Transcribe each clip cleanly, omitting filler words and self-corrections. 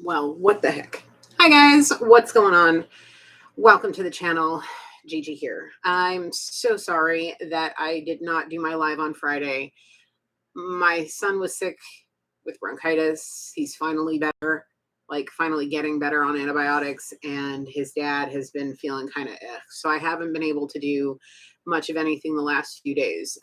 Well, what the heck? Hi guys, what's going on? Welcome to the channel. Gigi here. I'm so sorry that I did not do my live on Friday. My son was sick with bronchitis. He's finally better, like finally getting better on antibiotics, and his dad has been feeling kind of so I haven't been able to do much of anything the last few days.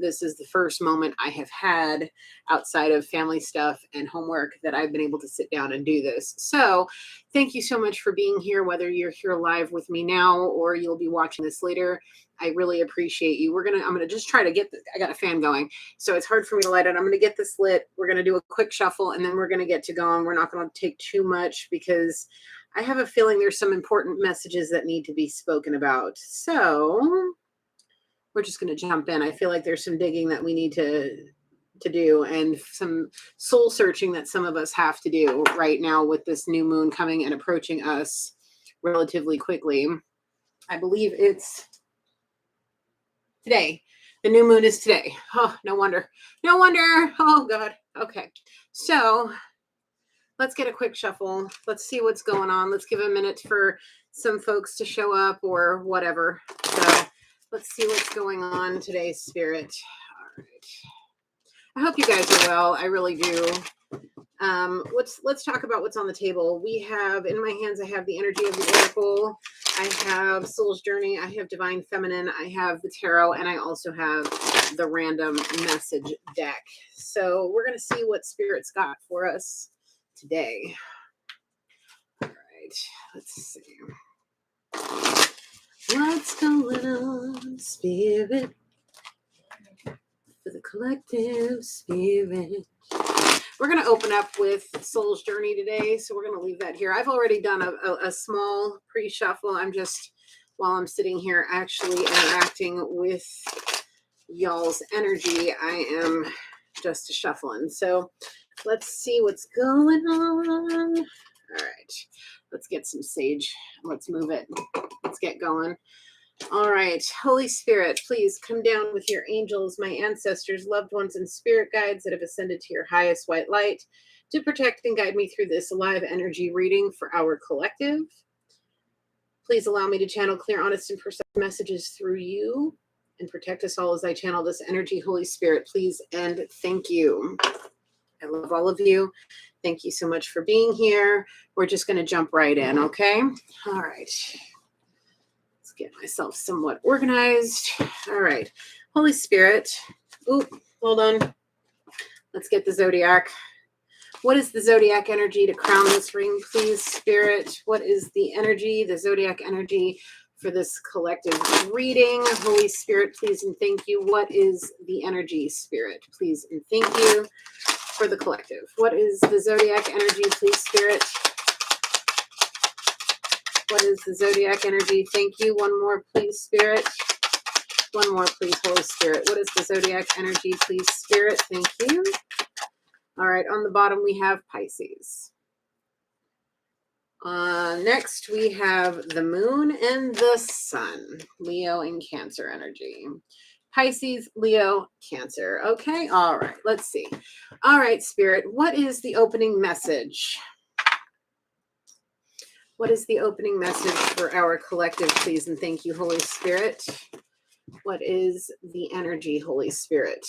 This is the first moment I have had outside of family stuff and homework that I've been able to sit down and do this. So thank you so much for being here, whether you're here live with me now or you'll be watching this later. I really appreciate you. I'm gonna just try to get I got a fan going, so it's hard for me to light it. I'm gonna get this lit. We're gonna do a quick shuffle and then we're gonna get to going. We're not gonna take too much because I have a feeling there's some important messages that need to be spoken about. So we're just going to jump in. I feel like there's some digging that we need to do and some soul searching that some of us have to do right now with this new moon coming and approaching us relatively quickly. I believe it's today. The new moon is today. Oh, no wonder. No wonder. Oh, God. Okay. So let's get a quick shuffle. Let's see what's going on. Let's give a minute for some folks to show up or whatever. So let's see what's going on today, Spirit. All right. I hope you guys are well. I really do. Let's talk about what's on the table. We have in my hands, I have the energy of the Oracle. I have Soul's Journey. I have Divine Feminine. I have the Tarot, and I also have the random message deck. So we're going to see what Spirit's got for us today. All right. Let's see. What's going on, Spirit? For the collective Spirit. We're going to open up with Soul's Journey today, so we're going to leave that here. I've already done a small pre-shuffle. I'm just, while I'm sitting here actually interacting with y'all's energy, I am just shuffling. So let's see what's going on. All right. Let's get some sage. Let's move it. Let's get going. All right. Holy Spirit, please come down with your angels, my ancestors, loved ones, and spirit guides that have ascended to your highest white light to protect and guide me through this live energy reading for our collective. Please allow me to channel clear, honest, and precise messages through you and protect us all as I channel this energy. Holy Spirit, please and thank you. I love all of you. Thank you so much for being here. We're just going to jump right in, okay? All right. Let's get myself somewhat organized. All right. Holy Spirit. Oop, hold on. Let's get the Zodiac. What is the Zodiac energy to crown this ring, please, Spirit? What is the energy, the Zodiac energy for this collective reading? Holy Spirit, please and thank you. What is the energy, Spirit? Please and thank you. For the collective. What is the Zodiac energy, please, Spirit? What is the Zodiac energy? Thank you. One more, please, Spirit. One more, please, Holy Spirit. What is the Zodiac energy, please, Spirit? Thank you. All right, on the bottom we have Pisces. Next we have the moon and the sun, Leo and Cancer energy. Pisces, Leo, Cancer. Okay, all right, let's see. All right, Spirit, what is the opening message? What is the opening message for our collective, please? And thank you, Holy Spirit. What is the energy, Holy Spirit?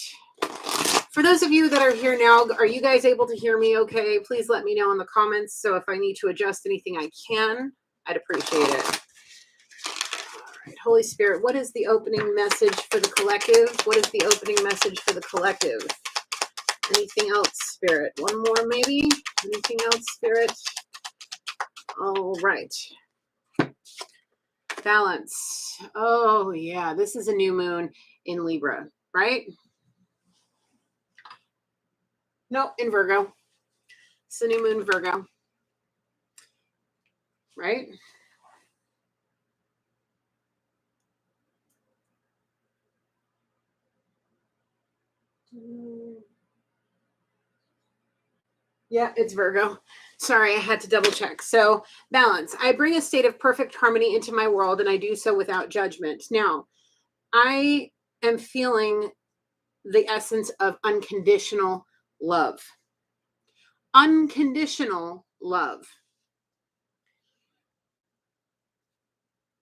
For those of you that are here now, are you guys able to hear me okay? Please let me know in the comments. So if I need to adjust anything, I can. I'd appreciate it. Holy Spirit, what is the opening message for the collective? What is the opening message for the collective? Anything else, Spirit? One more, maybe? Anything else, Spirit? All right. Balance. Oh, yeah. This is a new moon in Libra, right? No, in Virgo. It's a new moon, Virgo. Right? Yeah, it's Virgo. Sorry, I had to double check. So, balance. I bring a state of perfect harmony into my world, and I do so without judgment. Now, I am feeling the essence of unconditional love. Unconditional love.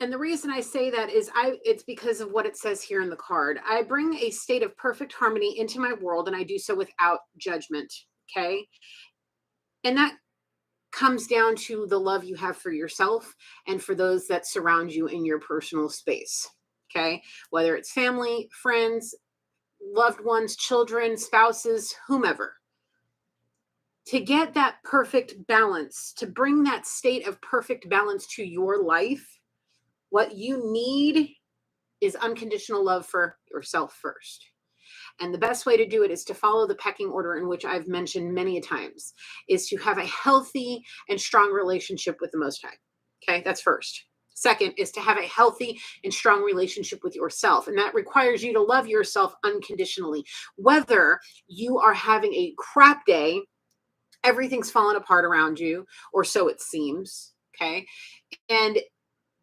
And the reason I say that is it's because of what it says here in the card. I bring a state of perfect harmony into my world, and I do so without judgment. Okay. And that comes down to the love you have for yourself and for those that surround you in your personal space. Okay. Whether it's family, friends, loved ones, children, spouses, whomever. To get that perfect balance, to bring that state of perfect balance to your life, what you need is unconditional love for yourself first. And the best way to do it is to follow the pecking order in which I've mentioned many times, is to have a healthy and strong relationship with the Most High. Okay, that's first. Second is to have a healthy and strong relationship with yourself. And that requires you to love yourself unconditionally. Whether you are having a crap day, everything's fallen apart around you, or so it seems. Okay. And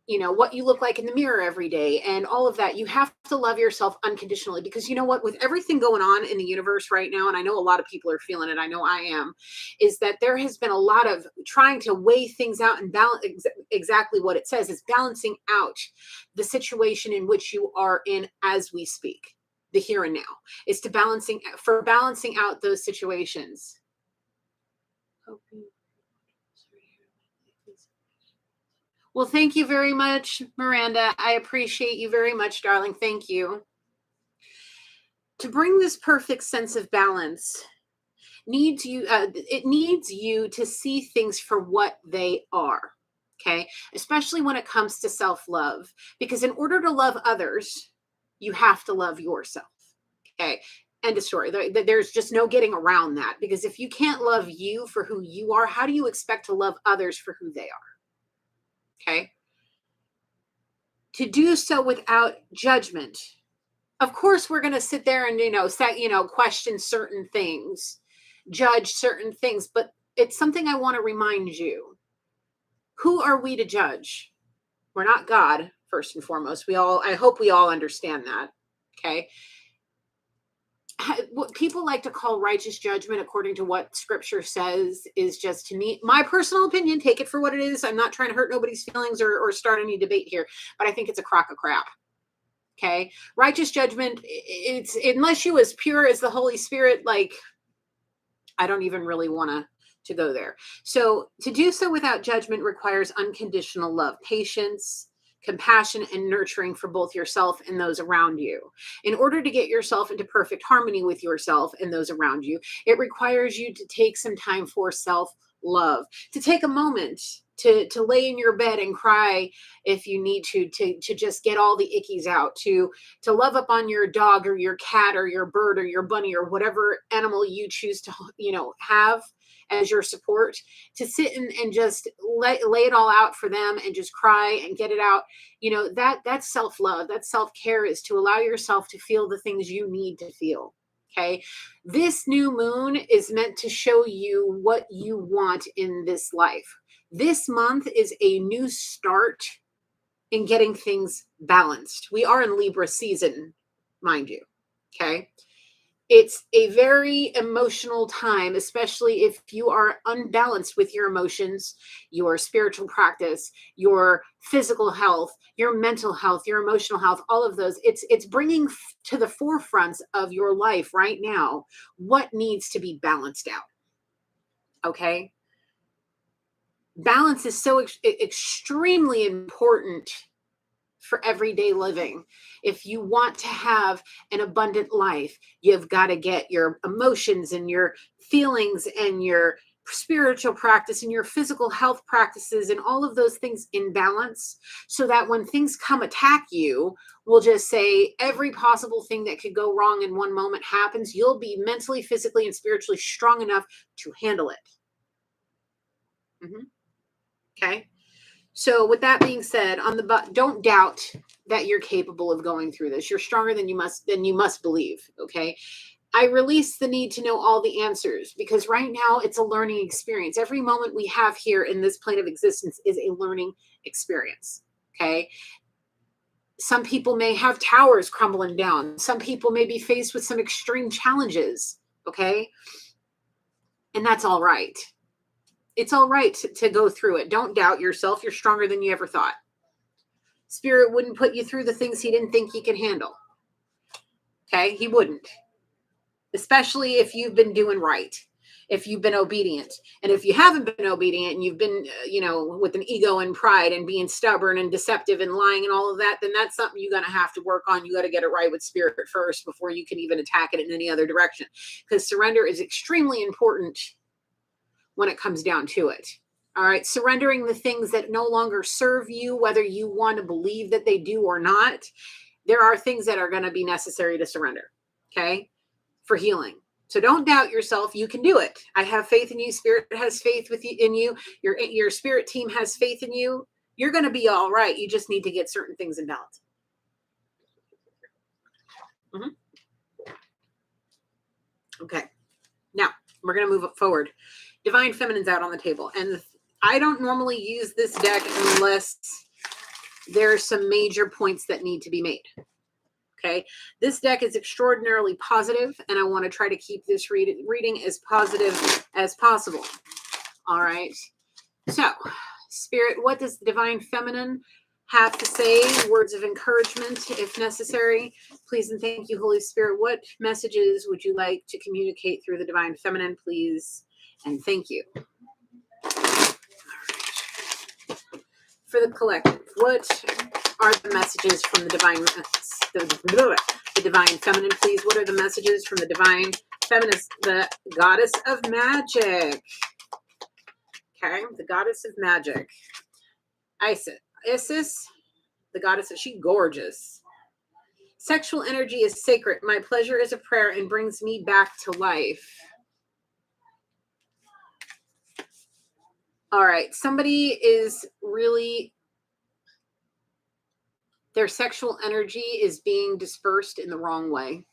what you look like in the mirror every day and all of that, you have to love yourself unconditionally, because you know what, with everything going on in the universe right now, and I know a lot of people are feeling it, I know I am, is that there has been a lot of trying to weigh things out and balance. Exactly what it says is balancing out the situation in which you are in as we speak. The here and now is to balancing out those situations. Well, thank you very much, Miranda. I appreciate you very much, darling. Thank you. To bring this perfect sense of balance needs you, it needs you to see things for what they are. Okay. Especially when it comes to self-love, because in order to love others, you have to love yourself. Okay. End of story. There's just no getting around that, because if you can't love you for who you are, how do you expect to love others for who they are? Okay. To do so without judgment. Of course, we're going to sit there and, question certain things, judge certain things, but it's something I want to remind you. Who are we to judge? We're not God, first and foremost. I hope we all understand that. Okay. What people like to call righteous judgment, according to what scripture says, is just, to me, my personal opinion, take it for what it is. I'm not trying to hurt nobody's feelings or start any debate here, but I think it's a crock of crap. Okay. Righteous judgment, it's, unless you as pure as the Holy Spirit, like, I don't even really want to go there. So to do so without judgment requires unconditional love, patience, compassion, and nurturing for both yourself and those around you. In order to get yourself into perfect harmony with yourself and those around you, it requires you to take some time for self-love, to take a moment to lay in your bed and cry if you need to just get all the ickies out, to love up on your dog or your cat or your bird or your bunny or whatever animal you choose to have as your support, to sit and just lay it all out for them and just cry and get it out. That's self-love. That's self-care, is to allow yourself to feel the things you need to feel. Okay. This new moon is meant to show you what you want in this life. This month is a new start in getting things balanced. We are in Libra season, mind you. Okay. It's a very emotional time, especially if you are unbalanced with your emotions, your spiritual practice, your physical health, your mental health, your emotional health, all of those. It's bringing to the forefront of your life right now what needs to be balanced out. Okay. Balance is so extremely important for everyday living. If you want to have an abundant life, you've got to get your emotions and your feelings and your spiritual practice and your physical health practices and all of those things in balance, so that when things come attack you, we'll just say every possible thing that could go wrong in one moment happens. You'll be mentally, physically, and spiritually strong enough to handle it. Okay. So with that being said, don't doubt that you're capable of going through this. You're stronger than you must believe. Okay. I release the need to know all the answers, because right now it's a learning experience. Every moment we have here in this plane of existence is a learning experience. Okay. Some people may have towers crumbling down. Some people may be faced with some extreme challenges. Okay. And that's all right. It's all right to go through it. Don't doubt yourself. You're stronger than you ever thought. Spirit wouldn't put you through the things he didn't think he could handle. Okay? He wouldn't. Especially if you've been doing right, if you've been obedient. And if you haven't been obedient and you've been, with an ego and pride and being stubborn and deceptive and lying and all of that, then that's something you're going to have to work on. You got to get it right with spirit first before you can even attack it in any other direction. Because surrender is extremely important when it comes down to it. All right. Surrendering the things that no longer serve you, whether you want to believe that they do or not, there are things that are going to be necessary to surrender. Okay. For healing. So don't doubt yourself. You can do it. I have faith in you. Spirit has faith in you. Your spirit team has faith in you. You're going to be all right. You just need to get certain things in balance. Okay. Now we're going to move forward. Divine Feminine's out on the table. And I don't normally use this deck unless there are some major points that need to be made. Okay. This deck is extraordinarily positive, and I want to try to keep this reading as positive as possible. All right. So, Spirit, what does the Divine Feminine have to say? Words of encouragement, if necessary. Please and thank you, Holy Spirit. What messages would you like to communicate through the Divine Feminine, please? And thank you. For the collective, what are the messages from the Divine Feminine, please? What are the messages from the Divine Feminine, the Goddess of Magic? Okay, the Goddess of Magic. Isis, the Goddess of, she gorgeous. Sexual energy is sacred. My pleasure is a prayer and brings me back to life. All right, somebody is really, their sexual energy is being dispersed in the wrong way.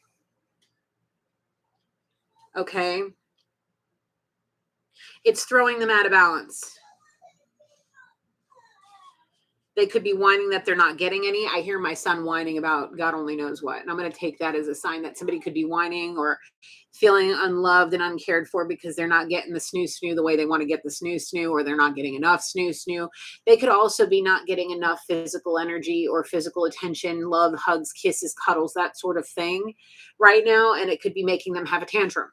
Okay? It's throwing them out of balance. They could be whining that they're not getting any. I hear my son whining about God only knows what. And I'm going to take that as a sign that somebody could be whining or feeling unloved and uncared for because they're not getting the snoo the way they want to get the snoo, or they're not getting enough snoo. They could also be not getting enough physical energy or physical attention, love, hugs, kisses, cuddles, that sort of thing right now. And it could be making them have a tantrum.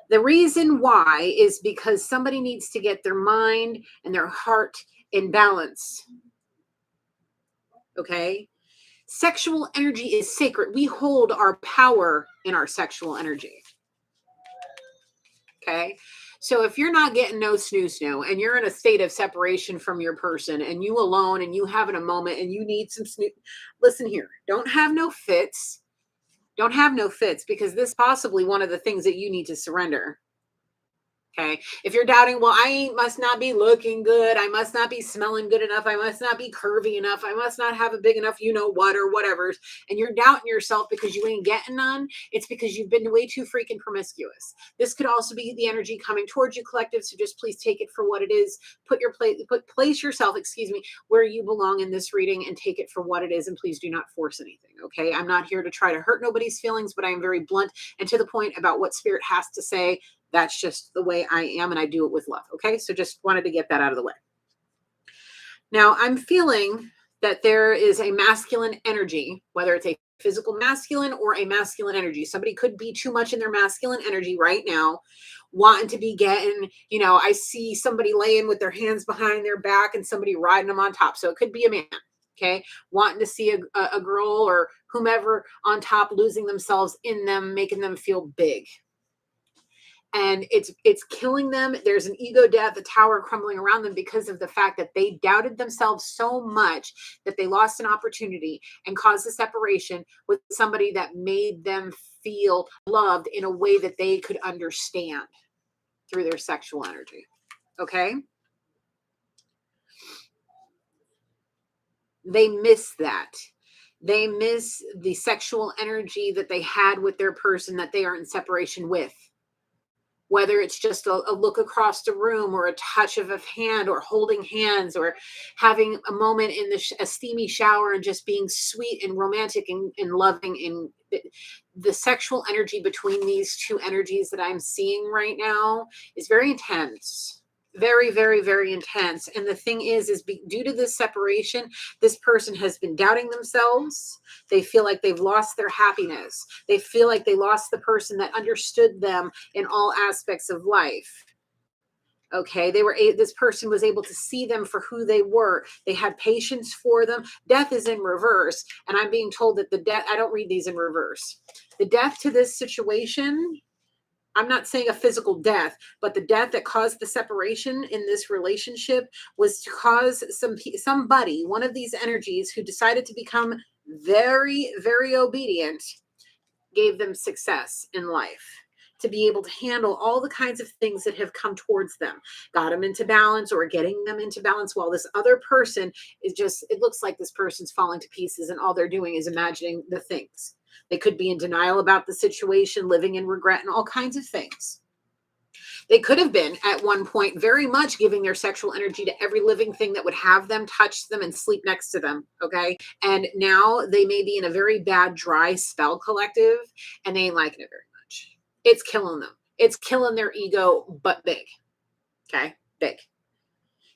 The reason why is because somebody needs to get their mind and their heart in balance. Okay? Sexual energy is sacred. We hold our power in our sexual energy. Okay? So if you're not getting no snoo and you're in a state of separation from your person and you alone and you having a moment and you need some snoo, listen here. Don't have no fits. Don't have no fits, because this is possibly one of the things that you need to surrender. Okay. If you're doubting, well, I must not be looking good. I must not be smelling good enough. I must not be curvy enough. I must not have a big enough, what, or whatever. And you're doubting yourself because you ain't getting none. It's because you've been way too freaking promiscuous. This could also be the energy coming towards you, collective. So just please take it for what it is. Place yourself, where you belong in this reading and take it for what it is. And please do not force anything. Okay. I'm not here to try to hurt nobody's feelings, but I am very blunt and to the point about what Spirit has to say. That's just the way I am, and I do it with love. Okay, so just wanted to get that out of the way. Now, I'm feeling that there is a masculine energy, whether it's a physical masculine or a masculine energy. Somebody could be too much in their masculine energy right now, wanting to be getting, I see somebody laying with their hands behind their back and somebody riding them on top. So it could be a man. Okay, wanting to see a girl or whomever on top, losing themselves in them, making them feel big. And it's killing them. There's an ego death, a tower crumbling around them because of the fact that they doubted themselves so much that they lost an opportunity and caused a separation with somebody that made them feel loved in a way that they could understand through their sexual energy. Okay? They miss that. They miss the sexual energy that they had with their person that they are in separation with. whether it's just a look across the room or a touch of a hand or holding hands or having a moment in a steamy shower and just being sweet and romantic and loving. And the sexual energy between these two energies that I'm seeing right now is very intense. Very, very, very intense. And the thing is due to this separation, this person has been doubting themselves. They feel like they've lost their happiness. They feel like they lost the person that understood them in all aspects of life. Okay, this person was able to see them for who they were. They had patience for them. Death is in reverse, and I'm being told that the death, I don't read these in reverse. The death to this situation, I'm not saying a physical death, but the death that caused the separation in this relationship was to cause somebody, one of these energies who decided to become very, very obedient, gave them success in life to be able to handle all the kinds of things that have come towards them, got them into balance or getting them into balance, while this other person is just, it looks like this person's falling to pieces and all they're doing is imagining the things. They could be in denial about the situation, living in regret and all kinds of things. They could have been at one point very much giving their sexual energy to every living thing that would have them, touch them, and sleep next to them. Okay. And now they may be in a very bad, dry spell collective and they ain't liking it very much. It's killing them. It's killing their ego, but big. Okay. Big.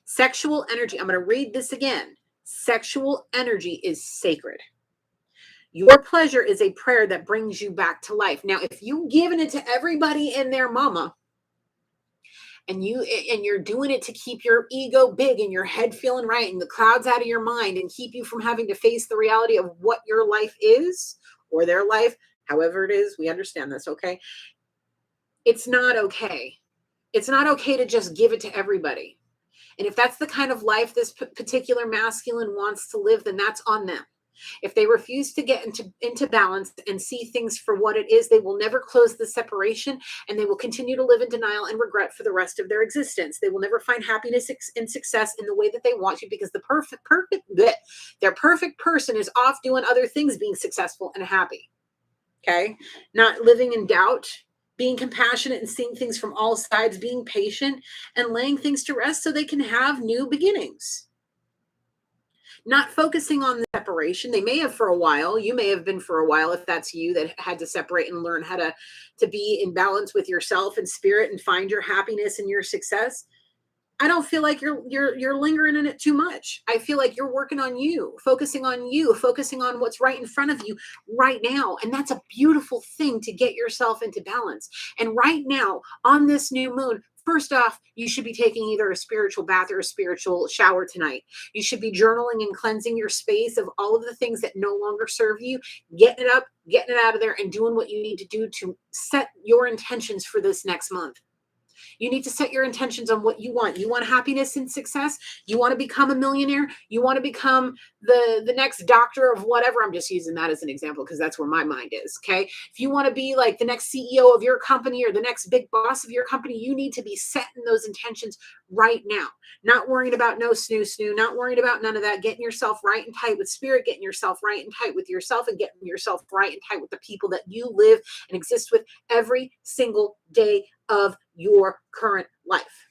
Sexual energy. I'm going to read this again. Sexual energy is sacred. Your pleasure is a prayer that brings you back to life. Now, if you've given it to everybody and their mama, and you're doing it to keep your ego big and your head feeling right and the clouds out of your mind and keep you from having to face the reality of what your life is or their life, however it is, we understand this, okay? It's not okay. It's not okay to just give it to everybody. And if that's the kind of life this particular masculine wants to live, then that's on them. If they refuse to get into balance and see things for what it is, they will never close the separation and they will continue to live in denial and regret for the rest of their existence. They will never find happiness and success in the way that they want to, because their perfect person is off doing other things, being successful and happy. Okay? Not living in doubt, being compassionate and seeing things from all sides, being patient and laying things to rest so they can have new beginnings. Not focusing on the separation. They may have for a while. You may have been for a while, if that's you, that had to separate and learn how to be in balance with yourself and spirit and find your happiness and your success. I don't feel like you're lingering in it too much. I feel like you're working on you, focusing on what's right in front of you right now. And that's a beautiful thing, to get yourself into balance. And right now on this new moon, first off, you should be taking either a spiritual bath or a spiritual shower tonight. You should be journaling and cleansing your space of all of the things that no longer serve you, getting it up, getting it out of there, and doing what you need to do to set your intentions for this next month. You need to set your intentions on what you want. You want happiness and success. You want to become a millionaire. You want to become the next doctor of whatever. I'm just using that as an example because that's where my mind is. Okay. If you want to be like the next CEO of your company or the next big boss of your company, you need to be setting those intentions right now. Not worrying about no snoo, not worrying about none of that. Getting yourself right and tight with spirit, getting yourself right and tight with yourself, and getting yourself right and tight with the people that you live and exist with every single day of your current life.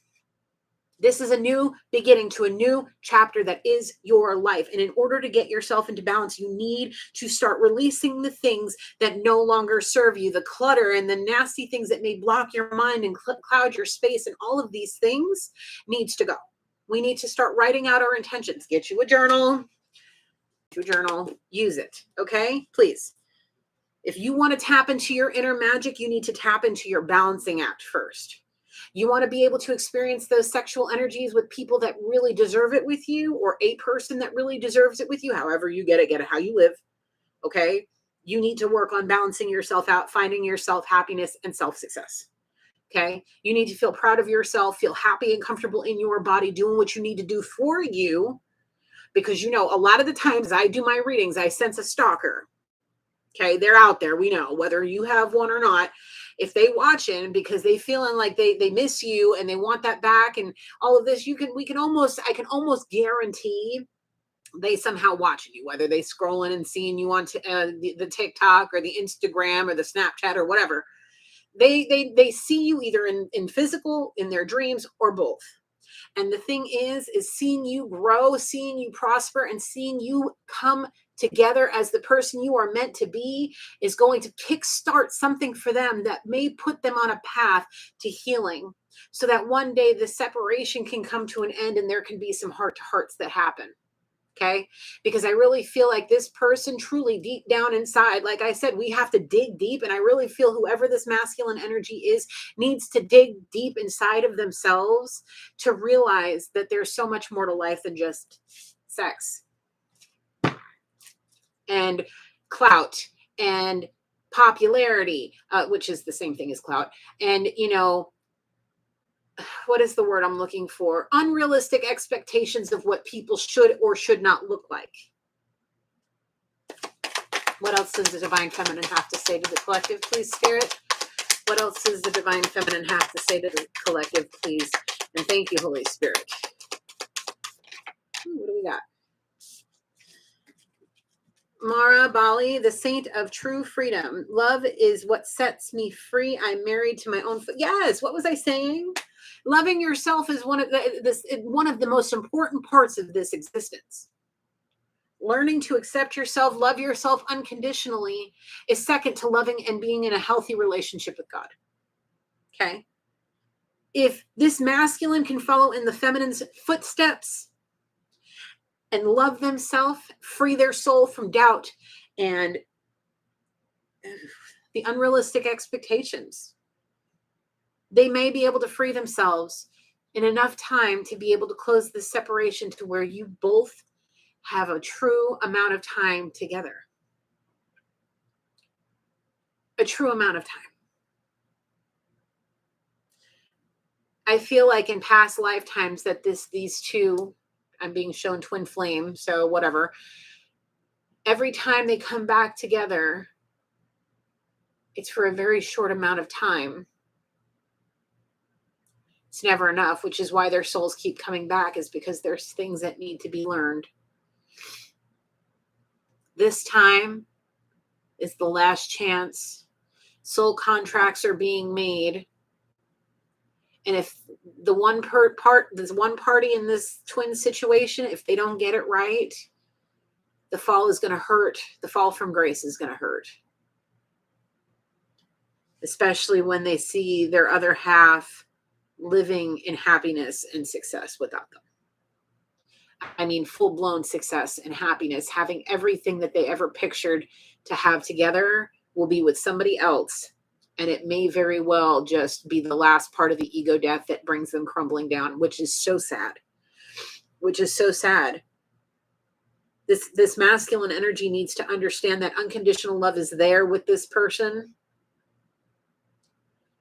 This is a new beginning to a new chapter that is your life. And in order to get yourself into balance, you need to start releasing the things that no longer serve you, the clutter and the nasty things that may block your mind and cloud your space, and all of these things needs to go. We need to start writing out our intentions. Get you a journal, use it. Okay, please. If you want to tap into your inner magic, you need to tap into your balancing act first. You want to be able to experience those sexual energies with people that really deserve it with you, or a person that really deserves it with you. However you get it how you live. Okay. You need to work on balancing yourself out, finding yourself happiness and self-success. Okay. You need to feel proud of yourself, feel happy and comfortable in your body, doing what you need to do for you. Because, you know, a lot of the times I do my readings, I sense a stalker. Okay, they're out there. We know whether you have one or not. If they watching because they feeling like they miss you and they want that back and all of this, I can almost guarantee they somehow watching you, whether they scrolling and seeing you on the TikTok or the Instagram or the Snapchat or whatever. They see you either in physical, in their dreams, or both. And the thing is seeing you grow, seeing you prosper, and seeing you come together as the person you are meant to be is going to kickstart something for them that may put them on a path to healing, so that one day the separation can come to an end and there can be some heart to hearts that happen. Okay. Because I really feel like this person truly deep down inside, like I said, we have to dig deep. And I really feel whoever this masculine energy is needs to dig deep inside of themselves to realize that there's so much more to life than just sex and clout and popularity, which is the same thing as clout. And, what is the word I'm looking for? Unrealistic expectations of what people should or should not look like. What else does the Divine Feminine have to say to the collective, please, Spirit? What else does the Divine Feminine have to say to the collective, please? And thank you, Holy Spirit. What do we got? Mara Bali, the saint of true freedom. Love is what sets me free. I'm married to my own. Yes. What was I saying? Loving yourself is one of the most important parts of this existence. Learning to accept yourself, love yourself unconditionally is second to loving and being in a healthy relationship with God. Okay. If this masculine can follow in the feminine's footsteps and love themselves, free their soul from doubt and the unrealistic expectations, they may be able to free themselves in enough time to be able to close this separation to where you both have a true amount of time together. A true amount of time. I feel like in past lifetimes that these two, I'm being shown twin flame, so whatever. Every time they come back together, it's for a very short amount of time. It's never enough, which is why their souls keep coming back, is because there's things that need to be learned. This time is the last chance. Soul contracts are being made. And if the there's one party in this twin situation, if they don't get it right, the fall is going to hurt. The fall from grace is going to hurt. Especially when they see their other half living in happiness and success without them. I mean, full-blown success and happiness, having everything that they ever pictured to have together will be with somebody else. And it may very well just be the last part of the ego death that brings them crumbling down, which is so sad. This masculine energy needs to understand that unconditional love is there with this person.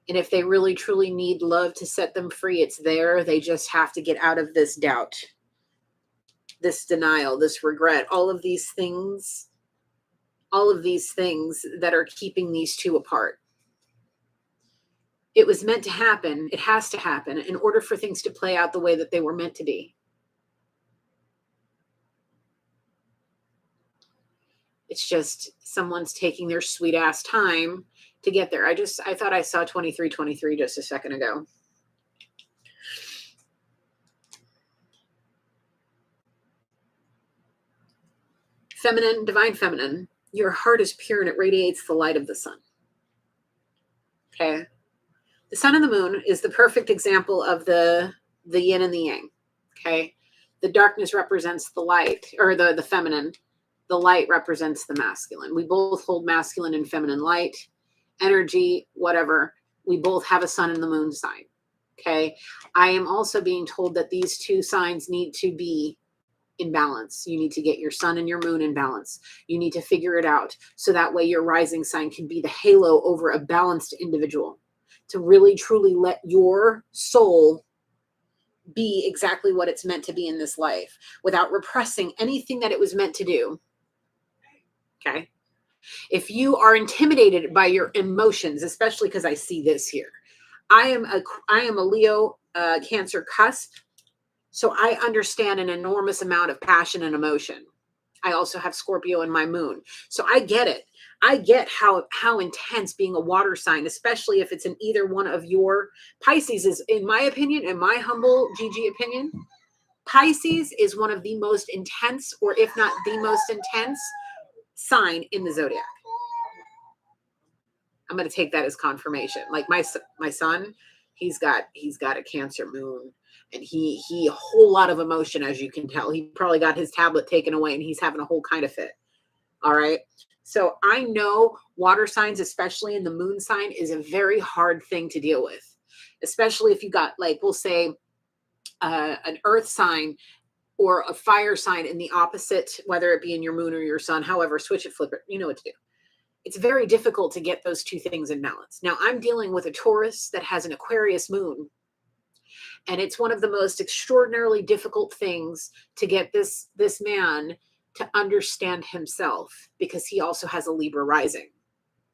And if they really, truly need love to set them free, it's there. They just have to get out of this doubt, this denial, this regret, all of these things that are keeping these two apart. It was meant to happen. It has to happen in order for things to play out the way that they were meant to be. It's just someone's taking their sweet ass time to get there. I thought I saw 2323 just a second ago. Feminine, divine feminine, your heart is pure and it radiates the light of the sun. Okay. The sun and the moon is the perfect example of the yin and the yang. Okay. The darkness represents the light, or the feminine. The light represents the masculine. We both hold masculine and feminine light, energy, whatever. We both have a sun and the moon sign. Okay. I am also being told that these two signs need to be in balance. You need to get your sun and your moon in balance. You need to figure it out. So that way your rising sign can be the halo over a balanced individual, to really truly let your soul be exactly what it's meant to be in this life without repressing anything that it was meant to do. Okay. If you are intimidated by your emotions, especially because I see this here, I am a Leo Cancer cusp. So I understand an enormous amount of passion and emotion. I also have Scorpio in my moon. So I get it. I get how intense being a water sign, especially if it's in either one of your Pisces is, in my opinion, in my humble GG opinion, Pisces is one of the most intense, or if not the most intense sign in the zodiac. I'm going to take that as confirmation. Like my son, he's got a Cancer moon, and he a whole lot of emotion, as you can tell. He probably got his tablet taken away and he's having a whole kind of fit. All right. So I know water signs, especially in the moon sign, is a very hard thing to deal with, especially if you got, like, we'll say an earth sign or a fire sign in the opposite, whether it be in your moon or your sun, however, switch it, flip it, you know what to do. It's very difficult to get those two things in balance. Now I'm dealing with a Taurus that has an Aquarius moon, and it's one of the most extraordinarily difficult things to get this man to understand himself, because he also has a Libra rising.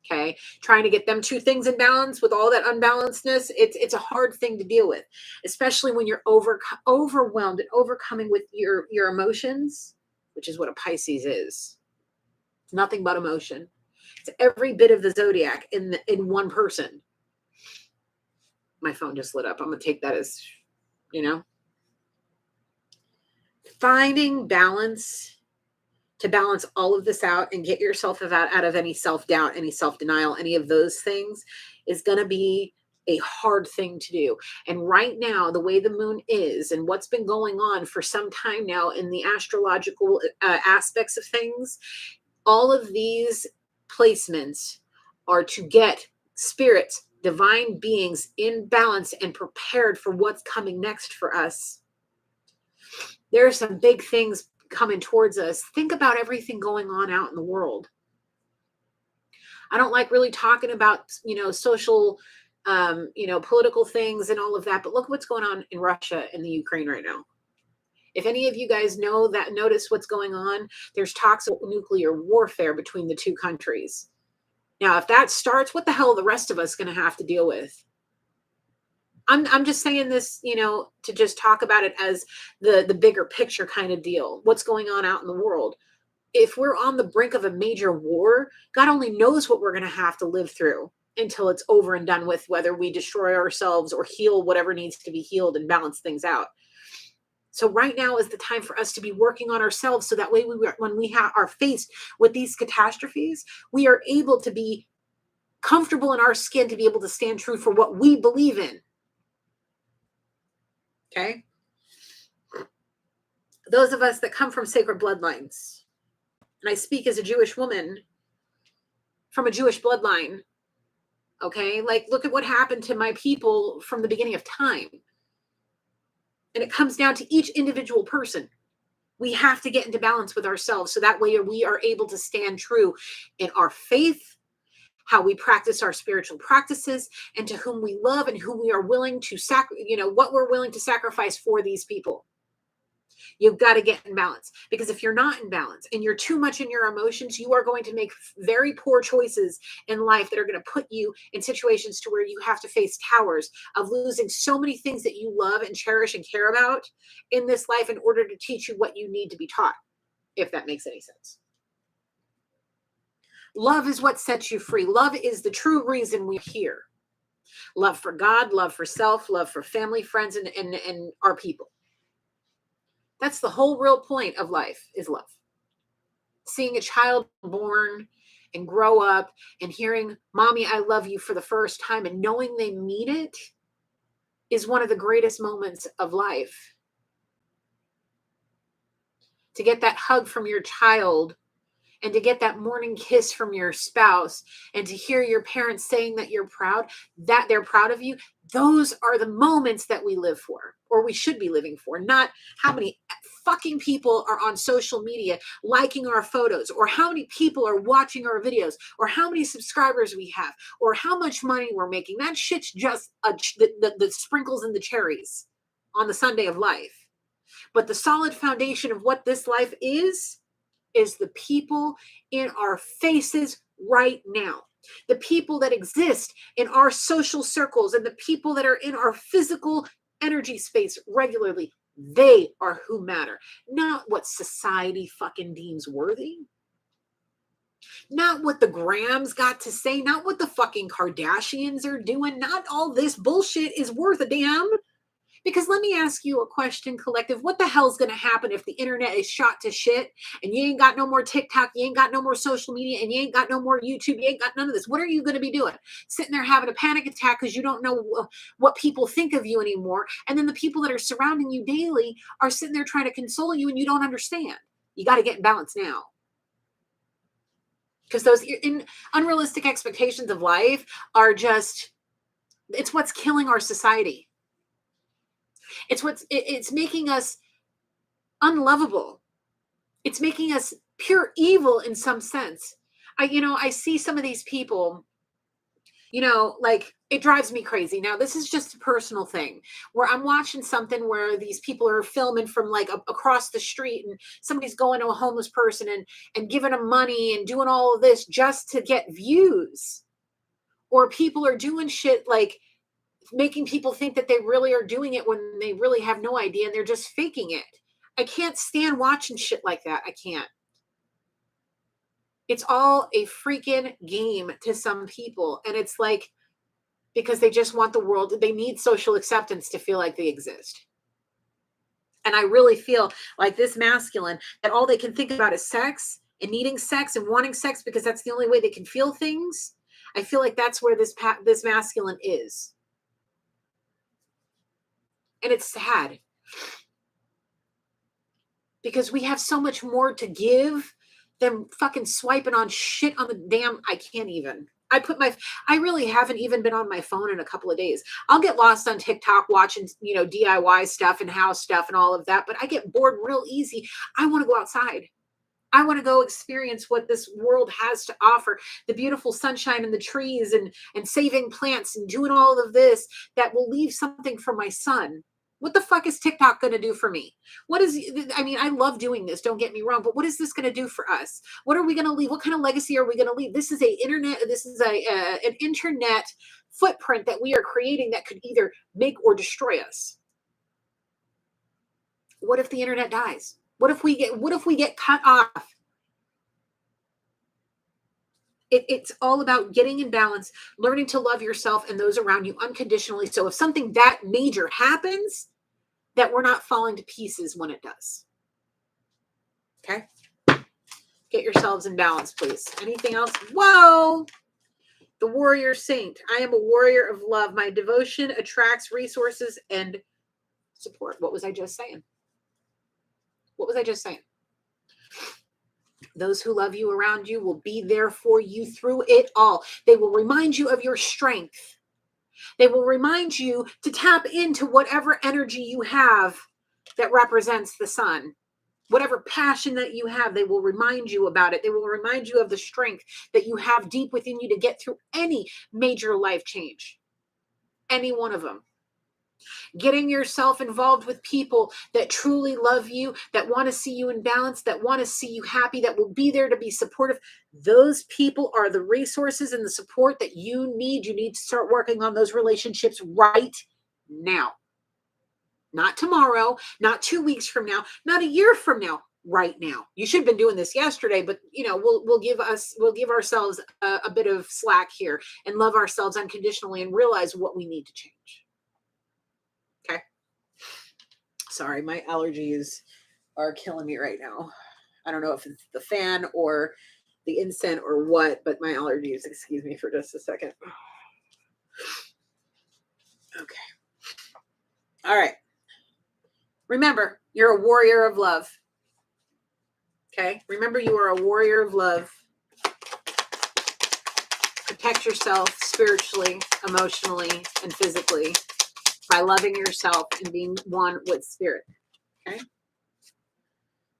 Okay. Trying to get them two things in balance with all that unbalancedness. It's a hard thing to deal with, especially when you're overwhelmed and overcoming with your emotions, which is what a Pisces is. It's nothing but emotion. It's every bit of the zodiac in one person. My phone just lit up. I'm going to take that as, finding balance, to balance all of this out and get yourself out of any self-doubt, any self-denial, any of those things, is going to be a hard thing to do. And right now, the way the moon is and what's been going on for some time now in the astrological aspects of things, all of these placements are to get spirits, divine beings in balance and prepared for what's coming next for us. There are some big things coming towards us. Think about everything going on out in the world. I don't like really talking about, social, political things and all of that, but look what's going on in Russia and the Ukraine right now. If any of you guys notice what's going on, there's talks of nuclear warfare between the two countries. Now, if that starts, what the hell are the rest of us going to have to deal with? I'm just saying this, to just talk about it as the bigger picture kind of deal. What's going on out in the world? If we're on the brink of a major war, God only knows what we're going to have to live through until it's over and done with, whether we destroy ourselves or heal whatever needs to be healed and balance things out. So right now is the time for us to be working on ourselves, so that way when we are faced with these catastrophes, we are able to be comfortable in our skin, to be able to stand true for what we believe in. Okay? Those of us that come from sacred bloodlines, and I speak as a Jewish woman from a Jewish bloodline, okay? Like, look at what happened to my people from the beginning of time. And it comes down to each individual person. We have to get into balance with ourselves, so that way we are able to stand true in our faith, how we practice our spiritual practices, and to whom we love and who we are willing to what we're willing to sacrifice for these people. You've got to get in balance, because if you're not in balance and you're too much in your emotions, you are going to make very poor choices in life that are going to put you in situations to where you have to face towers of losing so many things that you love and cherish and care about in this life in order to teach you what you need to be taught, if that makes any sense. Love is what sets you free. Love is the true reason we're here. Love for God, love for self, love for family, friends, and our people. That's the whole real point of life, is love. Seeing a child born and grow up and hearing, "Mommy, I love you," for the first time, and knowing they mean it, is one of the greatest moments of life. To get that hug from your child, and to get that morning kiss from your spouse, and to hear your parents saying that you're proud, that they're proud of you, those are the moments that we live for, or we should be living for, not how many fucking people are on social media liking our photos, or how many people are watching our videos, or how many subscribers we have, or how much money we're making. That shit's just the sprinkles and the cherries on the sundae of life. But the solid foundation of what this life is the people in our faces right now. The people that exist in our social circles, and the people that are in our physical energy space regularly They are who matter, not what society fucking deems worthy. Not what the Grams got to say, not what the fucking Kardashians are doing. Not all this bullshit is worth a damn. Because let me ask you a question, collective. What the hell's going to happen if the internet is shot to shit and you ain't got no more TikTok, you ain't got no more social media, and you ain't got no more YouTube, you ain't got none of this? What are you going to be doing? Sitting there having a panic attack because you don't know what people think of you anymore. And then the people that are surrounding you daily are sitting there trying to console you and you don't understand. You got to get in balance now. Because those unrealistic expectations of life are just, it's what's killing our society. It's making us unlovable. It's making us pure evil in some sense. I see some of these people, like it drives me crazy. Now, this is just a personal thing where I'm watching something where these people are filming from like across the street and somebody's going to a homeless person and giving them money and doing all of this just to get views. Or people are doing shit like making people think that they really are doing it when they really have no idea and they're just faking it. I can't stand watching shit like that. I can't. It's all a freaking game to some people. And it's like, because they just want the world, they need social acceptance to feel like they exist. And I really feel like this masculine, that all they can think about is sex and needing sex and wanting sex because that's the only way they can feel things. I feel like that's where this masculine is. And it's sad because we have so much more to give than fucking swiping on shit on the damn, I can't even. I really haven't even been on my phone in a couple of days. I'll get lost on TikTok watching, DIY stuff and house stuff and all of that, but I get bored real easy. I want to go outside. I want to go experience what this world has to offer, the beautiful sunshine and the trees and saving plants and doing all of this that will leave something for my son. What the fuck is TikTok going to do for me? I love doing this, don't get me wrong, but what is this going to do for us? What are we going to leave? What kind of legacy are we going to leave? This is an internet footprint that we are creating that could either make or destroy us. What if the internet dies? What if we get cut off? It's all about getting in balance, learning to love yourself and those around you unconditionally. So if something that major happens, that we're not falling to pieces when it does. Okay? Get yourselves in balance, please. Anything else? Whoa! The warrior saint. I am a warrior of love. My devotion attracts resources and support. What was I just saying? Those who love you around you will be there for you through it all. They will remind you of your strength. They will remind you to tap into whatever energy you have that represents the sun. Whatever passion that you have, they will remind you about it. They will remind you of the strength that you have deep within you to get through any major life change. Any one of them. Getting yourself involved with people that truly love you, that want to see you in balance, that want to see you happy, that will be there to be supportive. Those people are the resources and the support that you need. You need to start working on those relationships right now. Not tomorrow, not 2 weeks from now, not a year from now, right now. You should have been doing this yesterday, but we'll give ourselves a bit of slack here and love ourselves unconditionally and realize what we need to change. Okay. Sorry, my allergies are killing me right now. I don't know if it's the fan or the incense or what, but my allergies, excuse me for just a second. Okay. All right. Remember, you're a warrior of love. Okay? Remember, you are a warrior of love. Protect yourself spiritually, emotionally, and physically by loving yourself and being one with spirit. Okay?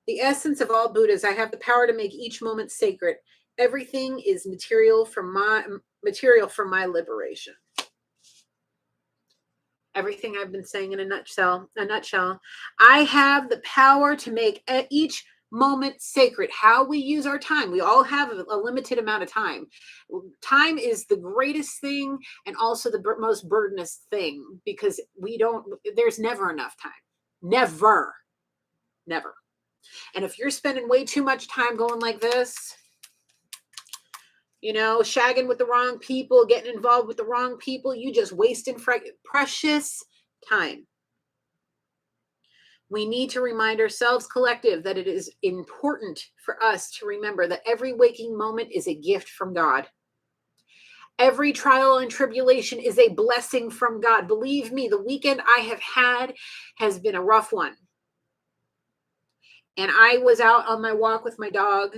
The essence of all Buddhas, I have the power to make each moment sacred. Everything is material for my liberation. Everything I've been saying in a nutshell. I have the power to make each moment sacred. How we use our time. We all have a limited amount of time. Time is the greatest thing and also the most burdenous thing because there's never enough time. Never. Never. And if you're spending way too much time going like this, shagging with the wrong people, getting involved with the wrong people, you just wasting precious time. We need to remind ourselves, collective, that it is important for us to remember that every waking moment is a gift from God. Every trial and tribulation is a blessing from God. Believe me, the weekend I have had has been a rough one. And I was out on my walk with my dog,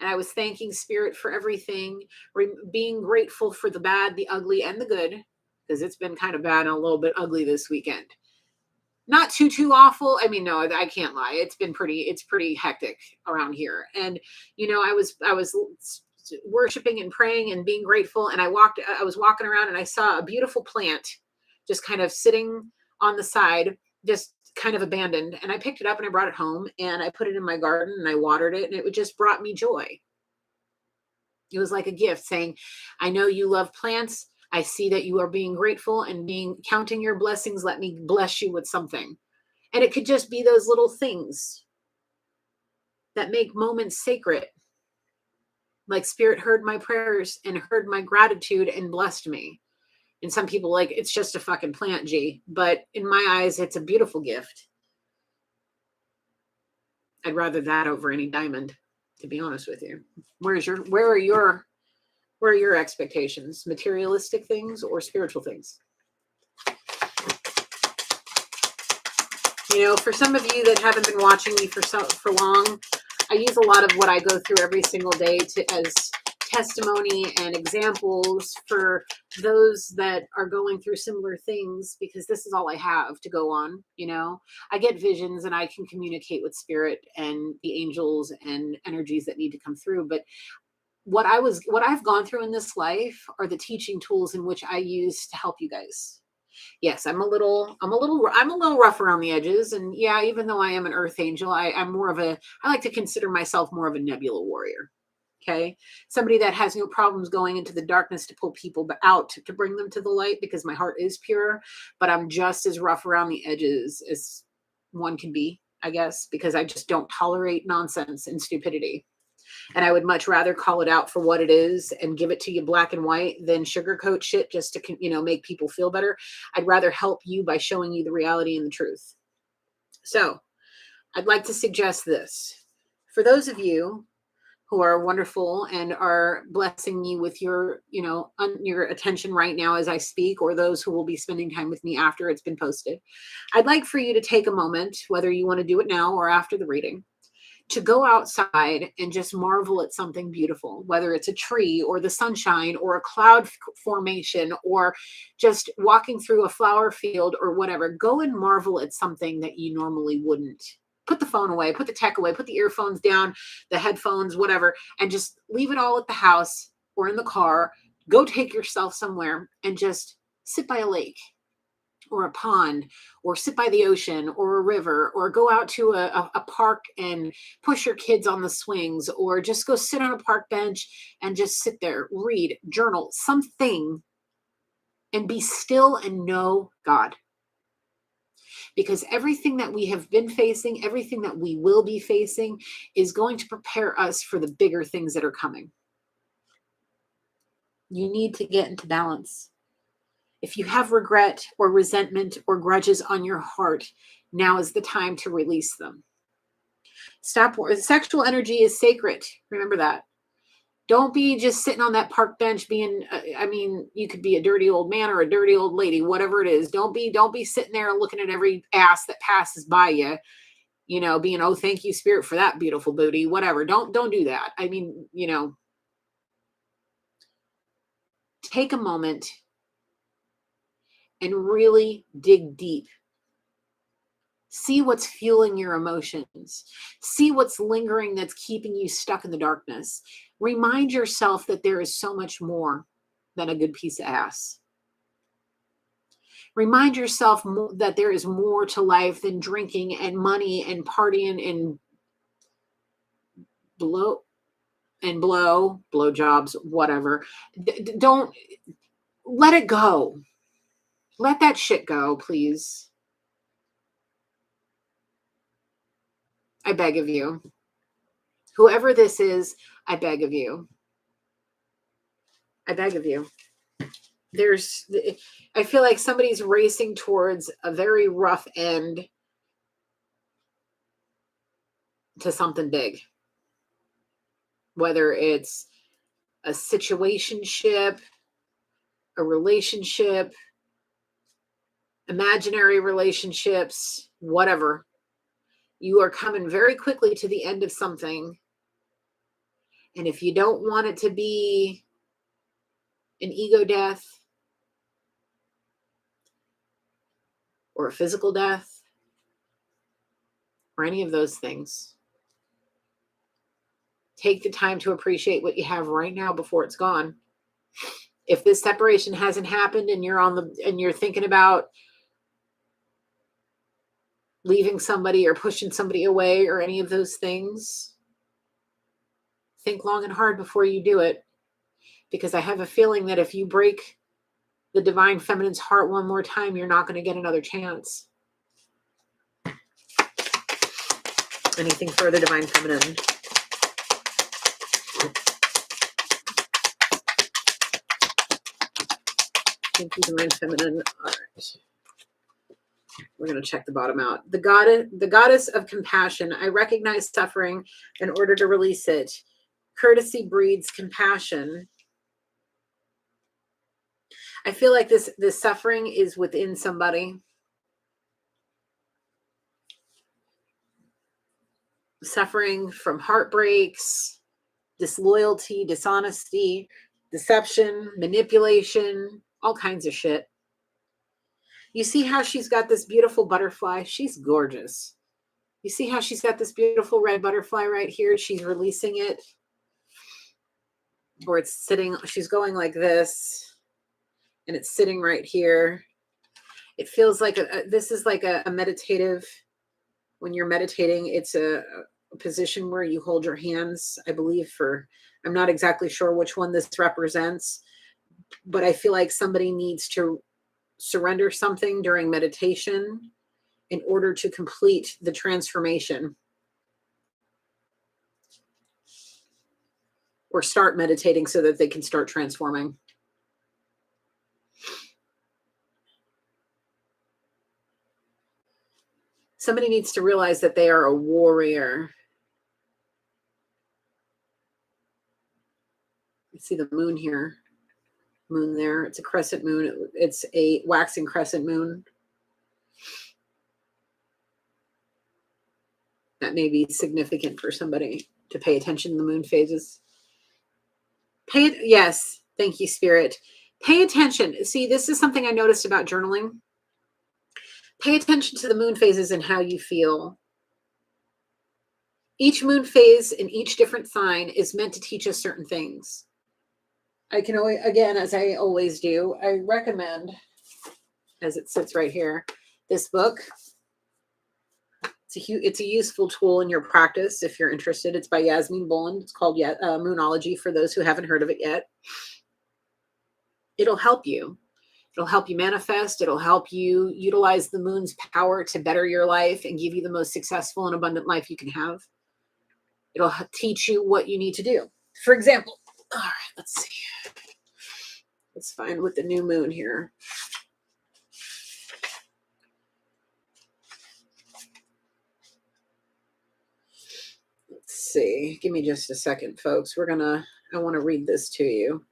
and I was thanking Spirit for everything, being grateful for the bad, the ugly, and the good, because it's been kind of bad and a little bit ugly this weekend. Not too awful. I mean, no, I can't lie. It's pretty hectic around here. And, I was worshiping and praying and being grateful. And I was walking around and I saw a beautiful plant just kind of sitting on the side, just kind of abandoned. And I picked it up and I brought it home and I put it in my garden and I watered it, and it just brought me joy. It was like a gift saying, I know you love plants. I see that you are being grateful and counting your blessings. Let me bless you with something. And it could just be those little things that make moments sacred. Like Spirit heard my prayers and heard my gratitude and blessed me. And some people it's just a fucking plant, G. But in my eyes, it's a beautiful gift. I'd rather that over any diamond, to be honest with you. Where are your expectations? Materialistic things or spiritual things? For some of you that haven't been watching me for long, I use a lot of what I go through every single day as testimony and examples for those that are going through similar things, because this is all I have to go on. I get visions and I can communicate with Spirit and the angels and energies that need to come through. But what I've gone through in this life are the teaching tools in which I use to help you guys. Yes, I'm a little rough around the edges. And yeah, even though I am an earth angel, I like to consider myself more of a nebula warrior. Okay. Somebody that has no problems going into the darkness to pull people out to bring them to the light, because my heart is pure, but I'm just as rough around the edges as one can be, I guess, because I just don't tolerate nonsense and stupidity. And I would much rather call it out for what it is and give it to you black and white than sugarcoat shit just to, make people feel better. I'd rather help you by showing you the reality and the truth. So I'd like to suggest this. For those of you who are wonderful and are blessing me with your, your attention right now as I speak, or those who will be spending time with me after it's been posted, I'd like for you to take a moment, whether you want to do it now or after the reading, to go outside and just marvel at something beautiful, whether it's a tree or the sunshine or a cloud formation or just walking through a flower field or whatever. Go and marvel at something that you normally wouldn't. Put the phone away, put the tech away, put the earphones down, the headphones, whatever, and just leave it all at the house or in the car. Go take yourself somewhere and just sit by a lake or a pond, or sit by the ocean or a river, or go out to a park and push your kids on the swings, or just go sit on a park bench and just sit there, read, journal, something, and be still and know God. Because everything that we have been facing, everything that we will be facing is going to prepare us for the bigger things that are coming. You need to get into balance. If you have regret or resentment or grudges on your heart, now is the time to release them. Sexual energy is sacred. Remember that. Don't be just sitting on that park bench being, you could be a dirty old man or a dirty old lady, whatever it is. Don't be sitting there looking at every ass that passes by you, being, oh, thank you, Spirit, for that beautiful booty, whatever. Don't do that. Take a moment and really dig deep. See what's fueling your emotions. See what's lingering that's keeping you stuck in the darkness. Remind yourself that there is so much more than a good piece of ass. Remind yourself that there is more to life than drinking and money and partying and blow jobs, whatever. Don't let it go. Let that shit go, please. I beg of you. Whoever this is, I beg of you. I beg of you. I feel like somebody's racing towards a very rough end to something big. Whether it's a situationship, a relationship, imaginary relationships, whatever. You are coming very quickly to the end of something. And if you don't want it to be an ego death or a physical death or any of those things, take the time to appreciate what you have right now before it's gone. If this separation hasn't happened and you're thinking about leaving somebody or pushing somebody away or any of those things, think long and hard before you do it. Because I have a feeling that if you break the divine feminine's heart one more time, you're not going to get another chance. Anything further, divine feminine? Thank you, divine feminine. All right. We're going to check the bottom out. The goddess of compassion. I recognize suffering in order to release it. Courtesy breeds compassion. I feel like this suffering is within somebody. Suffering from heartbreaks, disloyalty, dishonesty, deception, manipulation, all kinds of shit. You see how she's got this beautiful butterfly? She's gorgeous. You see how she's got this beautiful red butterfly right here? She's releasing it. Or it's sitting, she's going like this. And it's sitting right here. It feels like this is like a meditative, when you're meditating, it's a position where you hold your hands, I believe I'm not exactly sure which one this represents, but I feel like somebody needs to surrender something during meditation in order to complete the transformation. Or start meditating so that they can start transforming. Somebody needs to realize that they are a warrior. You see the moon here, moon there. It's a crescent moon. It's a waxing crescent moon. That may be significant for somebody to pay attention to the moon phases. Yes, thank you, Spirit. Pay attention. See, this is something I noticed about journaling. Pay attention to the moon phases and how you feel. Each moon phase in each different sign is meant to teach us certain things. I can always, again, as I always do, I recommend, as it sits right here, this book. It's a useful tool in your practice if you're interested. It's by Yasmin Boland. It's called Moonology for those who haven't heard of it yet. It'll help you. It'll help you manifest. It'll help you utilize the moon's power to better your life and give you the most successful and abundant life you can have. It'll teach you what you need to do. For example, all right, let's see. Let's find with the new moon here. Let's see. Give me just a second, folks. I want to read this to you.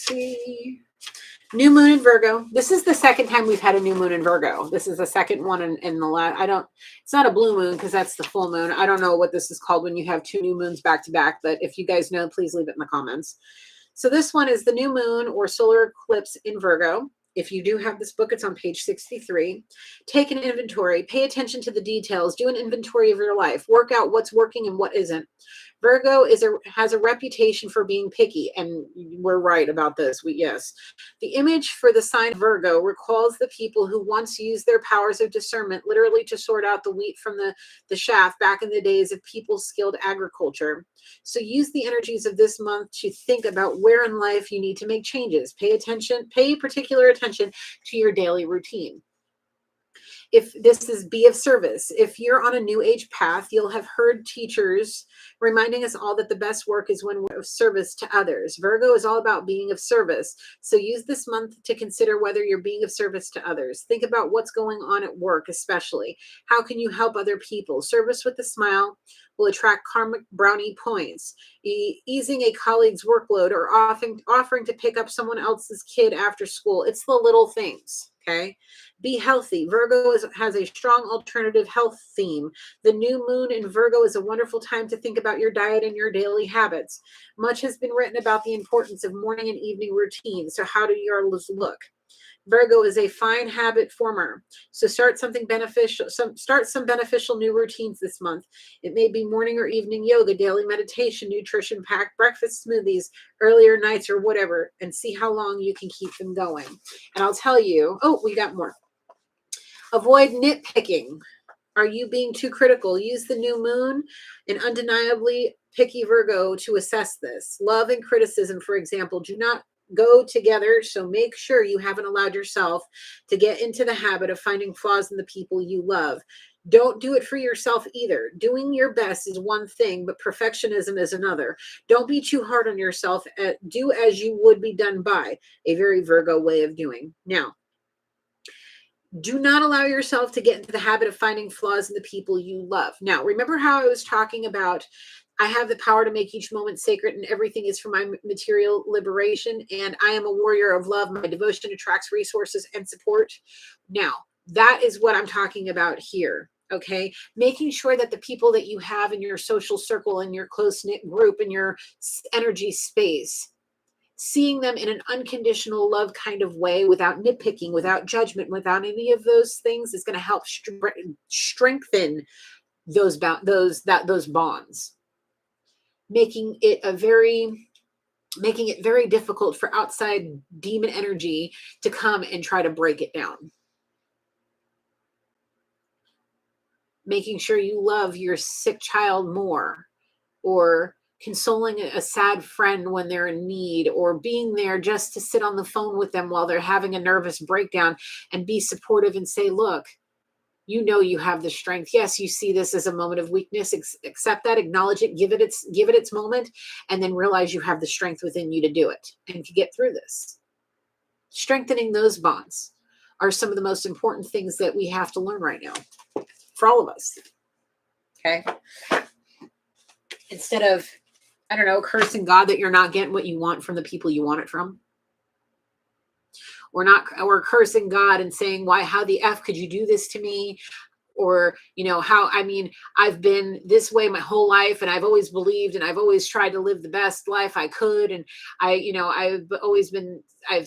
See, new moon in Virgo. This is the second time we've had a new moon in Virgo. This is the second one in the last. It's not a blue moon because that's the full moon. I don't know what this is called when you have two new moons back to back, but if you guys know, please leave it in the comments. So this one is the new moon or solar eclipse in Virgo. If you do have this book, it's on page 63. Take an inventory. Pay attention to the details. Do an inventory of your life. Work out what's working and what isn't. Virgo has a reputation for being picky, and we're right about this. Yes. The image for the sign Virgo recalls the people who once used their powers of discernment literally to sort out the wheat from the shaft back in the days of people's skilled agriculture. So use the energies of this month to think about where in life you need to make changes. Pay particular attention to your daily routine. if this is be of service. If you're on a new age path, you'll have heard teachers reminding us all that the best work is when we're of service to others. Virgo is all about being of service. So use this month to consider whether you're being of service to others. Think about what's going on at work, especially. How can you help other people? Service with a smile will attract karmic brownie points. Easing a colleague's workload or offering to pick up someone else's kid after school. It's the little things, okay? Be healthy. Virgo has a strong alternative health theme. The new moon in Virgo is a wonderful time to think about your diet and your daily habits. Much has been written about the importance of morning and evening routines. So how do yours look? Virgo is a fine habit former. So start some beneficial new routines this month. It may be morning or evening yoga, daily meditation, nutrition packed breakfast smoothies, earlier nights or whatever, and see how long you can keep them going. And I'll tell you, oh, we got more. Avoid nitpicking. Are you being too critical? Use the new moon and undeniably picky Virgo to assess this. Love and criticism, for example, do not go together. So make sure you haven't allowed yourself to get into the habit of finding flaws in the people you love. Don't do it for yourself either. Doing your best is one thing, but perfectionism is another. Don't be too hard on yourself. Do as you would be done by, a very Virgo way of doing. Now, do not allow yourself to get into the habit of finding flaws in the people you love. Now, remember how I was talking about I have the power to make each moment sacred and everything is for my material liberation, and I am a warrior of love. My devotion attracts resources and support. Now, that is what I'm talking about here. Okay. Making sure that the people that you have in your social circle, in your close-knit group, in your energy space, seeing them in an unconditional love kind of way, without nitpicking, without judgment, without any of those things, is going to help strengthen those bonds, making it very difficult for outside demon energy to come and try to break it down. Making sure you love your sick child more, or consoling a sad friend when they're in need, or being there just to sit on the phone with them while they're having a nervous breakdown and be supportive and say, look, you know you have the strength. Yes, you see this as a moment of weakness. Accept that, acknowledge it, give it its moment, and then realize you have the strength within you to do it and to get through this. Strengthening those bonds are some of the most important things that we have to learn right now for all of us. Okay? Instead of, I don't know, cursing God that you're not getting what you want from the people you want it from. Or cursing God and saying, how the F could you do this to me? Or, I've been this way my whole life, and I've always believed, and I've always tried to live the best life I could. And I've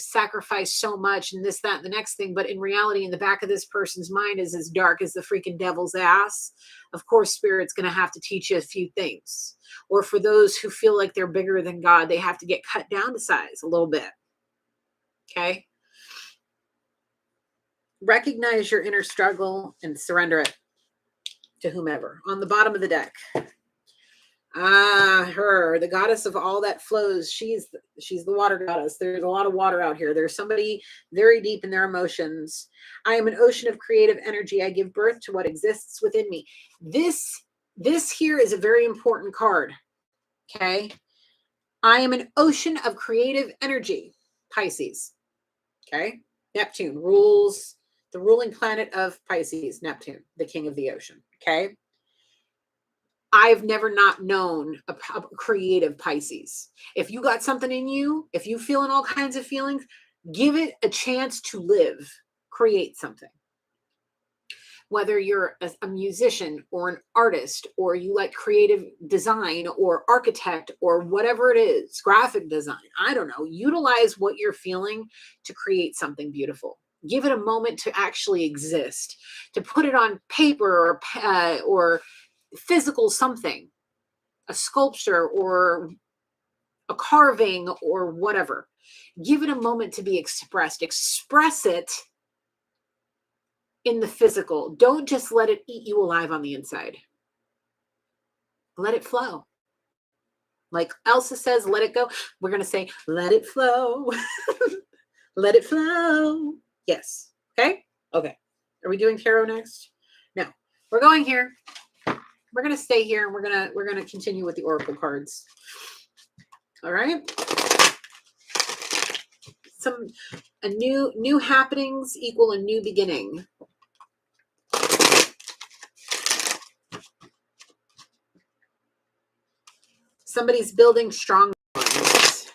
sacrificed so much, and this, that, and the next thing. But in reality, in the back of this person's mind is as dark as the freaking devil's ass. Of course, Spirit's going to have to teach you a few things. Or for those who feel like they're bigger than God, they have to get cut down to size a little bit. Okay. Recognize your inner struggle and surrender it to whomever. On the bottom of the deck, her, the goddess of all that flows. She's the water goddess. There's a lot of water out here. There's somebody very deep in their emotions. I am an ocean of creative energy. I give birth to what exists within me. This here is a very important card. Okay. I am an ocean of creative energy. Pisces. Okay. Neptune rules the ruling planet of Pisces, Neptune, the king of the ocean. Okay. I've never not known a creative Pisces. If you got something in you, if you feeling all kinds of feelings, give it a chance to live, create something. Whether you're a musician or an artist, or you like creative design or architect or whatever it is, graphic design, I don't know, utilize what you're feeling to create something beautiful. Give it a moment to actually exist, to put it on paper or physical something, a sculpture or a carving or whatever. Give it a moment to be expressed. Express it in the physical. Don't just let it eat you alive on the inside. Let it flow. Like Elsa says, let it go. We're going to say, let it flow. Let it flow. Yes. Okay. Okay. Are we doing tarot next? No, we're going here. We're going to stay here and we're going to continue with the oracle cards. All right. New happenings equal a new beginning. Somebody's building strong bonds,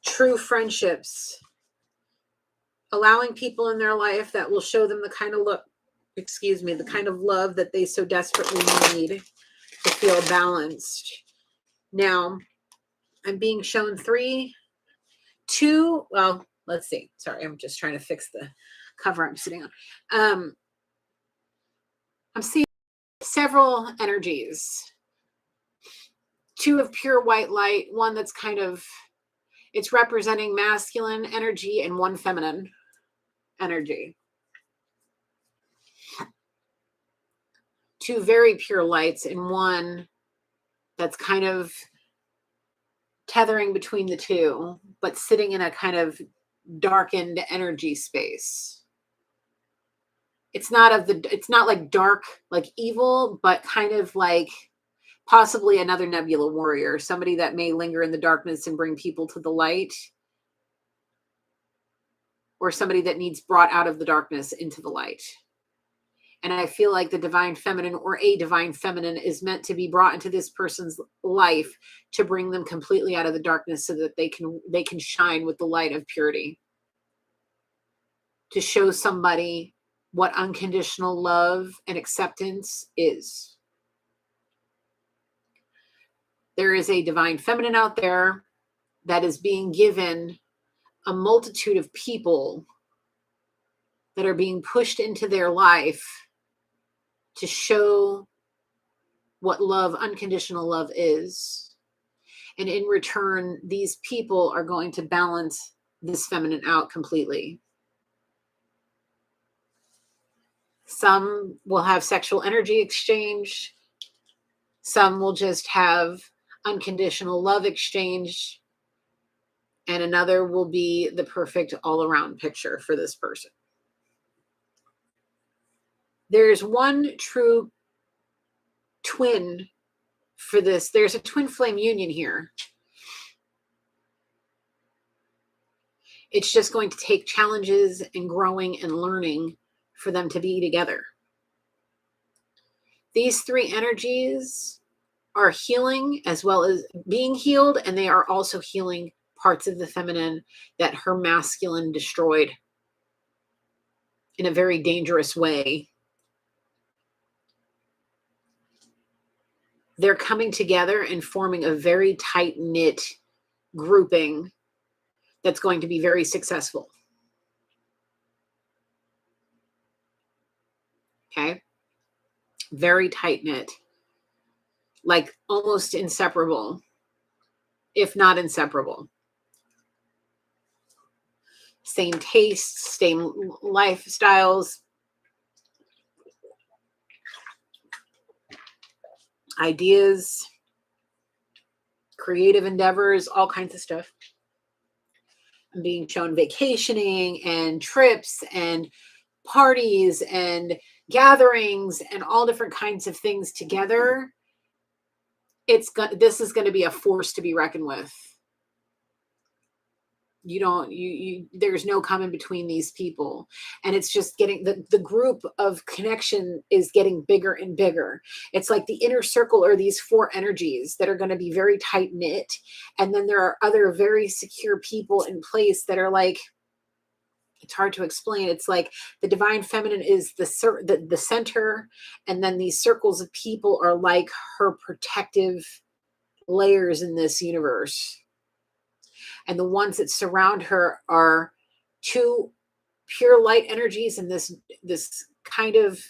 true friendships, allowing people in their life that will show them the kind of the kind of love that they so desperately need to feel balanced. Now, I'm being shown well, let's see. Sorry, I'm just trying to fix the cover I'm sitting on. I'm seeing several energies. 2 of pure white light, 1 that's kind of, it's representing masculine energy and 1 feminine energy. 2 very pure lights and 1 that's kind of tethering between the 2, but sitting in a kind of darkened energy space. It's not like dark, like evil, but kind of like possibly another nebula warrior, somebody that may linger in the darkness and bring people to the light, or somebody that needs brought out of the darkness into the light. And I feel like the divine feminine or a divine feminine is meant to be brought into this person's life to bring them completely out of the darkness so that they can shine with the light of purity. To show somebody what unconditional love and acceptance is. There is a divine feminine out there that is being given a multitude of people that are being pushed into their life to show what love, unconditional love is. And in return, these people are going to balance this feminine out completely. Some will have sexual energy exchange. Some will just have unconditional love exchange. And another will be the perfect all-around picture for this person. There's 1 true twin for this. There's a twin flame union here. It's just going to take challenges and growing and learning for them to be together. These 3 energies are healing as well as being healed, and they are also healing parts of the feminine that her masculine destroyed in a very dangerous way. They're coming together and forming a very tight-knit grouping that's going to be very successful. Okay? Very tight-knit. Like almost inseparable, if not inseparable. Same tastes, same lifestyles, ideas, creative endeavors, all kinds of stuff. I'm being shown vacationing and trips and parties and gatherings and all different kinds of things together. This is going to be a force to be reckoned with. There's no coming between these people. And it's just getting, the group of connection is getting bigger and bigger. It's like the inner circle are these 4 energies that are going to be very tight knit. And then there are other very secure people in place that are like, it's hard to explain. It's like the divine feminine is the center. And then these circles of people are like her protective layers in this universe. And the ones that surround her are 2 pure light energies and this kind of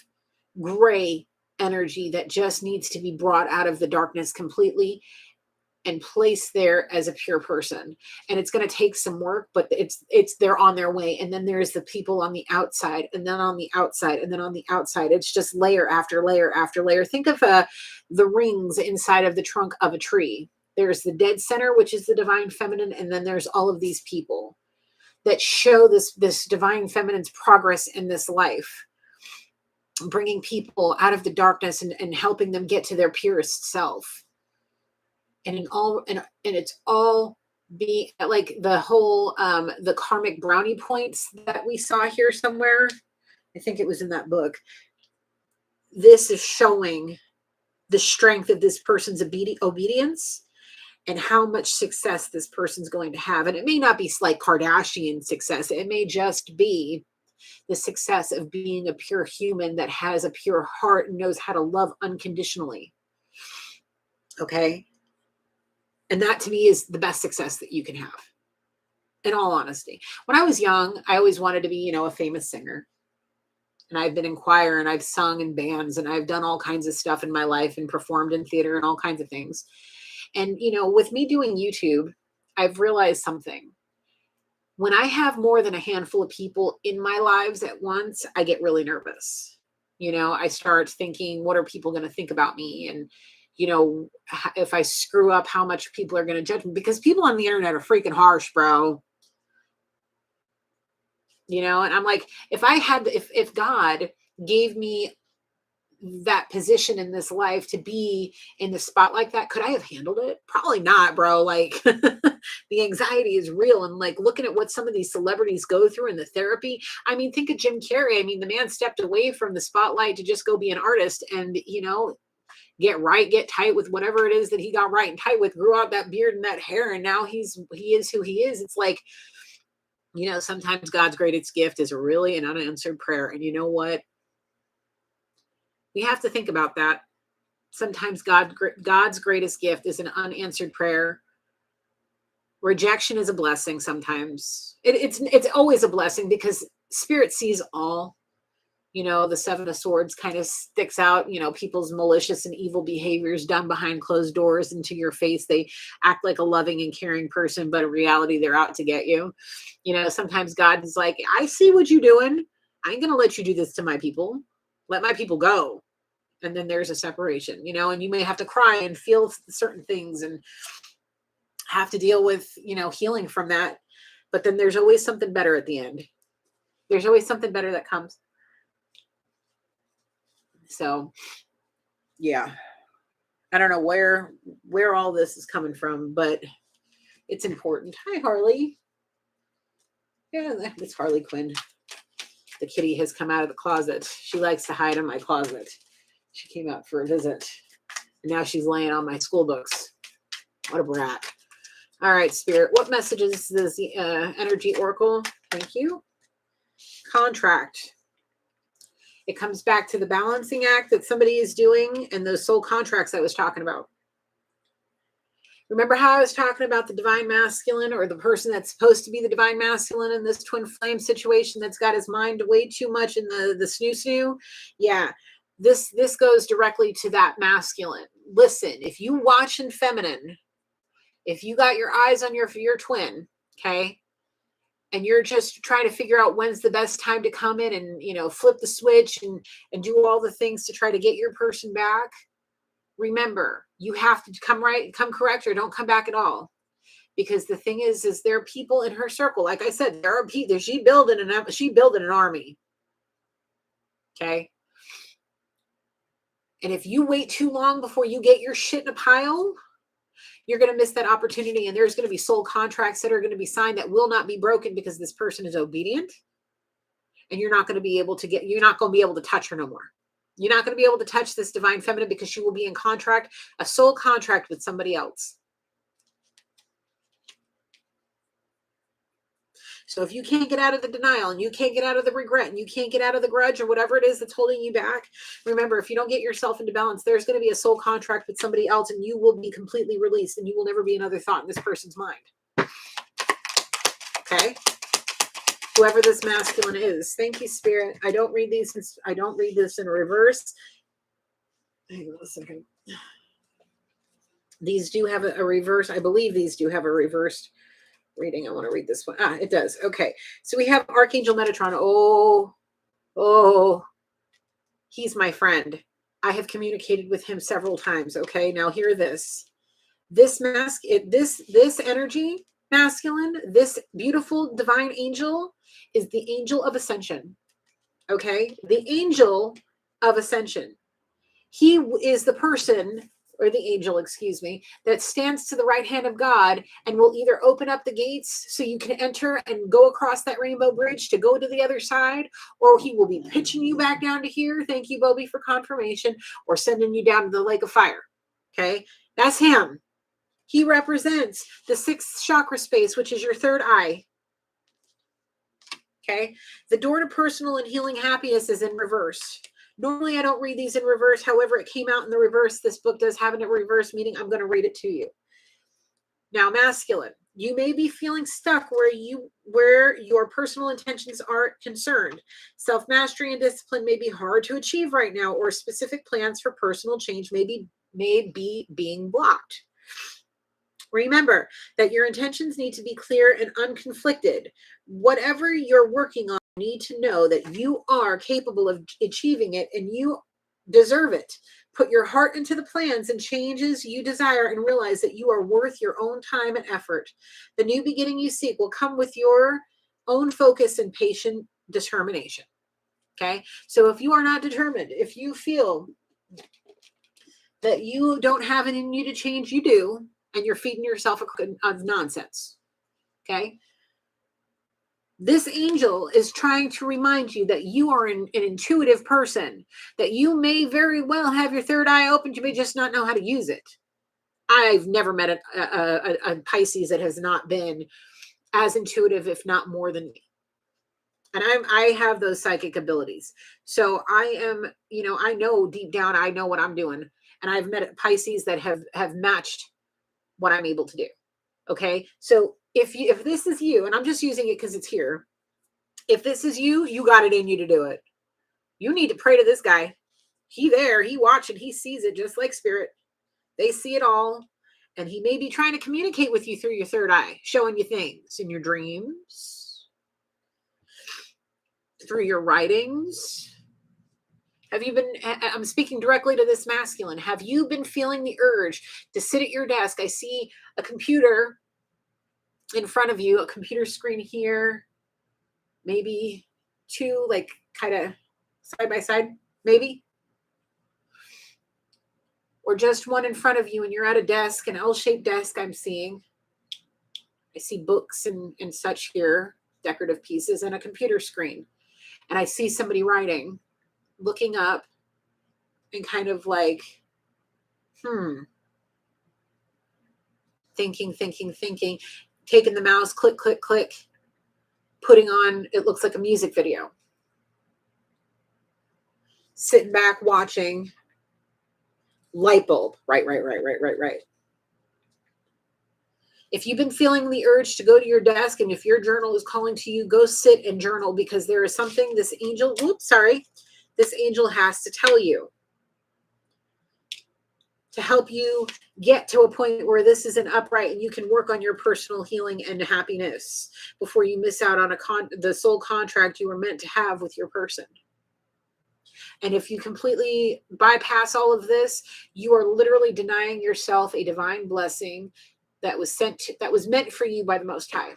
gray energy that just needs to be brought out of the darkness completely and placed there as a pure person. And it's going to take some work, but they're on their way. And then there's the people on the outside, and then on the outside, and then on the outside. It's just layer after layer after layer. Think of the rings inside of the trunk of a tree. There's the dead center, which is the divine feminine, and then there's all of these people. that show this divine feminine's progress in this life, bringing people out of the darkness and helping them get to their purest self. And it's all be like the whole the karmic brownie points that we saw here somewhere. I think it was in that book. This is showing the strength of this person's obedience and how much success this person's going to have. And it may not be like Kardashian success. It may just be the success of being a pure human that has a pure heart and knows how to love unconditionally. Okay. And that to me is the best success that you can have, in all honesty. When I was young, I always wanted to be, a famous singer. And I've been in choir and I've sung in bands and I've done all kinds of stuff in my life and performed in theater and all kinds of things. And, with me doing YouTube, I've realized something. When I have more than a handful of people in my lives at once, I get really nervous. I start thinking, what are people going to think about me? And, if I screw up, how much people are going to judge me? Because people on the internet are freaking harsh, bro. And I'm like, if God gave me that position in this life to be in the spot like that, could I have handled it? Probably not, bro. Like the anxiety is real. And like looking at what some of these celebrities go through in the therapy. I mean, think of Jim Carrey. I mean, the man stepped away from the spotlight to just go be an artist and, get tight with whatever it is that he got right and tight with, grew out that beard and that hair. And now he is who he is. It's like, sometimes God's greatest gift is really an unanswered prayer. And you know what? We have to think about that. Sometimes God's greatest gift is an unanswered prayer. Rejection is a blessing. Sometimes it's always a blessing because Spirit sees all. The Seven of Swords kind of sticks out, people's malicious and evil behaviors done behind closed doors into your face. They act like a loving and caring person, but in reality, they're out to get you. Sometimes God is like, I see what you're doing. I ain't going to let you do this to my people. Let my people go. And then there's a separation, and you may have to cry and feel certain things and have to deal with, healing from that. But then there's always something better at the end. There's always something better that comes. So, yeah, I don't know where all this is coming from, but it's important. Hi, Harley. Yeah, it's Harley Quinn. The kitty has come out of the closet. She likes to hide in my closet. She came out for a visit. And now she's laying on my school books. What a brat. All right, Spirit. What messages does the Energy Oracle? Thank you. Contract. It comes back to the balancing act that somebody is doing and those soul contracts I was talking about. Remember how I was talking about the divine masculine or the person that's supposed to be the divine masculine in this twin flame situation that's got his mind way too much in the snoo? Yeah, this goes directly to that masculine. Listen, if you watch in feminine, if you got your eyes on your twin, okay, and you're just trying to figure out when's the best time to come in and, flip the switch and do all the things to try to get your person back. Remember, you have to come correct or don't come back at all. Because the thing is there are people in her circle. Like I said, there are people, she building an army. Okay. And if you wait too long before you get your shit in a pile, you're going to miss that opportunity. And there's going to be soul contracts that are going to be signed that will not be broken because this person is obedient. And you're not going to be able to touch her no more. You're not going to be able to touch this divine feminine because she will be in contract, a soul contract with somebody else. So if you can't get out of the denial and you can't get out of the regret and you can't get out of the grudge or whatever it is that's holding you back, remember, if you don't get yourself into balance, there's going to be a soul contract with somebody else and you will be completely released and you will never be another thought in this person's mind. Okay? Whoever this masculine is. Thank you, Spirit. I don't read this in reverse. Hang on a second. These do have a reverse. I believe these do have a reversed reading. I want to read this one. It does. Okay. So we have Archangel Metatron. Oh, he's my friend. I have communicated with him several times. Okay. Now hear this. This energy masculine, this beautiful divine angel is the angel of ascension. Okay? The angel of ascension. He is the person, or the angel, excuse me, that stands to the right hand of God and will either open up the gates so you can enter and go across that rainbow bridge to go to the other side, or he will be pitching you back down to here. Thank you, Bobby, for confirmation, or sending you down to the lake of fire. Okay? That's him. He represents the sixth chakra space, which is your third eye. Okay? The door to personal and healing happiness is in reverse. Normally, I don't read these in reverse. However, it came out in the reverse. This book does have it in reverse, meaning I'm going to read it to you. Now, masculine, you may be feeling stuck where your personal intentions are concerned. Self-mastery and discipline may be hard to achieve right now, or specific plans for personal change may be being blocked. Remember that your intentions need to be clear and unconflicted. Whatever you're working on, you need to know that you are capable of achieving it and you deserve it. Put your heart into the plans and changes you desire and realize that you are worth your own time and effort. The new beginning you seek will come with your own focus and patient determination. Okay? So if you are not determined, if you feel that you don't have it in you to change, you do. And you're feeding yourself of nonsense. Okay? This angel is trying to remind you that you are an intuitive person, that you may very well have your third eye open, you may just not know how to use it. I've never met a Pisces that has not been as intuitive, if not more than me. And I have those psychic abilities. So I am, I know deep down, I know what I'm doing. And I've met Pisces that have matched what I'm able to do. Okay. So if this is you, and I'm just using it because it's here. If this is you, you got it in you to do it. You need to pray to this guy. He watching, he sees it just like spirit. They see it all. And he may be trying to communicate with you through your third eye, showing you things in your dreams, through your writings. Have you been, I'm speaking directly to this masculine. Have you been feeling the urge to sit at your desk? I see a computer in front of you, a computer screen here, maybe two, like kind of side by side, maybe. Or just one in front of you and you're at a desk, an L-shaped desk I'm seeing. I see books and such here, decorative pieces, and a computer screen. And I see somebody writing, looking up and kind of like, thinking, taking the mouse, click, click, click, putting on, it looks like a music video. Sitting back, watching, light bulb, right. If you've been feeling the urge to go to your desk and if your journal is calling to you, go sit and journal because there is something this angel has to tell you to help you get to a point where this is an upright and you can work on your personal healing and happiness before you miss out on the soul contract you were meant to have with your person. And if you completely bypass all of this, you are literally denying yourself a divine blessing that was meant for you by the Most High.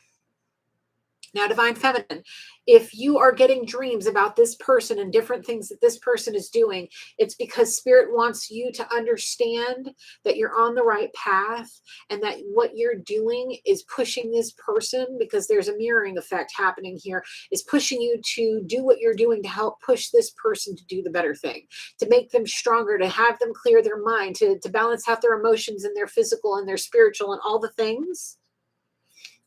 Now, divine feminine, if you are getting dreams about this person and different things that this person is doing, it's because spirit wants you to understand that you're on the right path and that what you're doing is pushing this person, because there's a mirroring effect happening here, is pushing you to do what you're doing to help push this person to do the better thing, to make them stronger, to have them clear their mind, to balance out their emotions and their physical and their spiritual and all the things.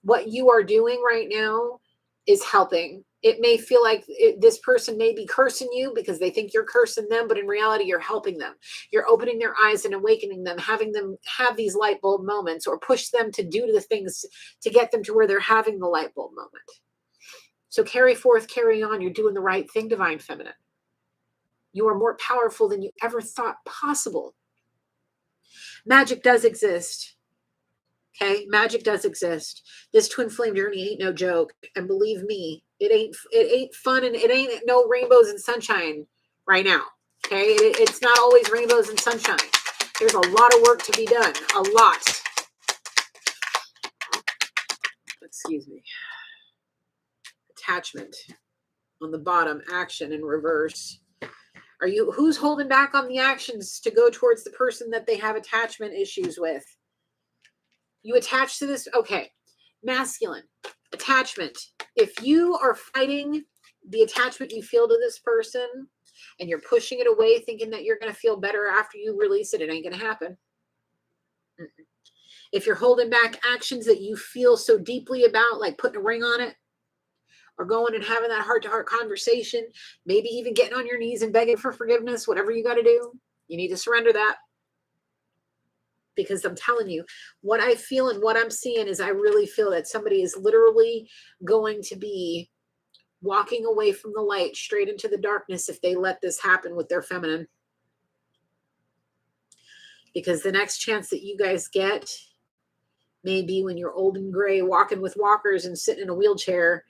What you are doing right now is helping. It may feel like this person may be cursing you because they think you're cursing them, but in reality, you're helping them. You're opening their eyes and awakening them, having them have these light bulb moments or push them to do the things to get them to where they're having the light bulb moment. So carry forth, carry on. You're doing the right thing, divine feminine. You are more powerful than you ever thought possible. Magic does exist. Okay, magic does exist. This twin flame journey ain't no joke, and believe me, it ain't fun, and it ain't no rainbows and sunshine right now. Okay, it's not always rainbows and sunshine. There's a lot of work to be done, a lot. excuse me. Attachment on the bottom, action in reverse. Who's holding back on the actions to go towards the person that they have attachment issues with? You attach to this, okay. Masculine, attachment. If you are fighting the attachment you feel to this person and you're pushing it away thinking that you're going to feel better after you release it, it ain't going to happen. If you're holding back actions that you feel so deeply about, like putting a ring on it, or going and having that heart-to-heart conversation, maybe even getting on your knees and begging for forgiveness, whatever you got to do, you need to surrender that. Because I'm telling you, what I feel and what I'm seeing is I really feel that somebody is literally going to be walking away from the light straight into the darkness if they let this happen with their feminine. Because the next chance that you guys get may be when you're old and gray, walking with walkers and sitting in a wheelchair,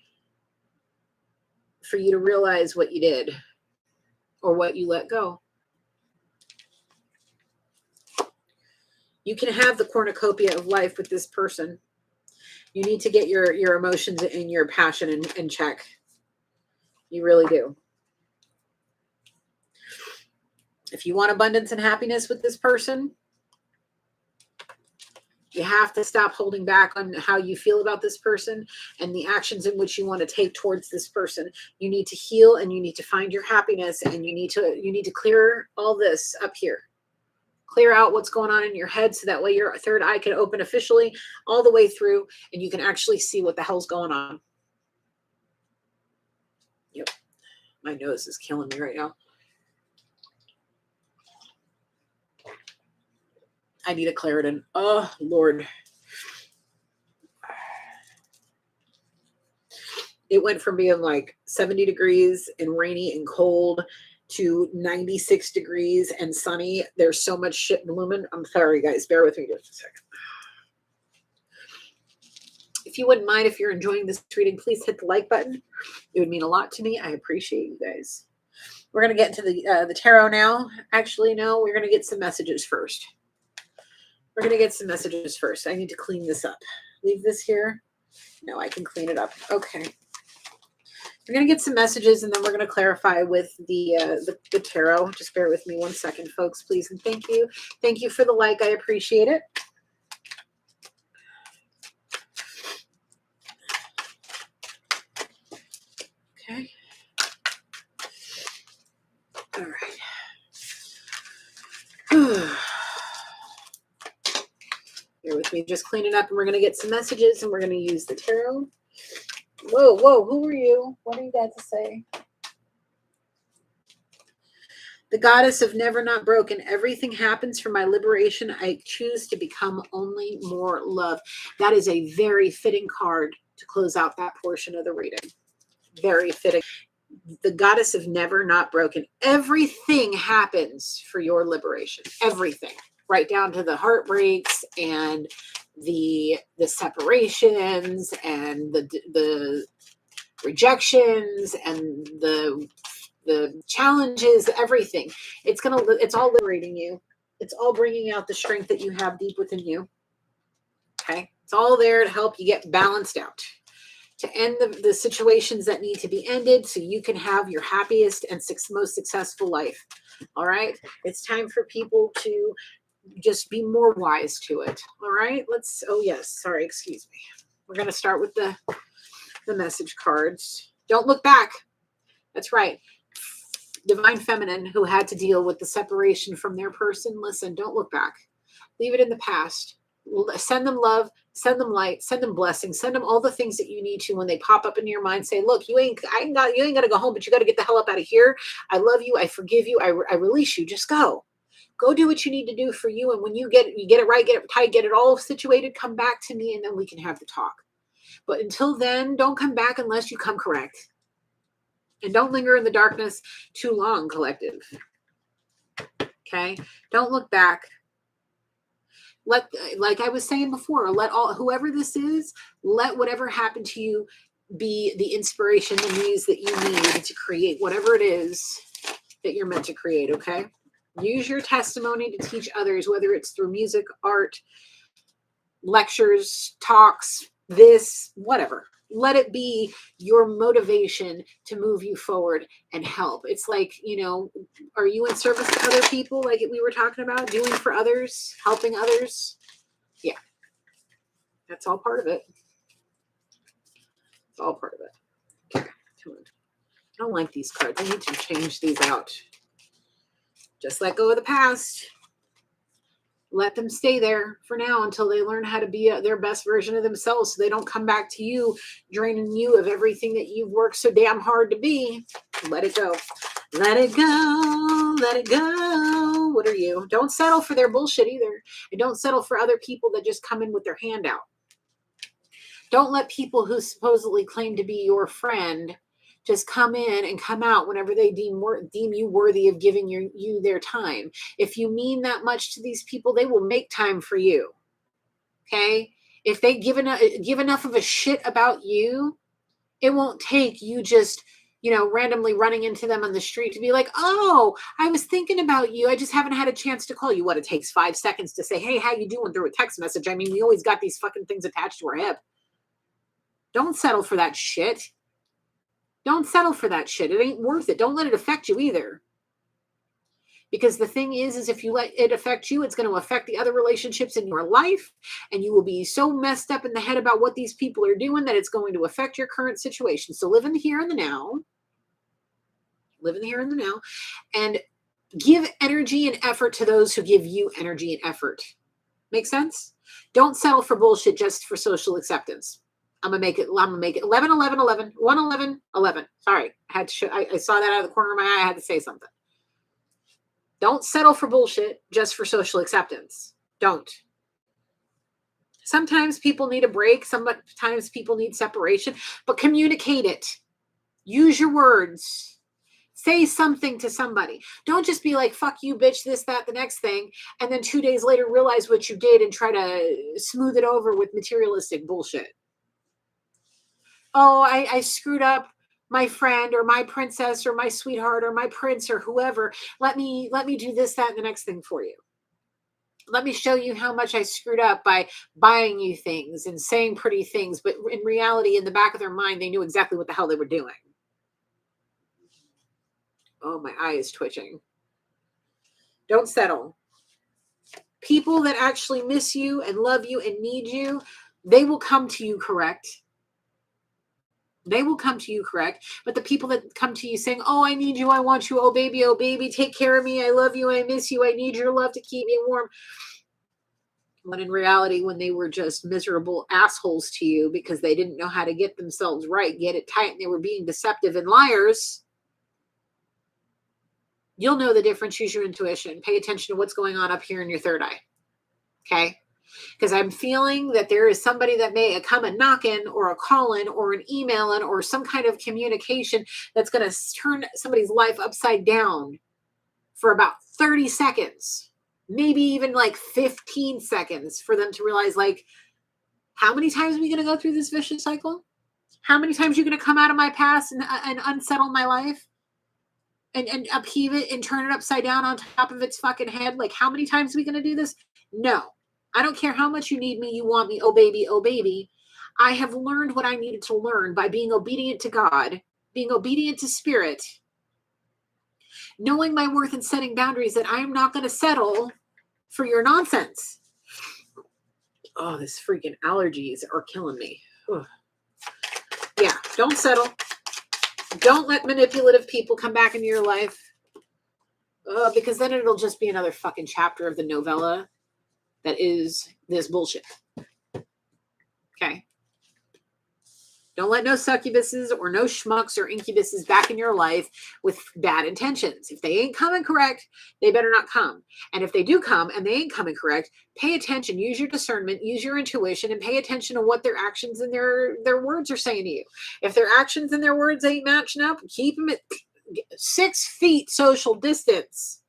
for you to realize what you did or what you let go. You can have the cornucopia of life with this person. You need to get your emotions and your passion in check. You really do. If you want abundance and happiness with this person, you have to stop holding back on how you feel about this person and the actions in which you want to take towards this person. You need to heal and you need to find your happiness, and you need to clear all this up here. Clear out what's going on in your head so that way your third eye can open officially all the way through and you can actually see what the hell's going on. Yep. My nose is killing me right now. I need a Claritin. Oh, Lord. It went from being like 70 degrees and rainy and cold to 96 degrees and sunny. There's so much shit blooming. I'm sorry, guys. Bear with me just a second. If you wouldn't mind, if you're enjoying this reading, please hit the like button. It would mean a lot to me. I appreciate you guys. We're going to get into the tarot now. Actually, no, we're going to get some messages first. We're going to get some messages first. I need to clean this up. Leave this here. No, I can clean it up. Okay. We're going to get some messages and then we're going to clarify with the tarot. Just bear with me 1 second, folks, please. And thank you. Thank you for the like. I appreciate it. Okay. All right. Bear with me, just cleaning up, and we're going to get some messages, and we're going to use the tarot. Whoa, who are you? What do you got to say? The goddess of never not broken. Everything happens for my liberation. I choose to become only more love. That is a very fitting card to close out that portion of the reading. Very fitting. The goddess of never not broken. Everything happens for your liberation. Everything. Right down to the heartbreaks and the separations and the rejections and the challenges, everything. It's all liberating you. It's all bringing out the strength that you have deep within you. Okay. It's all there to help you get balanced out, to end the situations that need to be ended so you can have your happiest and most successful life. All right. It's time for people to just be more wise to it. All right. Excuse me. We're going to start with the message cards. Don't look back. That's right. Divine Feminine, who had to deal with the separation from their person. Listen, don't look back. Leave it in the past. Send them love, send them light, send them blessings, send them all the things that you need to when they pop up into your mind. Say, look, you ain't got to go home, but you got to get the hell up out of here. I love you. I forgive you. I release you. Just go. Go do what you need to do for you. And when you get it right, get it tight, get it all situated, come back to me and then we can have the talk. But until then, don't come back unless you come correct. And don't linger in the darkness too long, collective. Okay? Don't look back. Like I was saying before, whoever this is, let whatever happened to you be the inspiration, the muse that you need to create whatever it is that you're meant to create, okay? Use your testimony to teach others, whether it's through music, art, lectures, talks, this, whatever. Let it be your motivation to move you forward and help. It's like, are you in service to other people, like we were talking about, doing for others, helping others? Yeah, that's all part of it. It's all part of it. Okay, come on. I don't like these cards. I need to change these out. Just let go of the past. Let them stay there for now until they learn how to be their best version of themselves, so they don't come back to you draining you of everything that you've worked so damn hard to be. Let it go. Let it go. Let it go. What are you? Don't settle for their bullshit either. And don't settle for other people that just come in with their hand out. Don't let people who supposedly claim to be your friend just come in and come out whenever they deem you worthy of giving you their time. If you mean that much to these people, they will make time for you. Okay? If they give enough of a shit about you, it won't take you just, randomly running into them on the street to be like, oh, I was thinking about you. I just haven't had a chance to call you. What, it takes 5 seconds to say, hey, how you doing, through a text message. I mean, we always got these fucking things attached to our hip. Don't settle for that shit. Don't settle for that shit. It ain't worth it. Don't let it affect you either. Because the thing is if you let it affect you, it's going to affect the other relationships in your life. And you will be so messed up in the head about what these people are doing that it's going to affect your current situation. So live in the here and the now. Live in the here and the now. And give energy and effort to those who give you energy and effort. Make sense? Don't settle for bullshit just for social acceptance. I'm gonna make it 11, 11, 11, 1, 11, 11. Sorry, I saw that out of the corner of my eye. I had to say something. Don't settle for bullshit just for social acceptance. Don't. Sometimes people need a break. Sometimes people need separation, but communicate it. Use your words. Say something to somebody. Don't just be like, fuck you, bitch, this, that, the next thing, and then 2 days later realize what you did and try to smooth it over with materialistic bullshit. Oh, I screwed up my friend or my princess or my sweetheart or my prince or whoever. Let me do this, that, and the next thing for you. Let me show you how much I screwed up by buying you things and saying pretty things. But in reality, in the back of their mind, they knew exactly what the hell they were doing. Oh, my eye is twitching. Don't settle. People that actually miss you and love you and need you, they will come to you, correct? They will come to you, correct? But the people that come to you saying, oh, I need you, I want you, oh baby, take care of me, I love you, I miss you, I need your love to keep me warm. When in reality, when they were just miserable assholes to you because they didn't know how to get themselves right, get it tight, and they were being deceptive and liars, you'll know the difference. Use your intuition. Pay attention to what's going on up here in your third eye. Okay? Because I'm feeling that there is somebody that may come a knocking or a calling or an emailing or some kind of communication that's going to turn somebody's life upside down for about 30 seconds, maybe even like 15 seconds for them to realize, like, how many times are we going to go through this vicious cycle? How many times are you going to come out of my past and unsettle my life and upheave it and turn it upside down on top of its fucking head? Like, how many times are we going to do this? No. I don't care how much you need me, you want me, oh baby, oh baby. I have learned what I needed to learn by being obedient to God, being obedient to spirit, knowing my worth and setting boundaries, that I am not going to settle for your nonsense. Oh, this freaking allergies are killing me. Ugh. Yeah, don't settle. Don't let manipulative people come back into your life, because then it'll just be another fucking chapter of the novella that is this bullshit. Okay. Don't let no succubuses or no schmucks or incubuses back in your life with bad intentions. If they ain't coming correct, they better not come. And if they do come and they ain't coming correct, pay attention, use your discernment, use your intuition, and pay attention to what their actions and their words are saying to you. If their actions and their words ain't matching up, keep them at 6 feet social distance.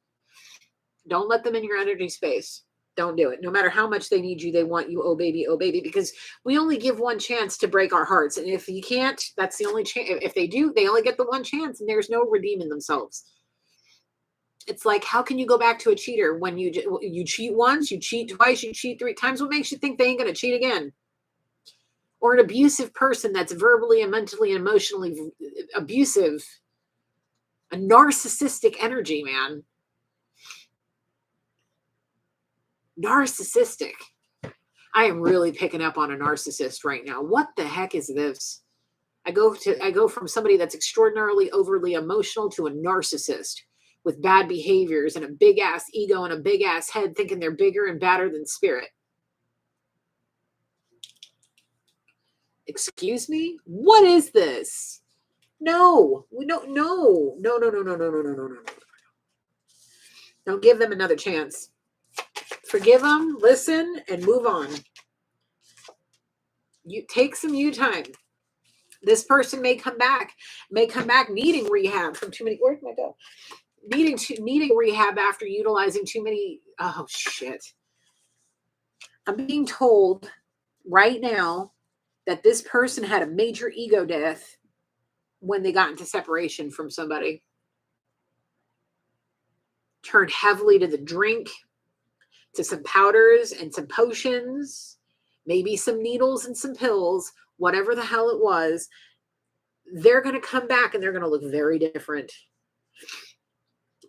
Don't let them in your energy space. Don't do it. No matter how much they need you, they want you, oh baby, because we only give one chance to break our hearts. And if you can't, that's the only chance. If they do, they only get the one chance, and there's no redeeming themselves. It's like, how can you go back to a cheater when you cheat once, you cheat twice, you cheat 3 times? What makes you think they ain't going to cheat again? or an abusive person that's verbally and mentally and emotionally abusive, a narcissistic energy, man. Narcissistic. I am really picking up on a narcissist right now. What the heck is this? I go from somebody that's extraordinarily overly emotional to a narcissist with bad behaviors and a big ass ego and a big ass head, thinking they're bigger and badder than spirit. Excuse me? What is this? No. No. Don't give them another chance. Forgive them, listen, and move on. You take some you time. This person may come back needing rehab from too many. Where'd I go? Needing rehab after utilizing too many. Oh shit! I'm being told right now that this person had a major ego death when they got into separation from somebody. Turned heavily to the drink, to some powders and some potions, maybe some needles and some pills, whatever the hell it was. They're going to come back and they're going to look very different.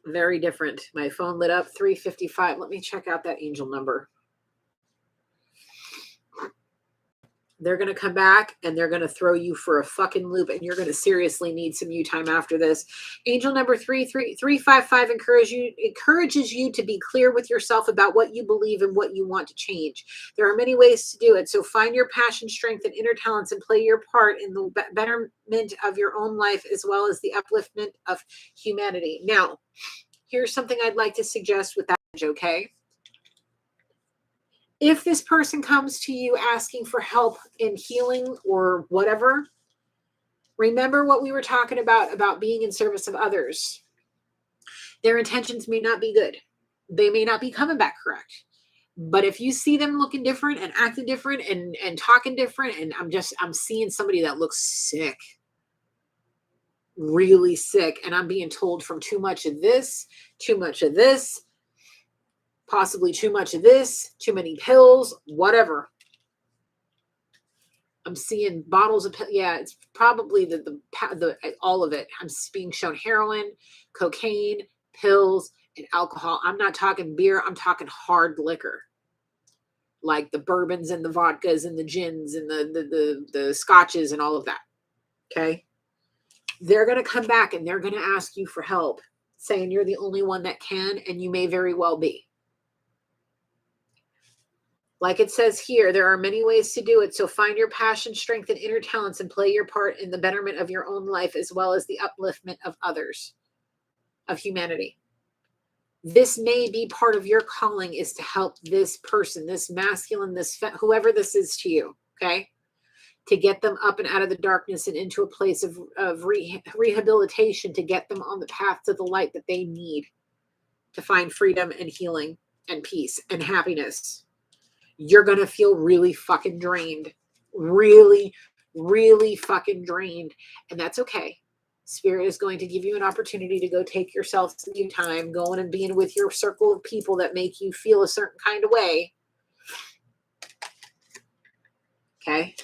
Very different. My phone lit up 355. Let me check out that angel number. They're going to come back and they're going to throw you for a fucking loop, and you're going to seriously need some you time after this. Angel number 355 encourages you to be clear with yourself about what you believe and what you want to change. There are many ways to do it. So find your passion, strength, and inner talents and play your part in the betterment of your own life as well as the upliftment of humanity. Now, here's something I'd like to suggest with that, okay? If this person comes to you asking for help in healing or whatever, remember what we were talking about being in service of others. Their intentions may not be good. They may not be coming back correct. But if you see them looking different and acting different and talking different, and I'm seeing somebody that looks sick, really sick, and I'm being told from too much of this, possibly too much of this, too many pills, whatever. I'm seeing bottles of pills. Yeah, it's probably the all of it. I'm being shown heroin, cocaine, pills, and alcohol. I'm not talking beer. I'm talking hard liquor, like the bourbons and the vodkas and the gins and the scotches and all of that. Okay, they're gonna come back and they're gonna ask you for help, saying you're the only one that can, and you may very well be. Like it says here, there are many ways to do it. So find your passion, strength, and inner talents and play your part in the betterment of your own life as well as the upliftment of others, of humanity. This may be part of your calling, is to help this person, this masculine, whoever this is to you, okay? To get them up and out of the darkness and into a place of rehabilitation, to get them on the path to the light that they need to find freedom and healing and peace and happiness. You're going to feel really fucking drained. Really, really fucking drained. And that's okay. Spirit is going to give you an opportunity to go take yourself some time, going and being with your circle of people that make you feel a certain kind of way. Okay?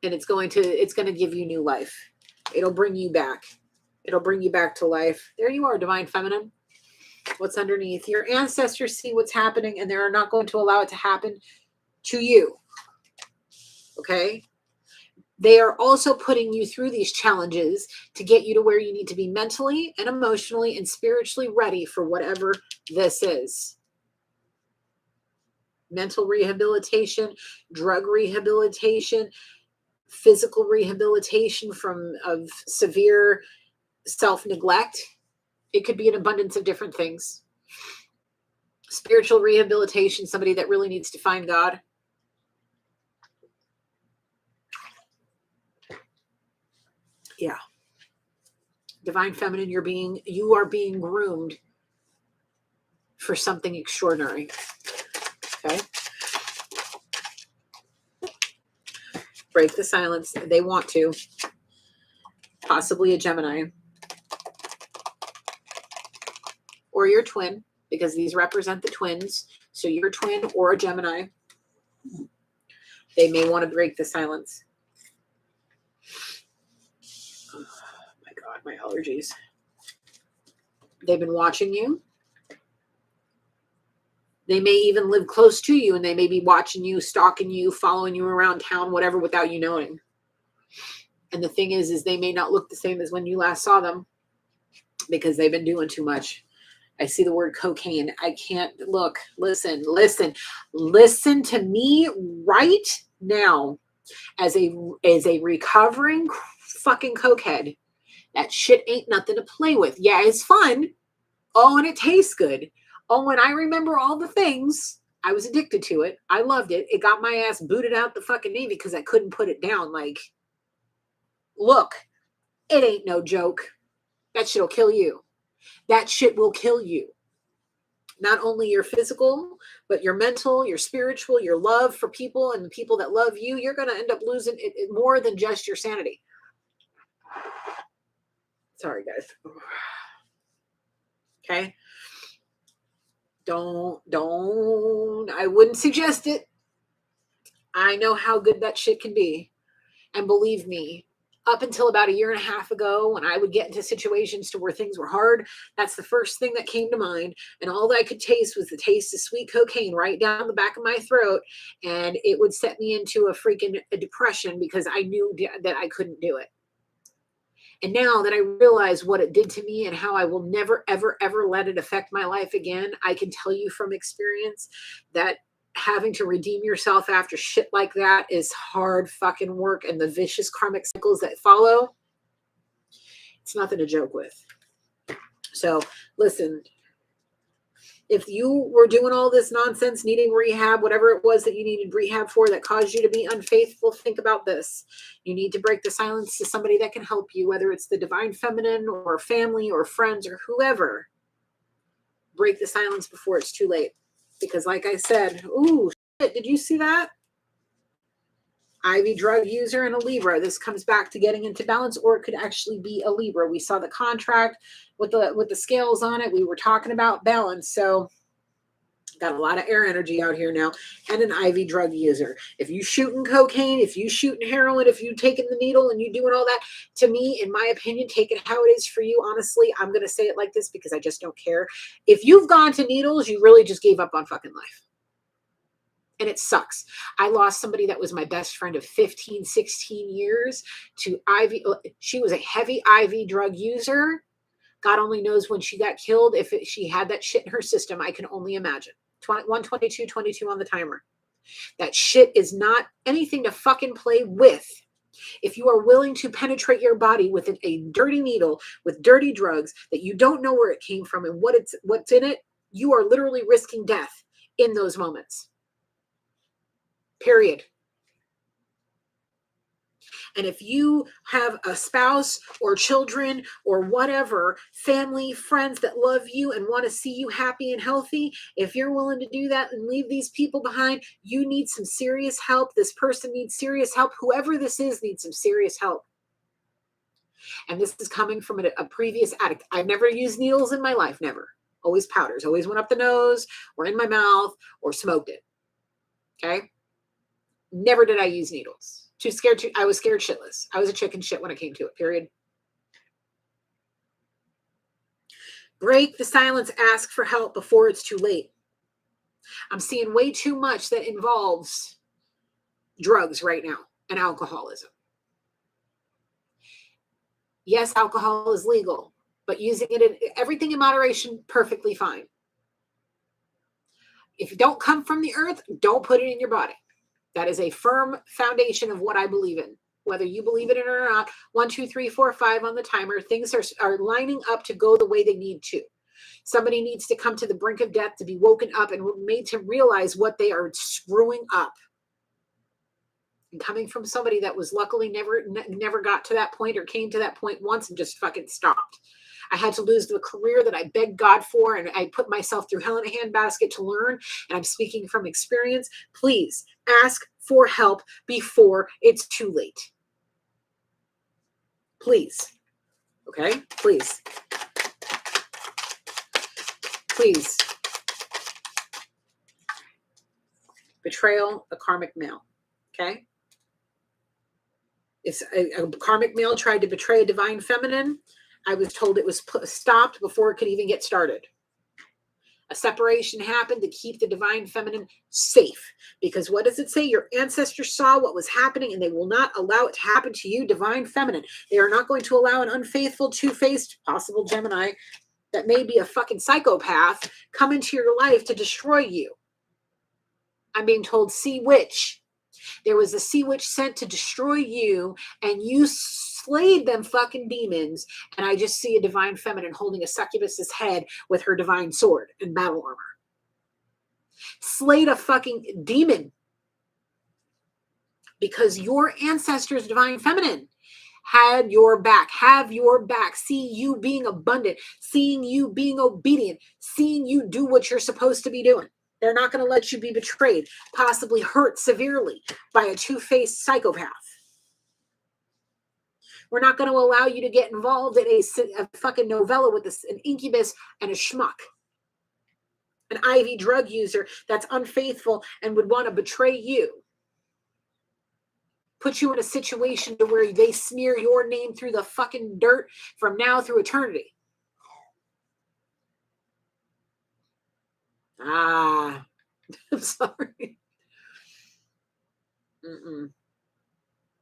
And it's going to give you new life. It'll bring you back. It'll bring you back to life. There you are, Divine Feminine. What's underneath? Your ancestors see what's happening and they're not going to allow it to happen to you. Okay? They are also putting you through these challenges to get you to where you need to be mentally and emotionally and spiritually ready for whatever this is. Mental rehabilitation, drug rehabilitation, physical rehabilitation of severe self-neglect. It could be an abundance of different things. Spiritual rehabilitation, somebody that really needs to find God. Yeah. Divine Feminine, you are being groomed for something extraordinary. Okay? Break the silence. They want to. Possibly a Gemini. Or your twin, because these represent the twins. So your twin or a Gemini. They may want to break the silence. Oh my God, my allergies. They've been watching you. They may even live close to you, and they may be watching you, stalking you, following you around town, whatever, without you knowing. And the thing is they may not look the same as when you last saw them because they've been doing too much. I see the word cocaine. I can't look. Listen to me right now as a recovering fucking cokehead. That shit ain't nothing to play with. Yeah, it's fun. Oh, and it tastes good. Oh, and I remember all the things. I was addicted to it. I loved it. It got my ass booted out the fucking Navy because I couldn't put it down. Like, look, it ain't no joke. That shit'll kill you. That shit will kill you. Not only your physical, but your mental, your spiritual, your love for people and the people that love you. You're going to end up losing it more than just your sanity. Sorry, guys. Okay. Don't, I wouldn't suggest it. I know how good that shit can be. And believe me, up until about 1.5 years ago, when I would get into situations to where things were hard, that's the first thing that came to mind. And all that I could taste was the taste of sweet cocaine right down the back of my throat. And it would set me into a depression because I knew that I couldn't do it. And now that I realize what it did to me and how I will never, ever, ever let it affect my life again, I can tell you from experience that having to redeem yourself after shit like that is hard fucking work, and the vicious karmic cycles that follow, it's nothing to joke with. So listen, if you were doing all this nonsense, needing rehab, whatever it was that you needed rehab for that caused you to be unfaithful, think about this. You need to break the silence to somebody that can help you, whether it's the divine feminine or family or friends or whoever. Break the silence before it's too late. Because like I said, ooh, shit, did you see that? IV drug user and a Libra. This comes back to getting into balance, or it could actually be a Libra. We saw the contract with the scales on it. We were talking about balance. So got a lot of air energy out here now, and an IV drug user. If you shooting cocaine, if you shooting heroin, if you taking the needle and you doing all that, to me, in my opinion, take it how it is for you. Honestly, I'm going to say it like this because I just don't care. If you've gone to needles, you really just gave up on fucking life. And it sucks. I lost somebody that was my best friend of 15, 16 years to IV. She was a heavy IV drug user. God only knows when she got killed. If she had that shit in her system, I can only imagine. 122 on the timer. That shit is not anything to fucking play with. If you are willing to penetrate your body with a dirty needle, with dirty drugs that you don't know where it came from and what's in it, you are literally risking death in those moments. Period. And if you have a spouse or children or whatever, family, friends that love you and want to see you happy and healthy, if you're willing to do that and leave these people behind, you need some serious help. This person needs serious help. Whoever this is needs some serious help. And this is coming from a previous addict. I've never used needles in my life, never. Always powders, always went up the nose or in my mouth or smoked it. Okay? Never did I use needles. I was scared shitless. I was a chicken shit when it came to it, period. Break the silence, ask for help before it's too late. I'm seeing way too much that involves drugs right now and alcoholism. Yes, alcohol is legal, but using everything in moderation, perfectly fine. If you don't come from the earth, don't put it in your body. That is a firm foundation of what I believe in. Whether you believe it or not, 1, 2, 3, 4, 5 on the timer, things are lining up to go the way they need to. Somebody needs to come to the brink of death to be woken up and made to realize what they are screwing up. And coming from somebody that was luckily never got to that point or came to that point once and just fucking stopped. I had to lose the career that I begged God for, and I put myself through hell in a handbasket to learn, and I'm speaking from experience. Please ask for help before it's too late. Please. Okay? Please. Please. Betrayal, a karmic male. Okay? If a karmic male tried to betray a divine feminine, I was told it was stopped before it could even get started. A separation happened to keep the divine feminine safe. Because what does it say? Your ancestors saw what was happening and they will not allow it to happen to you, divine feminine. They are not going to allow an unfaithful, two-faced, possible Gemini that may be a fucking psychopath come into your life to destroy you. I'm being told, sea witch. There was a sea witch sent to destroy you, and you slayed them fucking demons. And I just see a divine feminine holding a succubus's head with her divine sword and battle armor. Slayed a fucking demon. Because your ancestors, divine feminine, had your back, have your back, see you being abundant, seeing you being obedient, seeing you do what you're supposed to be doing. They're not going to let you be betrayed, possibly hurt severely by a two-faced psychopath. We're not going to allow you to get involved in a fucking novella with an incubus and a schmuck. An IV drug user that's unfaithful and would want to betray you. Put you in a situation to where they smear your name through the fucking dirt from now through eternity. I'm sorry.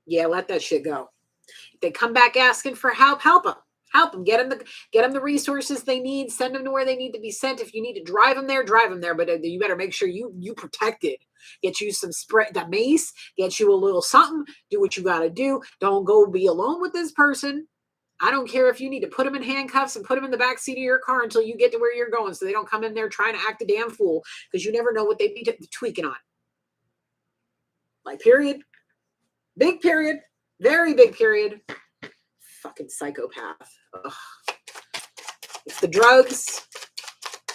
Yeah, let that shit go. If they come back asking for help, help them. Help them. Get them the resources they need. Send them to where they need to be sent. If you need to drive them there, drive them there. But you better make sure you protected. Get you some spray, the mace. Get you a little something. Do what you got to do. Don't go be alone with this person. I don't care if you need to put them in handcuffs and put them in the back seat of your car until you get to where you're going, so they don't come in there trying to act a damn fool, because you never know what they'd be tweaking on. Like, period. Big period. Very big period. Fucking psychopath. Ugh. It's the drugs,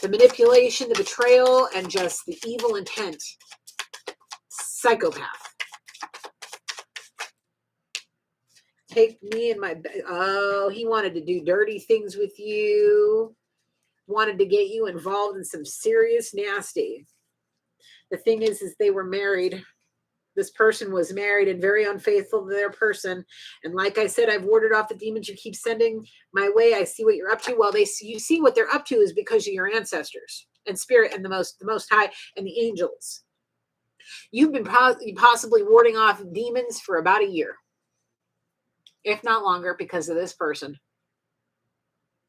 the manipulation, the betrayal, and just the evil intent. Psychopath. Take me and my... Oh, he wanted to do dirty things with you. Wanted to get you involved in some serious nasty. The thing is they were married. This person was married and very unfaithful to their person. And like I said, I've warded off the demons you keep sending my way. I see what you're up to. Well, you see what they're up to is because of your ancestors and spirit and the most high and the angels. You've been possibly warding off demons for about a year, if not longer, because of this person.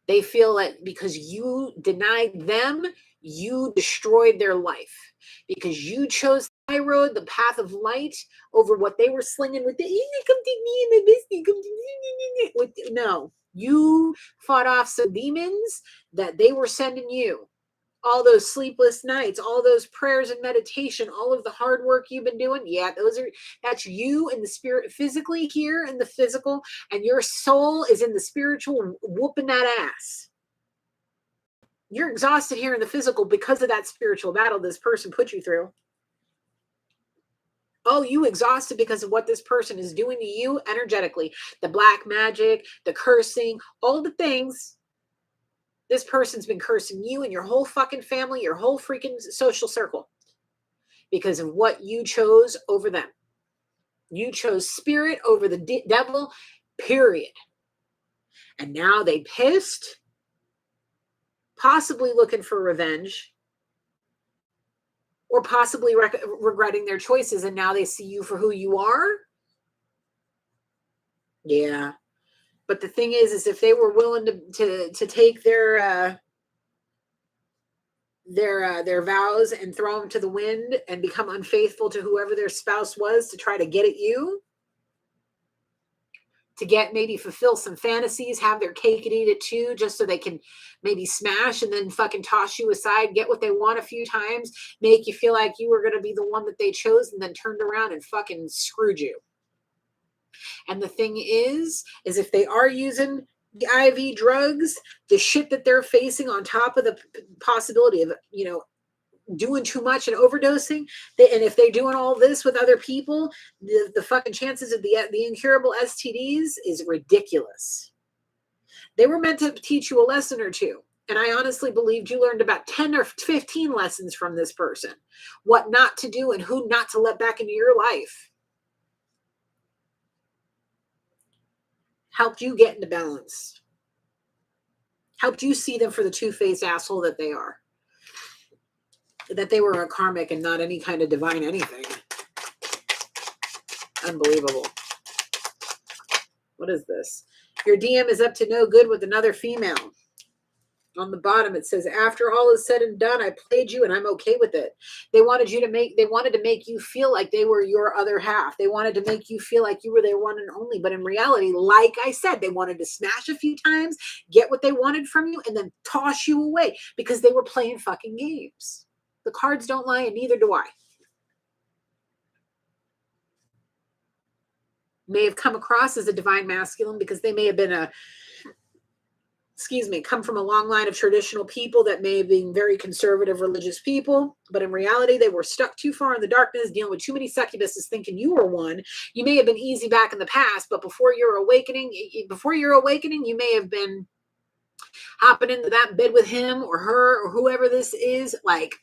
They feel that because you denied them, you destroyed their life. Because you chose the high road, the path of light, over what they were slinging with the, come take me and my bestie, come to me. No, you fought off some demons that they were sending you. All those sleepless nights, all those prayers and meditation, all of the hard work you've been doing. Yeah, that's you in the spirit, physically here in the physical, and your soul is in the spiritual, whooping that ass. You're exhausted here in the physical because of that spiritual battle this person put you through. Oh, you exhausted because of what this person is doing to you energetically. The black magic, the cursing, all the things. This person's been cursing you and your whole fucking family, your whole freaking social circle, because of what you chose over them. You chose spirit over the devil, period. And now they pissed, possibly looking for revenge, or possibly regretting their choices, and now they see you for who you are. Yeah. But the thing is if they were willing to take their vows and throw them to the wind and become unfaithful to whoever their spouse was to try to get at you, to get maybe fulfill some fantasies, have their cake and eat it too, just so they can maybe smash and then fucking toss you aside, get what they want a few times, make you feel like you were going to be the one that they chose, and then turned around and fucking screwed you. And the thing is if they are using the IV drugs, the shit that they're facing on top of the possibility of, doing too much and overdosing, and if they're doing all this with other people, the fucking chances of the incurable STDs is ridiculous. They were meant to teach you a lesson or two. And I honestly believed you learned about 10 or 15 lessons from this person, what not to do and who not to let back into your life. Helped you get into balance. Helped you see them for the two-faced asshole that they are. That they were a karmic and not any kind of divine anything. Unbelievable. What is this? Your DM is up to no good with another female. On the bottom, it says, after all is said and done, I played you and I'm okay with it. They wanted to make you feel like they were your other half. They wanted to make you feel like you were their one and only. But in reality, like I said, they wanted to smash a few times, get what they wanted from you, and then toss you away because they were playing fucking games. The cards don't lie, and neither do I. May have come across as a divine masculine because they may have been come from a long line of traditional people that may have been very conservative religious people, but in reality, they were stuck too far in the darkness, dealing with too many succubuses, thinking you were one. You may have been easy back in the past, but before your awakening, you may have been hopping into that bed with him or her or whoever this is, like,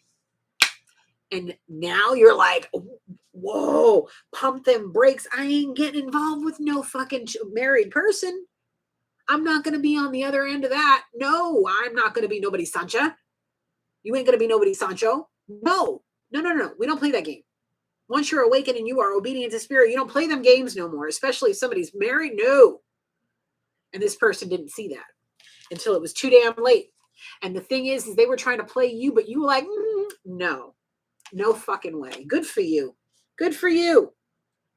and now you're like, whoa, pump them brakes. I ain't getting involved with no fucking married person. I'm not going to be on the other end of that. No, I'm not going to be nobody Sancha. You ain't going to be nobody Sancho. No. We don't play that game. Once you're awakened and you are obedient to spirit, you don't play them games no more, especially if somebody's married. No. And this person didn't see that until it was too damn late. And the thing is they were trying to play you, but you were like, no fucking way. Good for you. Good for you.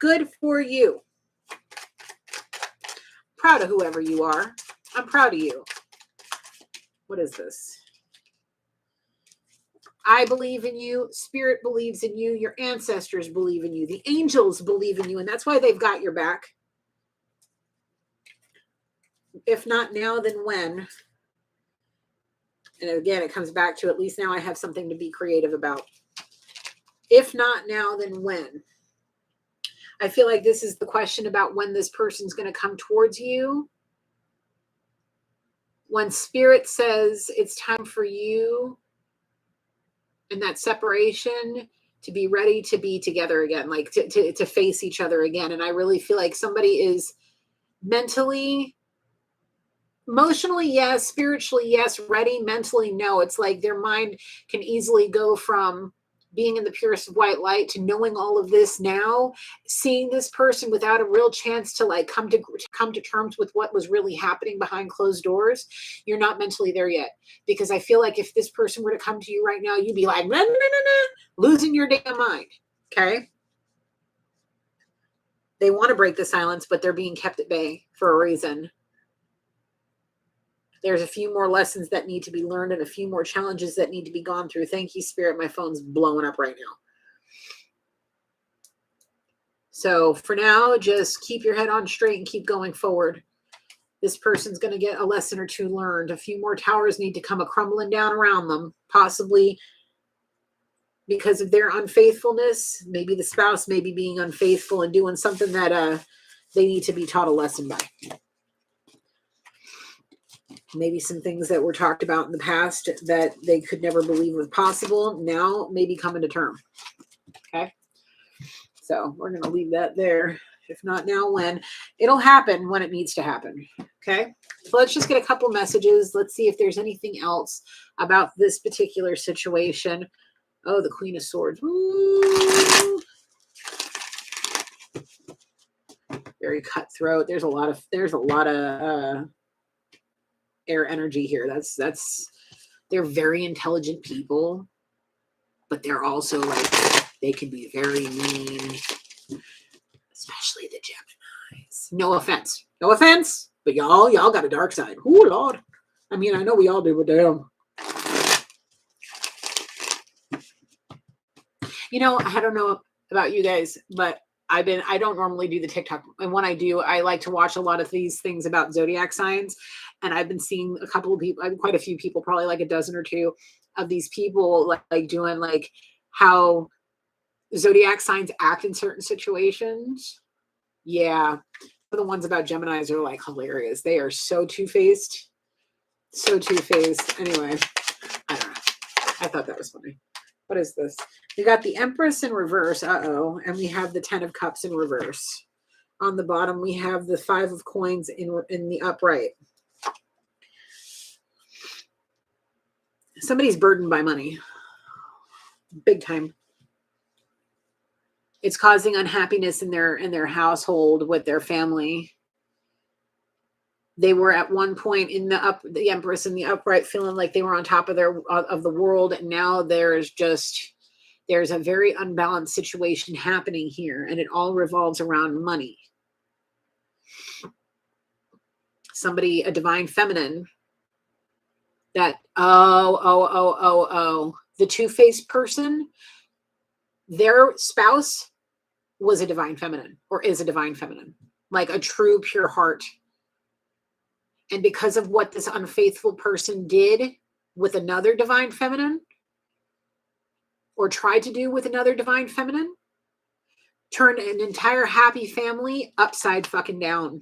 Good for you. Proud of whoever you are. I'm proud of you. What is this? I believe in you. Spirit believes in you. Your ancestors believe in you. The angels believe in you. And that's why they've got your back. If not now, then when? And again, it comes back to at least now I have something to be creative about. If not now, then when? I feel like this is the question about when this person's going to come towards you. When spirit says it's time for you and that separation to be ready to be together again, like to face each other again. And I really feel like somebody is mentally, emotionally, yes, spiritually, yes, ready, mentally, no. It's like their mind can easily go from being in the purest of white light to knowing all of this now, seeing this person without a real chance to like come to terms with what was really happening behind closed doors. You're not mentally there yet, because I feel like if this person were to come to you right now, you'd be like, nah, losing your damn mind. Okay. They want to break the silence, but they're being kept at bay for a reason. There's a few more lessons that need to be learned and a few more challenges that need to be gone through. Thank you, Spirit. My phone's blowing up right now. So for now, just keep your head on straight and keep going forward. This person's going to get a lesson or two learned. A few more towers need to come crumbling down around them, possibly because of their unfaithfulness. Maybe the spouse may be being unfaithful and doing something that they need to be taught a lesson by. Maybe some things that were talked about in the past that they could never believe was possible now maybe coming to term. Okay. So we're going to leave that there. If not now, when? It'll happen when it needs to happen. Okay. So let's just get a couple messages. Let's see if there's anything else about this particular situation. Oh, the Queen of Swords. Ooh. Very cutthroat. There's a lot of air energy here. They're very intelligent people, but they're also like, they can be very mean, especially the Geminis. No offense, but y'all got a dark side. Oh Lord. I mean, I know we all do, but damn. You know, I don't know about you guys, but I don't normally do the TikTok. And when I do, I like to watch a lot of these things about zodiac signs. And I've been seeing a couple of people, quite a few people, probably like a dozen or two of these people like doing like how zodiac signs act in certain situations. Yeah. The ones about Geminis are like hilarious. They are so two-faced. So two-faced. Anyway, I don't know. I thought that was funny. What is this? We got the Empress in reverse. Uh-oh. And we have the 10 of Cups in reverse. On the bottom, we have the 5 of Coins in the upright. Somebody's burdened by money. Big time. It's causing unhappiness in their household with their family. They were at one point in the Empress in the upright feeling like they were on top of the world, and now there's a very unbalanced situation happening here, and it all revolves around money. Somebody, a divine feminine, that the two-faced person, their spouse was a divine feminine, or is a divine feminine, like a true pure heart. And because of what this unfaithful person did with another divine feminine, or tried to do with another divine feminine, turned an entire happy family upside fucking down.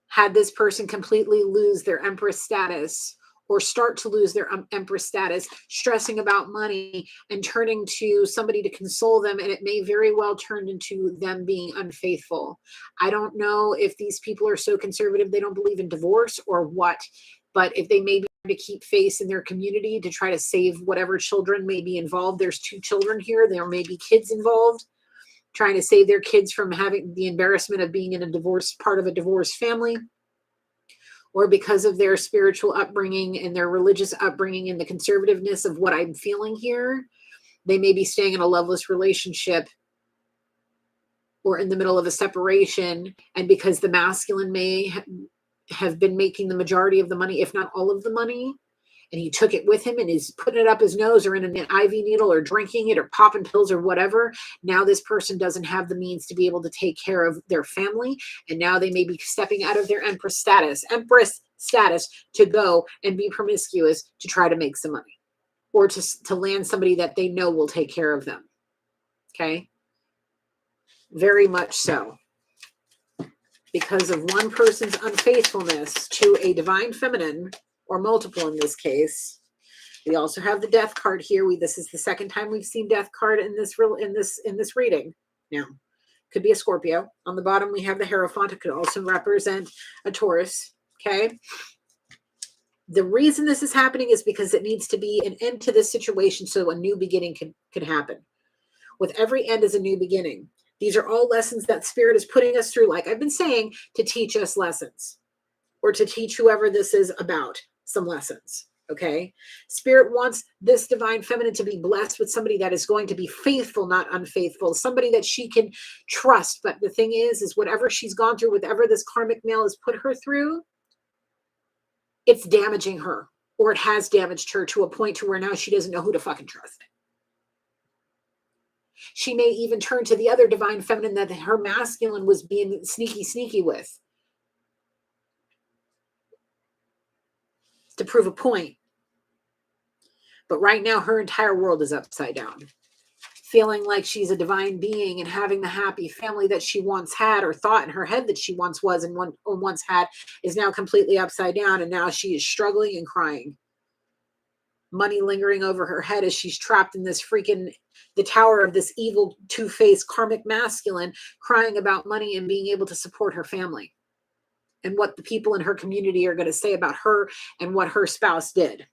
Had this person completely lose their Empress status, or start to lose their Empress status, stressing about money and turning to somebody to console them, and it may very well turn into them being unfaithful. I don't know if these people are so conservative they don't believe in divorce or what, but if they may be trying to keep face in their community to try to save whatever children may be involved. There's 2 children here. There may be kids involved, trying to save their kids from having the embarrassment of being in a divorce, part of a divorced family. Or because of their spiritual upbringing and their religious upbringing and the conservativeness of what I'm feeling here, they may be staying in a loveless relationship or in the middle of a separation. And because the masculine may have been making the majority of the money, if not all of the money, and he took it with him and is putting it up his nose or in an IV needle or drinking it or popping pills or whatever. Now this person doesn't have the means to be able to take care of their family. And now they may be stepping out of their Empress status to go and be promiscuous to try to make some money, or to land somebody that they know will take care of them. Okay. Very much so. Because of one person's unfaithfulness to a divine feminine, or multiple in this case. We also have the Death card here. This is the second time we've seen Death card in this reading. Now, could be a Scorpio. On the bottom we have the Hierophant. It could also represent a Taurus. Okay. The reason this is happening is because it needs to be an end to this situation so a new beginning could happen. With every end is a new beginning. These are all lessons that Spirit is putting us through, like I've been saying, to teach us lessons, or to teach whoever this is about some lessons. Okay. Spirit wants this divine feminine to be blessed with somebody that is going to be faithful, not unfaithful, somebody that she can trust. But the thing is whatever she's gone through, whatever this karmic male has put her through, it's damaging her, or it has damaged her to a point to where now she doesn't know who to fucking trust. She may even turn to the other divine feminine that her masculine was being sneaky with, to prove a point. But right now, her entire world is upside down. Feeling like she's a divine being and having the happy family that she once had, or thought in her head that she once was and once had, is now completely upside down. And now she is struggling and crying. Money lingering over her head as she's trapped in this the tower of this evil, two-faced karmic masculine, crying about money and being able to support her family, and what the people in her community are going to say about her and what her spouse did.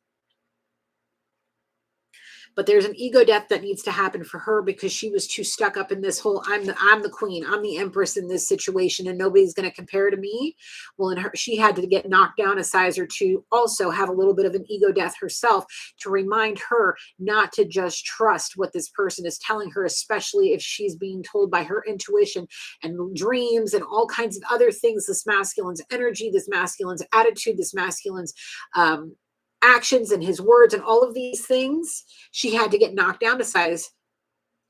But there's an ego death that needs to happen for her, because she was too stuck up in this whole, I'm the queen, I'm the empress in this situation, and nobody's going to compare to me. Well, she had to get knocked down a size or two, also have a little bit of an ego death herself, to remind her not to just trust what this person is telling her, especially if she's being told by her intuition and dreams and all kinds of other things. This masculine's energy, this masculine's attitude, this masculine's actions and his words and all of these things, she had to get knocked down to size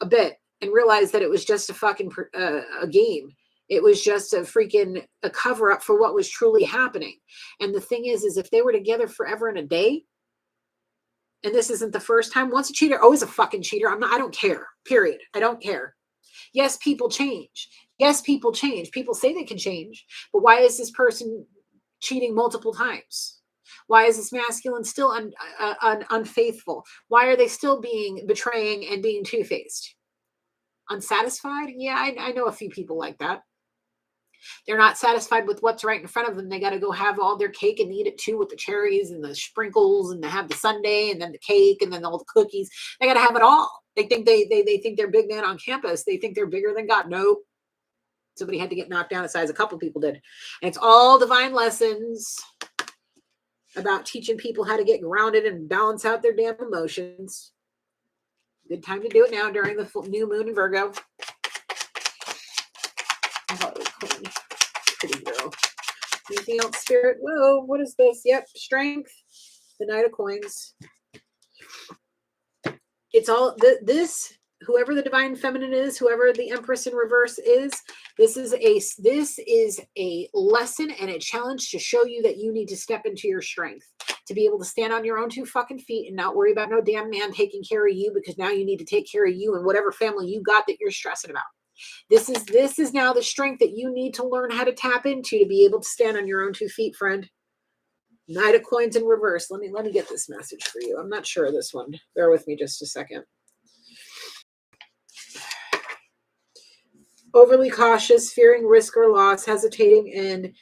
a bit and realize that it was just a fucking a game. It was just a cover up for what was truly happening. And the thing is if they were together forever and a day, and this isn't the first time, once a cheater, always a fucking cheater. I don't care, period. I don't care. Yes, people change. Yes, people change. People say they can change, but why is this person cheating multiple times? Why is this masculine still unfaithful? Why are they still betraying and being two-faced? Unsatisfied? Yeah, I know a few people like that. They're not satisfied with what's right in front of them. They got to go have all their cake and eat it too, with the cherries and the sprinkles, and they have the sundae and then the cake and then all the cookies. They got to have it all. They think they think they're big man on campus. They think they're bigger than God. No. Somebody had to get knocked down a size. A couple people did. And it's all divine lessons about teaching people how to get grounded and balance out their damn emotions. Good time to do it now during the new moon in Virgo. Oh, Queen. Pretty girl. Anything else, Spirit? Whoa, what is this? Yep, Strength. The Knight of Coins. It's all this. Whoever the divine feminine is, whoever the Empress in reverse is, this is a lesson and a challenge to show you that you need to step into your strength, to be able to stand on your own two fucking feet and not worry about no damn man taking care of you, because now you need to take care of you and whatever family you got that you're stressing about. This is now the strength that you need to learn how to tap into to be able to stand on your own two feet, friend. Knight of Coins in reverse. Let me get this message for you. I'm not sure of this one. Bear with me just a second. Overly cautious, fearing risk or loss, hesitating,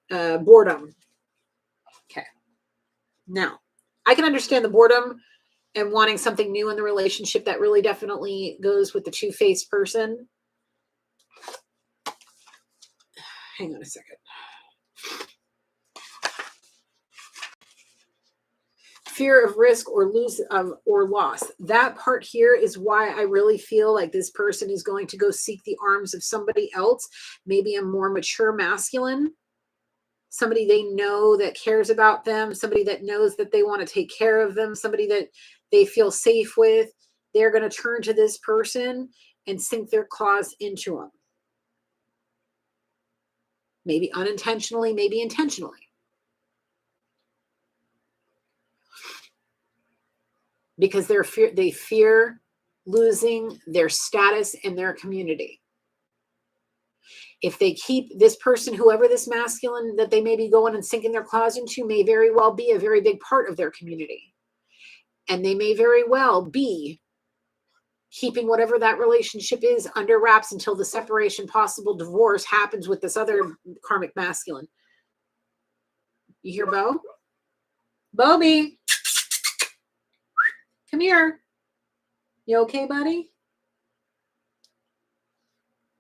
and boredom. Okay. Now, I can understand the boredom and wanting something new in the relationship. That really definitely goes with the two-faced person. Hang on a second. Fear of risk or loss. That part here is why I really feel like this person is going to go seek the arms of somebody else, maybe a more mature masculine, somebody they know that cares about them, somebody that knows that they want to take care of them, somebody that they feel safe with. They're going to turn to this person and sink their claws into them. Maybe unintentionally, maybe intentionally. Because they fear losing their status in their community. If they keep this person, whoever this masculine that they may be going and sinking their claws into, may very well be a very big part of their community. And they may very well be keeping whatever that relationship is under wraps until the separation, possible divorce happens with this other karmic masculine. You hear Bo? Bobby, come here. You okay, buddy?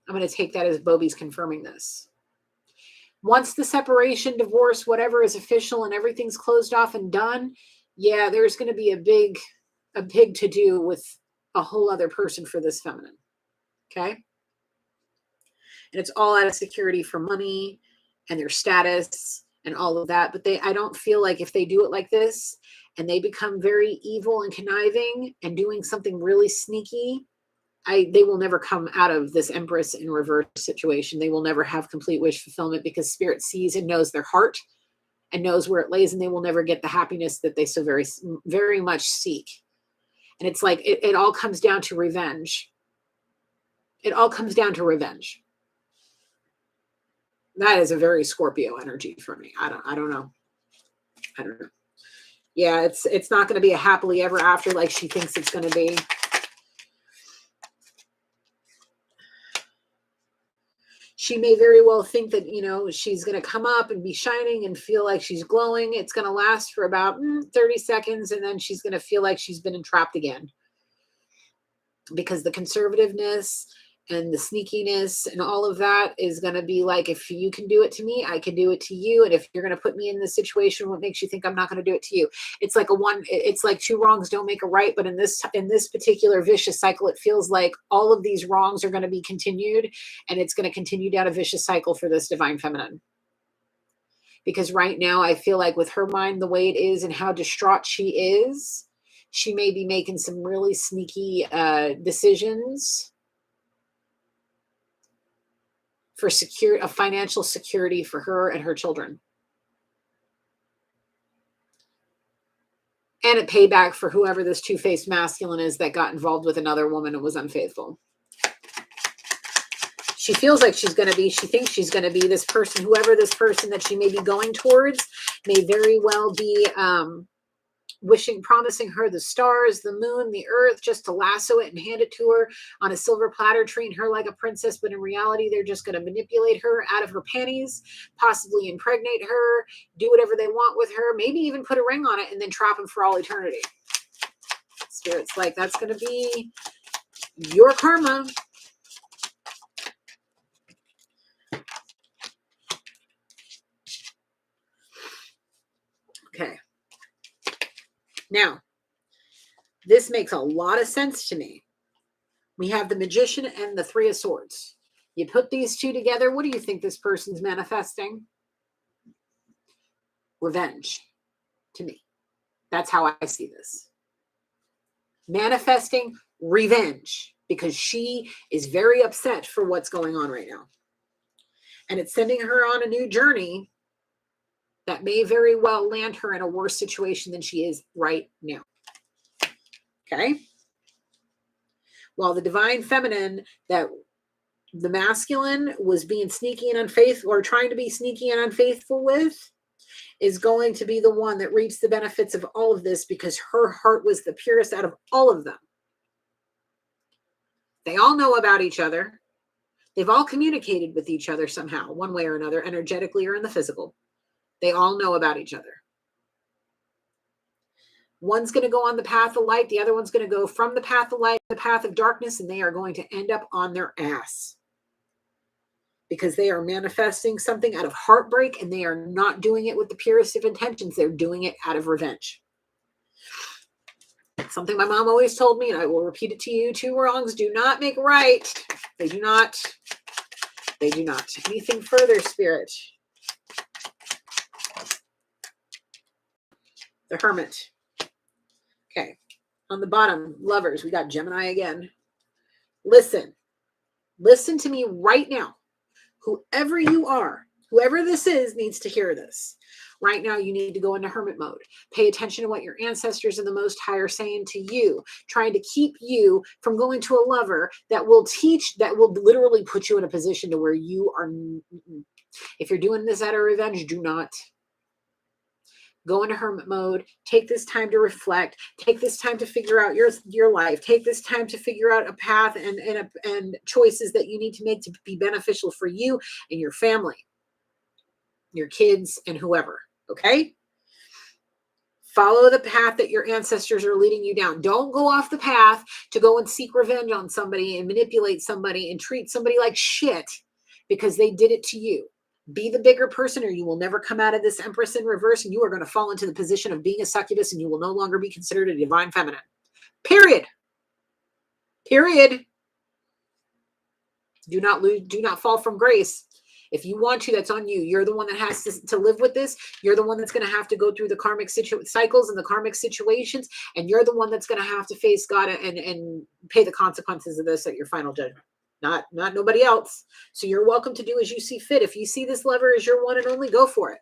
I'm going to take that as Bobby's confirming this. Once the separation, divorce, whatever is official and everything's closed off and done, yeah, there's going to be a big to-do with a whole other person for this feminine. Okay? And it's all out of security for money and their status and all of that. But I don't feel like if they do it like this and they become very evil and conniving and doing something really sneaky, they will never come out of this Empress in reverse situation. They will never have complete wish fulfillment, because Spirit sees and knows their heart and knows where it lays, and they will never get the happiness that they so very, very much seek. And it's like, it all comes down to revenge. It all comes down to revenge. That is a very Scorpio energy for me. I don't know. Yeah, it's not going to be a happily ever after like she thinks it's going to be. She may very well think that, she's going to come up and be shining and feel like she's glowing. It's going to last for about 30 seconds. And then she's going to feel like she's been entrapped again. Because the conservativeness and the sneakiness and all of that is going to be like, if you can do it to me, I can do it to you. And if you're going to put me in this situation, what makes you think I'm not going to do it to you? It's like it's like two wrongs don't make a right. But in this particular vicious cycle, it feels like all of these wrongs are going to be continued, and it's going to continue down a vicious cycle for this divine feminine. Because right now I feel like with her mind the way it is and how distraught she is, she may be making some really sneaky decisions for a financial security for her and her children. And a payback for whoever this two-faced masculine is that got involved with another woman and was unfaithful. She feels like she's going to be, she thinks she's going to be this person, whoever this person that she may be going towards may very well be promising her the stars, the moon, the earth, just to lasso it and hand it to her on a silver platter, treating her like a princess. But in reality, they're just going to manipulate her out of her panties, possibly impregnate her, do whatever they want with her, maybe even put a ring on it and then trap him for all eternity. Spirit's like, that's going to be your karma. Okay. Now, this makes a lot of sense to me. We have the Magician and the Three of Swords. You put these two together, what do you think this person's manifesting? Revenge, to me. That's how I see this. Manifesting revenge, because she is very upset for what's going on right now. And it's sending her on a new journey that may very well land her in a worse situation than she is right now. Okay? While the divine feminine, that the masculine was being sneaky and unfaithful, or trying to be sneaky and unfaithful with, is going to be the one that reaps the benefits of all of this, because her heart was the purest out of all of them. They all know about each other. They've all communicated with each other somehow, one way or another, energetically or in the physical. They all know about each other. One's going to go on the path of light. The other one's going to go from the path of light to the path of darkness, and they are going to end up on their ass, because they are manifesting something out of heartbreak, and they are not doing it with the purest of intentions. They're doing it out of revenge. Something my mom always told me, and I will repeat it to you: two wrongs do not make a right. They do not. They do not. Anything further, Spirit? The Hermit. Okay. On the bottom, Lovers, we got Gemini again. Listen. Listen to me right now. Whoever you are, whoever this is, needs to hear this. Right now, you need to go into hermit mode. Pay attention to what your ancestors and the Most High are saying to you, trying to keep you from going to a lover that will teach, that will literally put you in a position to where you are. If you're doing this out of revenge, do not. Go into hermit mode. Take this time to reflect. Take this time to figure out your life. Take this time to figure out a path and choices that you need to make to be beneficial for you and your family, your kids, and whoever. Okay? Follow the path that your ancestors are leading you down. Don't go off the path to go and seek revenge on somebody and manipulate somebody and treat somebody like shit because they did it to you. Be the bigger person, or you will never come out of this Empress in reverse, and you are going to fall into the position of being a succubus, and you will no longer be considered a divine feminine. Period. Period. Do not fall from grace. If you want to, that's on you. You're the one that has to live with this. You're the one that's going to have to go through the karmic cycles and the karmic situations, and you're the one that's going to have to face God and pay the consequences of this at your final judgment. Not nobody else. So you're welcome to do as you see fit. If you see this lover as your one and only, go for it.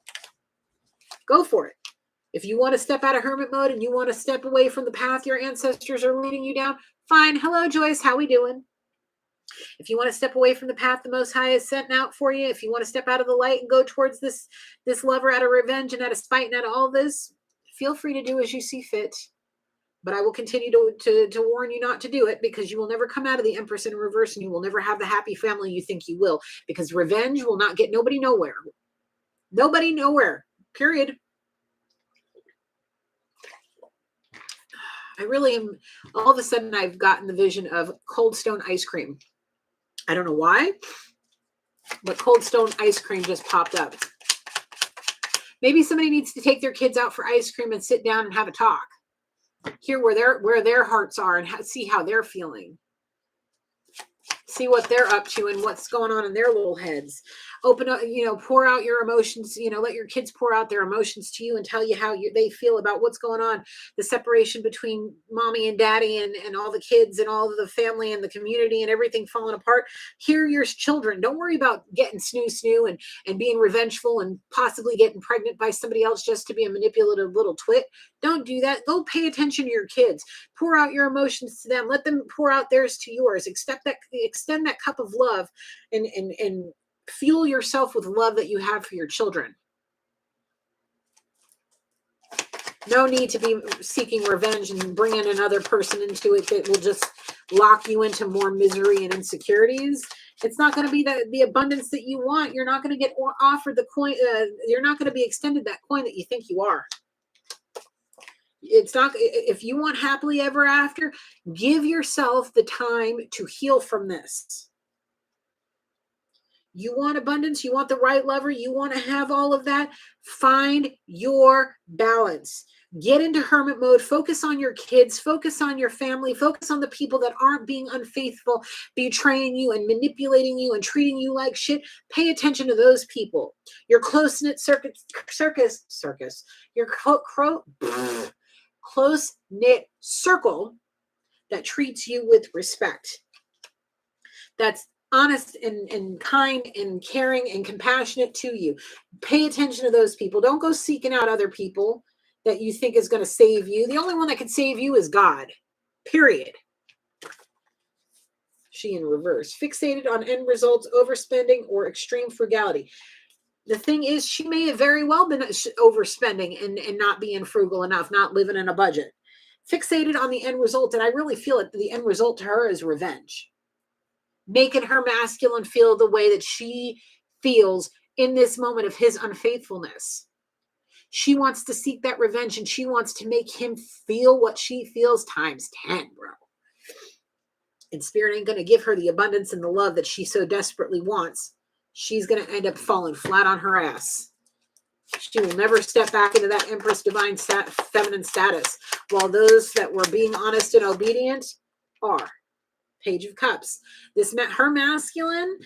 Go for it. If you want to step out of hermit mode and you want to step away from the path your ancestors are leading you down, fine. Hello, Joyce. How we doing? If you want to step away from the path the Most High has sent out for you, if you want to step out of the light and go towards this lover out of revenge and out of spite and out of all this, feel free to do as you see fit. But I will continue to warn you not to do it, because you will never come out of the Empress in reverse, and you will never have the happy family you think you will, because revenge will not get nobody nowhere. Nobody nowhere. Period. I really am. All of a sudden, I've gotten the vision of Cold Stone ice cream. I don't know why, but Cold Stone ice cream just popped up. Maybe somebody needs to take their kids out for ice cream and sit down and have a talk. Hear where their hearts are and see how they're feeling. See what they're up to and what's going on in their little heads. Open up, pour out your emotions, let your kids pour out their emotions to you and tell you how they feel about what's going on. The separation between mommy and daddy and all the kids and all the family and the community and everything falling apart. Hear your children. Don't worry about getting snoo and being revengeful and possibly getting pregnant by somebody else just to be a manipulative little twit. Don't do that. Go pay attention to your kids. Pour out your emotions to them. Let them pour out theirs to yours. Extend that cup of love and fuel yourself with love that you have for your children. No need to be seeking revenge and bringing another person into it that will just lock you into more misery and insecurities. It's not going to be the abundance that you want. You're not going to get offered the coin. You're not going to be extended that coin that you think you are. It's not. If you want happily ever after, give yourself the time to heal from this. You want abundance. You want the right lover. You want to have all of that. Find your balance. Get into hermit mode. Focus on your kids. Focus on your family. Focus on the people that aren't being unfaithful, betraying you and manipulating you and treating you like shit. Pay attention to those people. Your close-knit your close-knit circle that treats you with respect. That's honest and kind and caring and compassionate to you. Pay attention to those people. Don't go seeking out other people that you think is going to save you. The only one that can save you is God. Period. She in reverse. Fixated on end results, overspending, or extreme frugality. The thing is, she may have very well been overspending and not being frugal enough, not living in a budget. Fixated on the end result, and I really feel it, the end result to her is revenge. Making her masculine feel the way that she feels in this moment of his unfaithfulness. She wants to seek that revenge, and she wants to make him feel what she feels times 10, bro. And Spirit ain't going to give her the abundance and the love that she so desperately wants. She's going to end up falling flat on her ass. She will never step back into that Empress Divine feminine status, while those that were being honest and obedient are. Page of Cups. Her masculine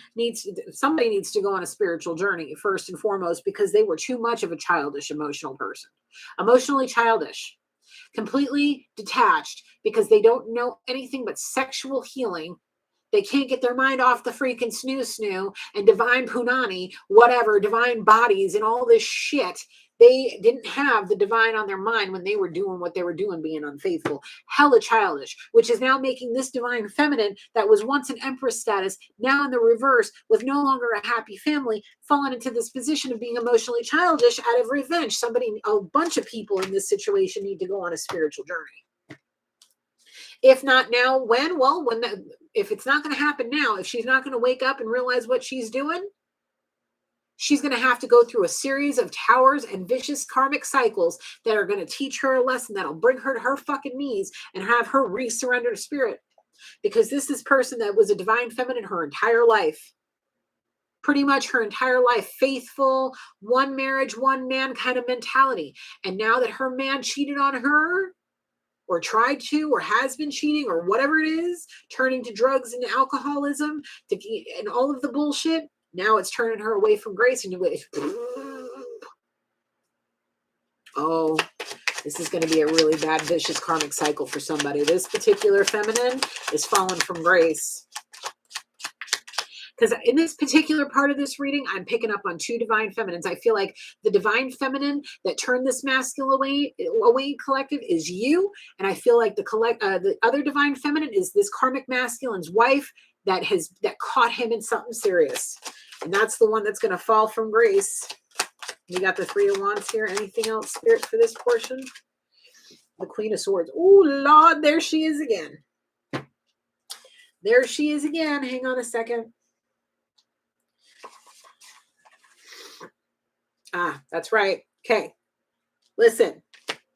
somebody needs to go on a spiritual journey first and foremost, because they were too much of a childish emotional person. Emotionally childish. Completely detached because they don't know anything but sexual healing. They can't get their mind off the freaking snoo and divine punani, whatever, divine bodies and all this shit. They didn't have the divine on their mind when they were doing what they were doing, being unfaithful. Hella childish, which is now making this divine feminine that was once an empress status, now in the reverse, with no longer a happy family, fallen into this position of being emotionally childish out of revenge. A bunch of people in this situation need to go on a spiritual journey. If not now, when? Well, if it's not going to happen now, if she's not going to wake up and realize what she's doing, she's going to have to go through a series of towers and vicious karmic cycles that are going to teach her a lesson that'll bring her to her fucking knees and have her re-surrender to Spirit. Because this is a person that was a divine feminine her entire life. Pretty much her entire life. Faithful, one marriage, one man kind of mentality. And now that her man cheated on her, or tried to, or has been cheating, or whatever it is, turning to drugs and alcoholism and all of the bullshit, now it's turning her away from grace. And oh, this is going to be a really bad, vicious karmic cycle for somebody. This particular feminine is fallen from grace. Because in this particular part of this reading, I'm picking up on two divine feminines. I feel like the divine feminine that turned this masculine away collective is you. And I feel like the other divine feminine is this karmic masculine's wife that caught him in something serious. And that's the one that's going to fall from grace. We got the Three of Wands here. Anything else, Spirit, for this portion? The Queen of Swords. Oh, Lord, there she is again. There she is again. Hang on a second. Ah, that's right. Okay. Listen,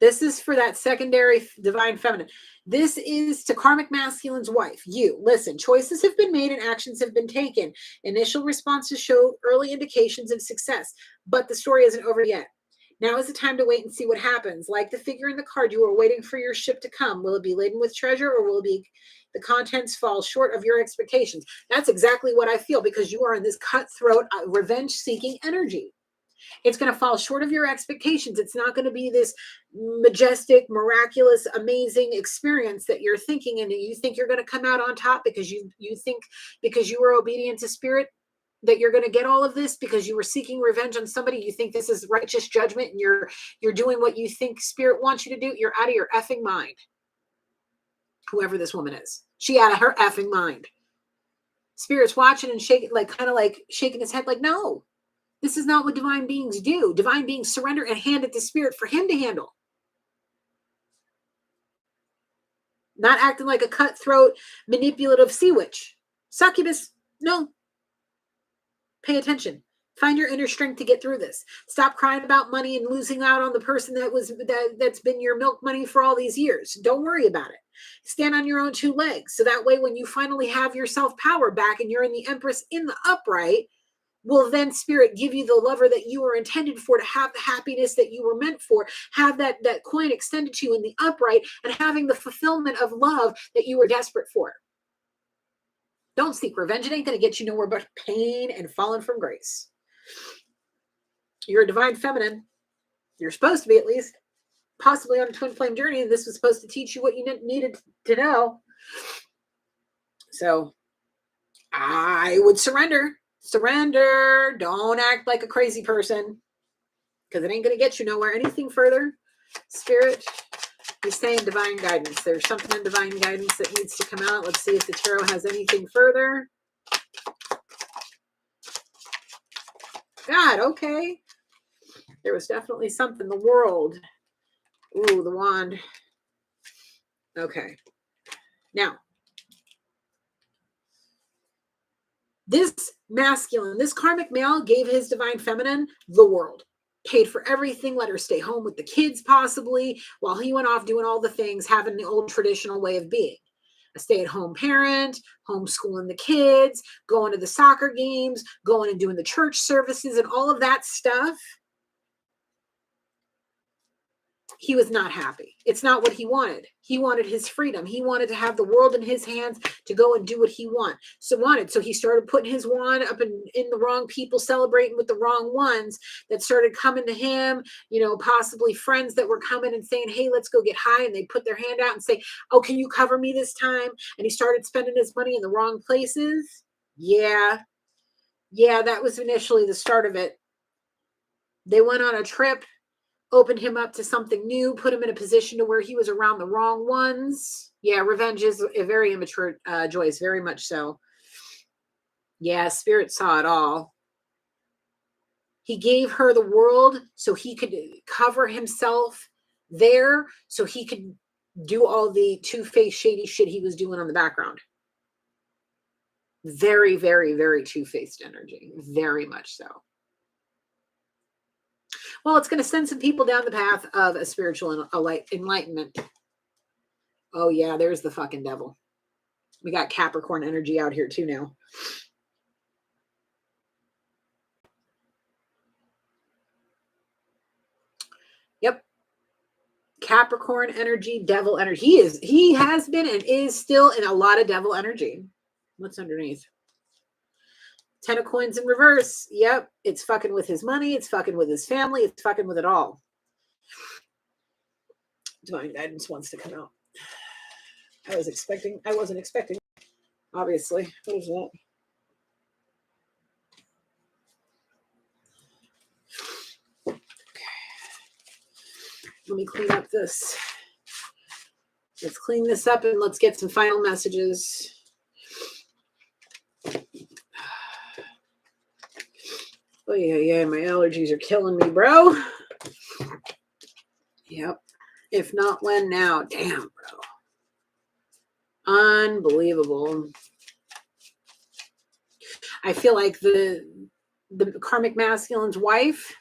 this is for that secondary divine feminine. This is to karmic masculine's wife. You, listen, choices have been made and actions have been taken. Initial responses show early indications of success, but the story isn't over yet. Now is the time to wait and see what happens. Like the figure in the card, you are waiting for your ship to come. Will it be laden with treasure, or will it be the contents fall short of your expectations? That's exactly what I feel, because you are in this cutthroat, revenge-seeking energy. It's going to fall short of your expectations. It's not going to be this majestic, miraculous, amazing experience that you're thinking, and you think you're going to come out on top because you think because you were obedient to Spirit. that you're going to get all of this because you were seeking revenge on somebody? You think this is righteous judgment and you're doing what you think spirit wants you to do? You're out of your effing mind. Whoever this woman is, she out of her effing mind. Spirit's watching and shaking, like kind of like shaking his head like, no, this is not what divine beings do. Divine beings surrender and hand it to spirit for him to handle. Not acting like a cutthroat, manipulative sea witch. Succubus, no. Pay attention. Find your inner strength to get through this. Stop crying about money and losing out on the person that's been your milk money for all these years. Don't worry about it. Stand on your own two legs. So that way, when you finally have your self-power back and you're in the Empress in the upright, will then spirit give you the lover that you were intended for, to have the happiness that you were meant for, have that coin extended to you in the upright, and having the fulfillment of love that you were desperate for. Don't seek revenge. It ain't going to get you nowhere but pain and falling from grace. You're a divine feminine. You're supposed to be, at least, possibly on a twin flame journey. This was supposed to teach you what you needed to know. So I would surrender. Surrender. Don't act like a crazy person, because it ain't going to get you nowhere. Anything further, spirit, he's saying divine guidance. There's something in divine guidance that needs to come out. Let's see if the tarot has anything further. God, okay. There was definitely something. The world. Ooh, the wand. Okay. Now, this masculine, this karmic male gave his divine feminine the world. Paid for everything, let her stay home with the kids possibly, while he went off doing all the things, having the old traditional way of being. A stay-at-home parent, homeschooling the kids, going to the soccer games, going and doing the church services and all of that stuff. He was not happy. It's not what he wanted. He wanted his freedom. He wanted to have the world in his hands to go and do what he wanted. So he started putting his wand up in the wrong people, celebrating with the wrong ones that started coming to him, possibly friends that were coming and saying, hey, let's go get high. And they put their hand out and say, oh, can you cover me this time? And he started spending his money in the wrong places. Yeah, that was initially the start of it. They went on a trip, opened him up to something new, put him in a position to where he was around the wrong ones. Yeah, revenge is a very immature Joyce, very much so. Yeah, spirit saw it all. He gave her the world so he could cover himself there, so he could do all the two-faced shady shit he was doing on the background. Very, very, very two-faced energy. Very much so. Well, it's going to send some people down the path of a spiritual enlightenment. Oh, yeah, there's the fucking devil. We got Capricorn energy out here too now. Yep. Capricorn energy, devil energy. He has been and is still in a lot of devil energy. What's underneath? 10 of coins in reverse. Yep. It's fucking with his money. It's fucking with his family. It's fucking with it all. Divine guidance wants to come out. I wasn't expecting. Obviously. What is that? Okay. Let me clean up this. Let's clean this up and let's get some final messages. Oh, yeah, my allergies are killing me, bro. Yep. If not when, now. Damn, bro. Unbelievable. I feel like the karmic masculine's wife,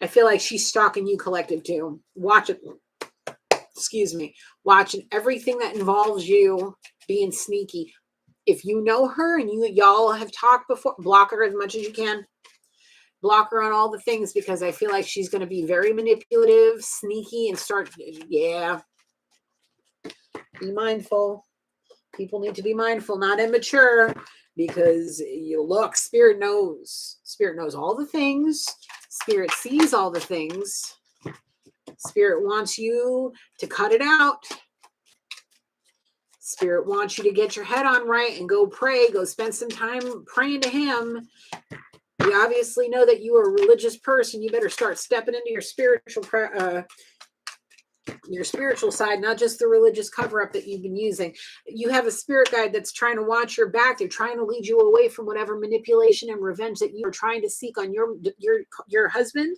I feel like she's stalking you, collective, too. Watching everything that involves you being sneaky. If you know her and y'all have talked before, block her as much as you can. Block her on all the things, because I feel like she's going to be very manipulative, sneaky, and yeah. Be mindful. People need to be mindful, not immature, because Spirit knows. Spirit knows all the things. Spirit sees all the things. Spirit wants you to cut it out. Spirit wants you to get your head on right and go pray, go spend some time praying to him. We obviously know that you are a religious person. You better start stepping into your spiritual side, not just the religious cover-up that you've been using. You have a spirit guide that's trying to watch your back. They're trying to lead you away from whatever manipulation and revenge that you are trying to seek on your husband.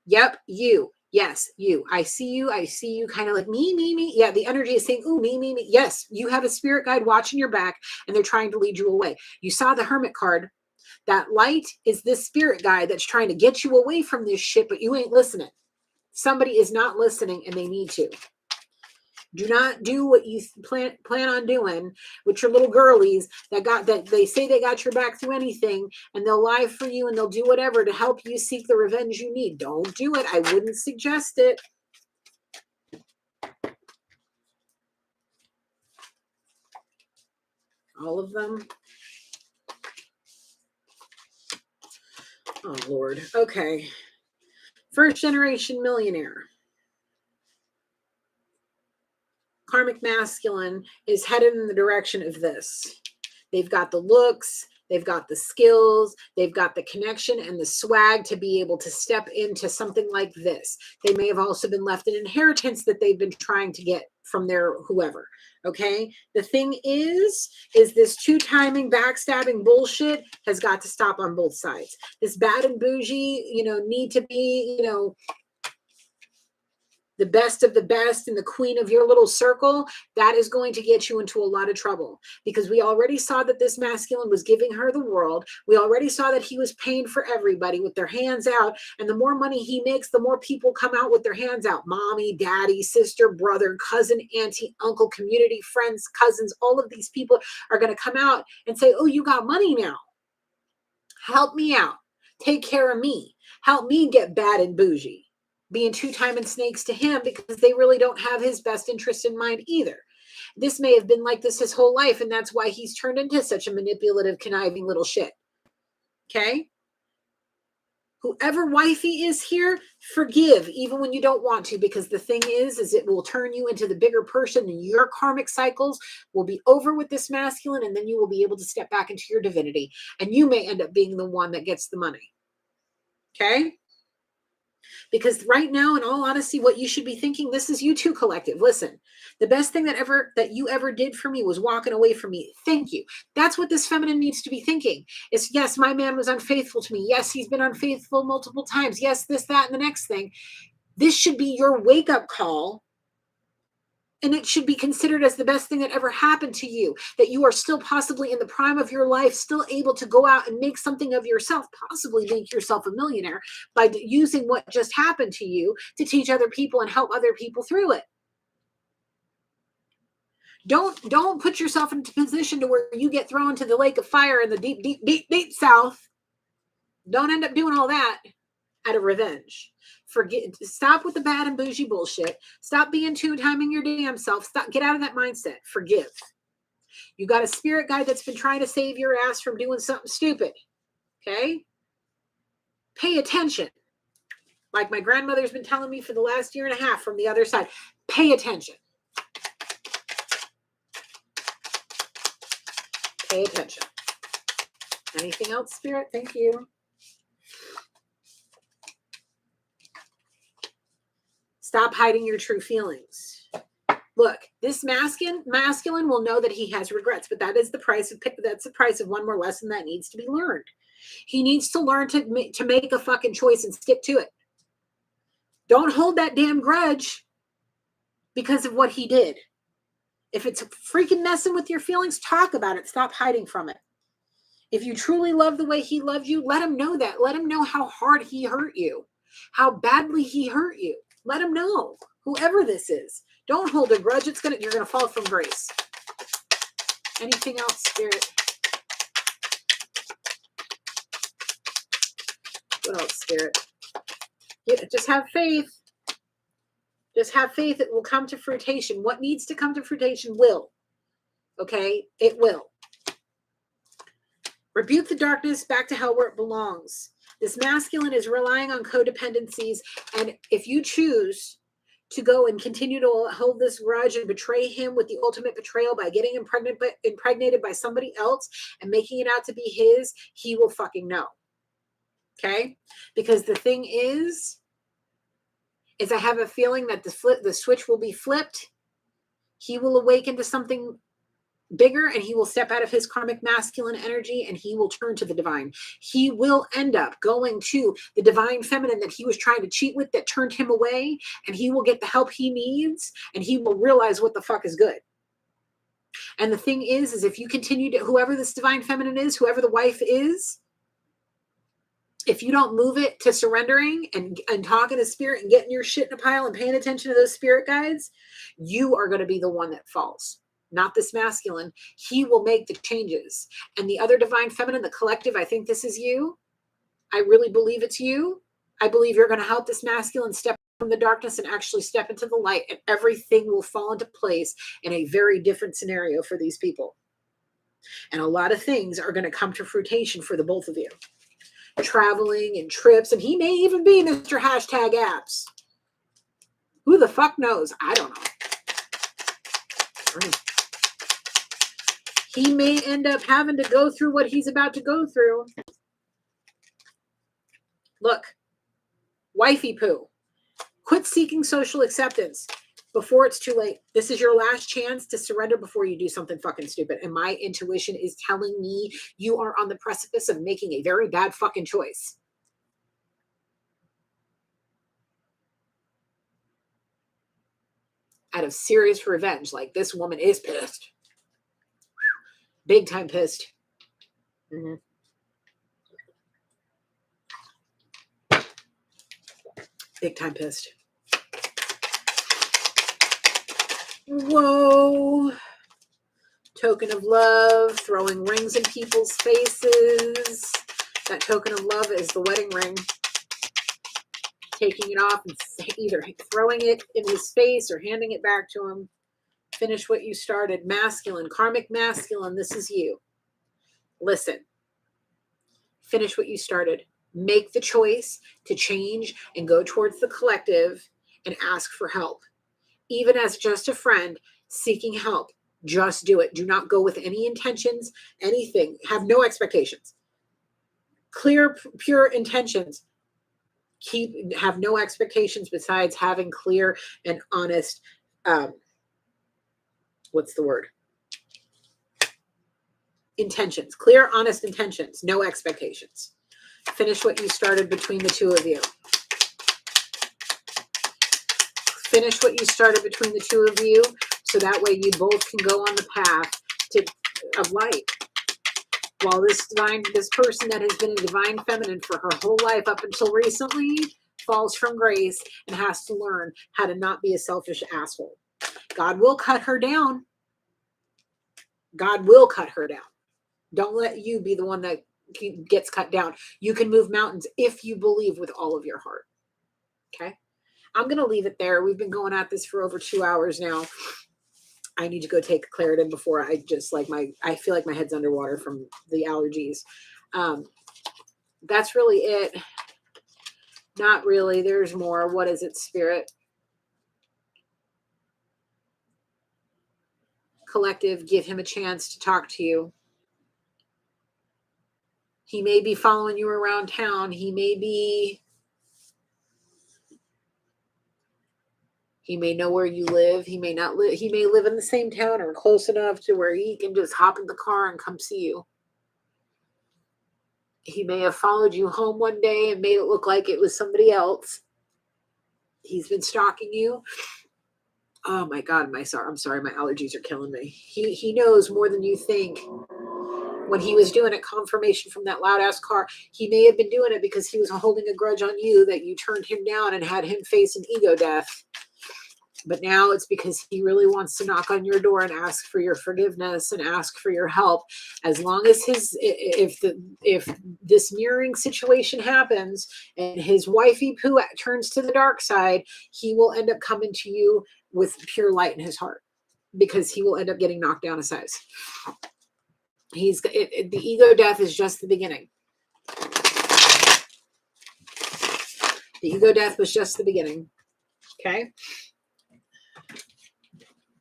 Yep, you. Yes, you. I see you. I see you kind of like me. Yeah, the energy is saying, ooh, me. Yes, you have a spirit guide watching your back, and they're trying to lead you away. You saw the Hermit card. That light is this spirit guide that's trying to get you away from this shit, but you ain't listening. Somebody is not listening, and they need to. Do not do what you plan on doing with your little girlies that they say they got your back through anything, and they'll lie for you and they'll do whatever to help you seek the revenge you need. Don't do it. I wouldn't suggest it. All of them. Oh, Lord. Okay. First generation millionaire. Karmic masculine is headed in the direction of this. They've got the looks, they've got the skills, they've got the connection and the swag to be able to step into something like this. They may have also been left an inheritance that they've been trying to get from their whoever. Okay. The thing is this two-timing, backstabbing bullshit has got to stop on both sides. This bad and bougie, need to be, the best of the best and the queen of your little circle, that is going to get you into a lot of trouble, because we already saw that this masculine was giving her the world. We already saw that he was paying for everybody with their hands out. And the more money he makes, the more people come out with their hands out. Mommy, daddy, sister, brother, cousin, auntie, uncle, community, friends, cousins, all of these people are going to come out and say, oh, you got money now. Help me out. Take care of me. Help me get bad and bougie. Being two-timing snakes to him, because they really don't have his best interest in mind either. This may have been like this his whole life, and that's why he's turned into such a manipulative, conniving little shit. Okay? Whoever wifey is here, forgive, even when you don't want to, because the thing is it will turn you into the bigger person, and your karmic cycles will be over with this masculine, and then you will be able to step back into your divinity, and you may end up being the one that gets the money. Okay? Because right now, in all honesty, what you should be thinking, this is you too, collective. Listen, the best thing that you ever did for me was walking away from me. Thank you. That's what this feminine needs to be thinking. Is, yes, my man was unfaithful to me. Yes, he's been unfaithful multiple times. Yes, this, that, and the next thing. This should be your wake-up call. And it should be considered as the best thing that ever happened to you, that you are still possibly in the prime of your life, still able to go out and make something of yourself, possibly make yourself a millionaire by using what just happened to you to teach other people and help other people through it. Don't put yourself into a position to where you get thrown to the lake of fire in the deep south. Don't end up doing all that out of revenge. Stop with the bad and bougie bullshit. Stop being two-timing your damn self. Get out of that mindset. Forgive. You got a spirit guide that's been trying to save your ass from doing something stupid. Okay? Pay attention. Like my grandmother's been telling me for the last year and a half from the other side. Pay attention. Pay attention. Anything else, Spirit? Thank you. Stop hiding your true feelings. Look, this masculine will know that he has regrets, but that's the price of one more lesson that needs to be learned. He needs to learn to make a fucking choice and stick to it. Don't hold that damn grudge because of what he did. If it's freaking messing with your feelings, talk about it. Stop hiding from it. If you truly love the way he loved you, let him know that. Let him know how hard he hurt you, how badly he hurt you. Let him know, whoever this is. Don't hold a grudge. You're gonna fall from grace. Anything else, Spirit? What else, Spirit? Just have faith. Just have faith. It will come to fruition. What needs to come to fruition will. Okay? It will. Rebuke the darkness back to hell where it belongs. This masculine is relying on codependencies, and if you choose to go and continue to hold this grudge and betray him with the ultimate betrayal by getting impregnated by somebody else and making it out to be his, he will fucking know. Okay? Because the thing is I have a feeling that the switch will be flipped. He will awaken to something bigger, and he will step out of his karmic masculine energy, and he will turn to the divine. He will end up going to the divine feminine that he was trying to cheat with, that turned him away, and he will get the help he needs, and he will realize what the fuck is good. And the thing is if you continue to, whoever this divine feminine is, whoever the wife is, if you don't move it to surrendering and talking to spirit and getting your shit in a pile and paying attention to those spirit guides, you are going to be the one that falls. Not this masculine. He will make the changes. And the other divine feminine, the collective, I think this is you. I really believe it's you. I believe you're going to help this masculine step from the darkness and actually step into the light, and everything will fall into place in a very different scenario for these people. And a lot of things are going to come to fruition for the both of you. Traveling and trips, and he may even be Mr. Hashtag Apps. Who the fuck knows? I don't know. He may end up having to go through what he's about to go through. Look, wifey poo. Quit seeking social acceptance before it's too late. This is your last chance to surrender before you do something fucking stupid. And my intuition is telling me you are on the precipice of making a very bad fucking choice. Out of serious revenge. Like, this woman is pissed. Big time pissed. Mm-hmm. Big time pissed. Whoa. Token of love, throwing rings in people's faces. That token of love is the wedding ring. Taking it off and either throwing it in his face or handing it back to him. Finish what you started. Masculine, karmic masculine, this is you. Listen. Finish what you started. Make the choice to change and go towards the collective and ask for help. Even as just a friend seeking help, just do it. Do not go with any intentions, anything. Have no expectations. Clear, pure intentions. Have no expectations besides having clear and honest, what's the word? Intentions. Clear, honest intentions. No expectations. Finish what you started between the two of you. Finish what you started between the two of you, so that way you both can go on the path of light. While this person that has been a divine feminine for her whole life up until recently falls from grace and has to learn how to not be a selfish asshole. God will cut her down. God will cut her down. Don't let you be the one that gets cut down. You can move mountains if you believe with all of your heart. Okay? I'm going to leave it there. We've been going at this for over 2 hours now. I need to go take Claritin before I feel like my head's underwater from the allergies. That's really it. Not really. There's more. What is it, Spirit? Collective, give him a chance to talk to you. He may be following you around town. He may know where you live. He may not live. He may live in the same town or close enough to where he can just hop in the car and come see you. He may have followed you home one day and made it look like it was somebody else. He's been stalking you. Oh my God, I'm sorry, my allergies are killing me. He knows more than you think. When he was doing it, confirmation from that loud ass car, he may have been doing it because he was holding a grudge on you that you turned him down and had him face an ego death. But now it's because he really wants to knock on your door and ask for your forgiveness and ask for your help. As long as if this mirroring situation happens and his wifey poo turns to the dark side, he will end up coming to you with pure light in his heart, because he will end up getting knocked down a size. The ego death is just the beginning. The ego death was just the beginning. Okay?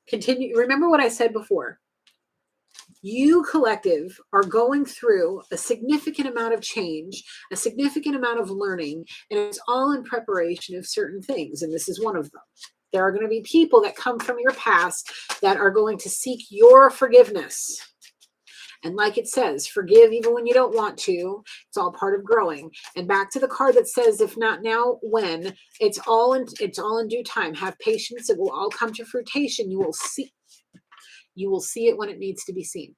Continue. Remember what I said before. You collective are going through a significant amount of change, a significant amount of learning, and it's all in preparation of certain things. And this is one of them. There are going to be people that come from your past that are going to seek your forgiveness. And like it says, forgive even when you don't want to. It's all part of growing. And back to the card that says, if not now, when? It's all in due time. Have patience. It will all come to fruition. You will see it when it needs to be seen.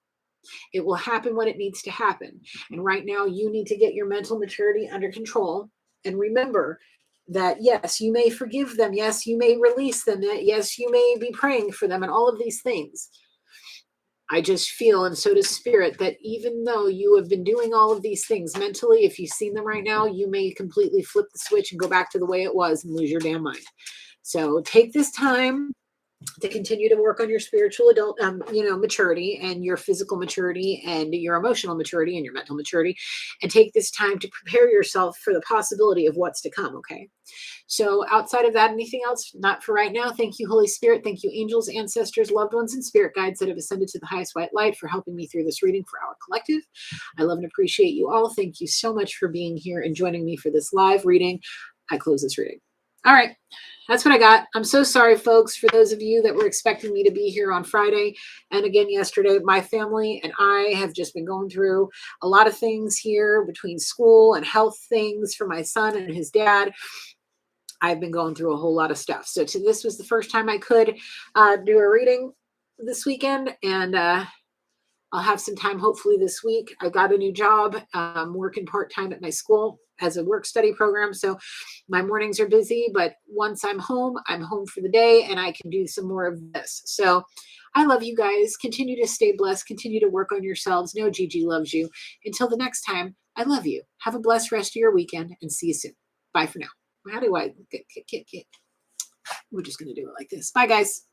It will happen when it needs to happen. And right now, you need to get your mental maturity under control. And remember that, yes, you may forgive them. Yes, you may release them. Yes, you may be praying for them and all of these things. I just feel, and so does Spirit, that even though you have been doing all of these things mentally, if you've seen them right now, you may completely flip the switch and go back to the way it was and lose your damn mind. So take this time to continue to work on your spiritual adult, maturity, and your physical maturity, and your emotional maturity, and your mental maturity, and take this time to prepare yourself for the possibility of what's to come. Okay. So outside of that, anything else? Not for right now. Thank you, Holy Spirit. Thank you, angels, ancestors, loved ones, and spirit guides that have ascended to the highest white light, for helping me through this reading for our collective. I love and appreciate you all. Thank you so much for being here and joining me for this live reading. I close this reading. All right. That's what I got. I'm so sorry, folks, for those of you that were expecting me to be here on Friday and again yesterday. My family and I have just been going through a lot of things here between school and health things for my son and his dad. I've been going through a whole lot of stuff. So this was the first time I could do a reading this weekend, and I'll have some time hopefully this week. I got a new job. I'm working part-time at my school as a work-study program. So my mornings are busy, but once I'm home for the day, and I can do some more of this. So I love you guys. Continue to stay blessed. Continue to work on yourselves. Know Gigi loves you. Until the next time, I love you. Have a blessed rest of your weekend, and see you soon. Bye for now. How do I get? We're just going to do it like this. Bye, guys.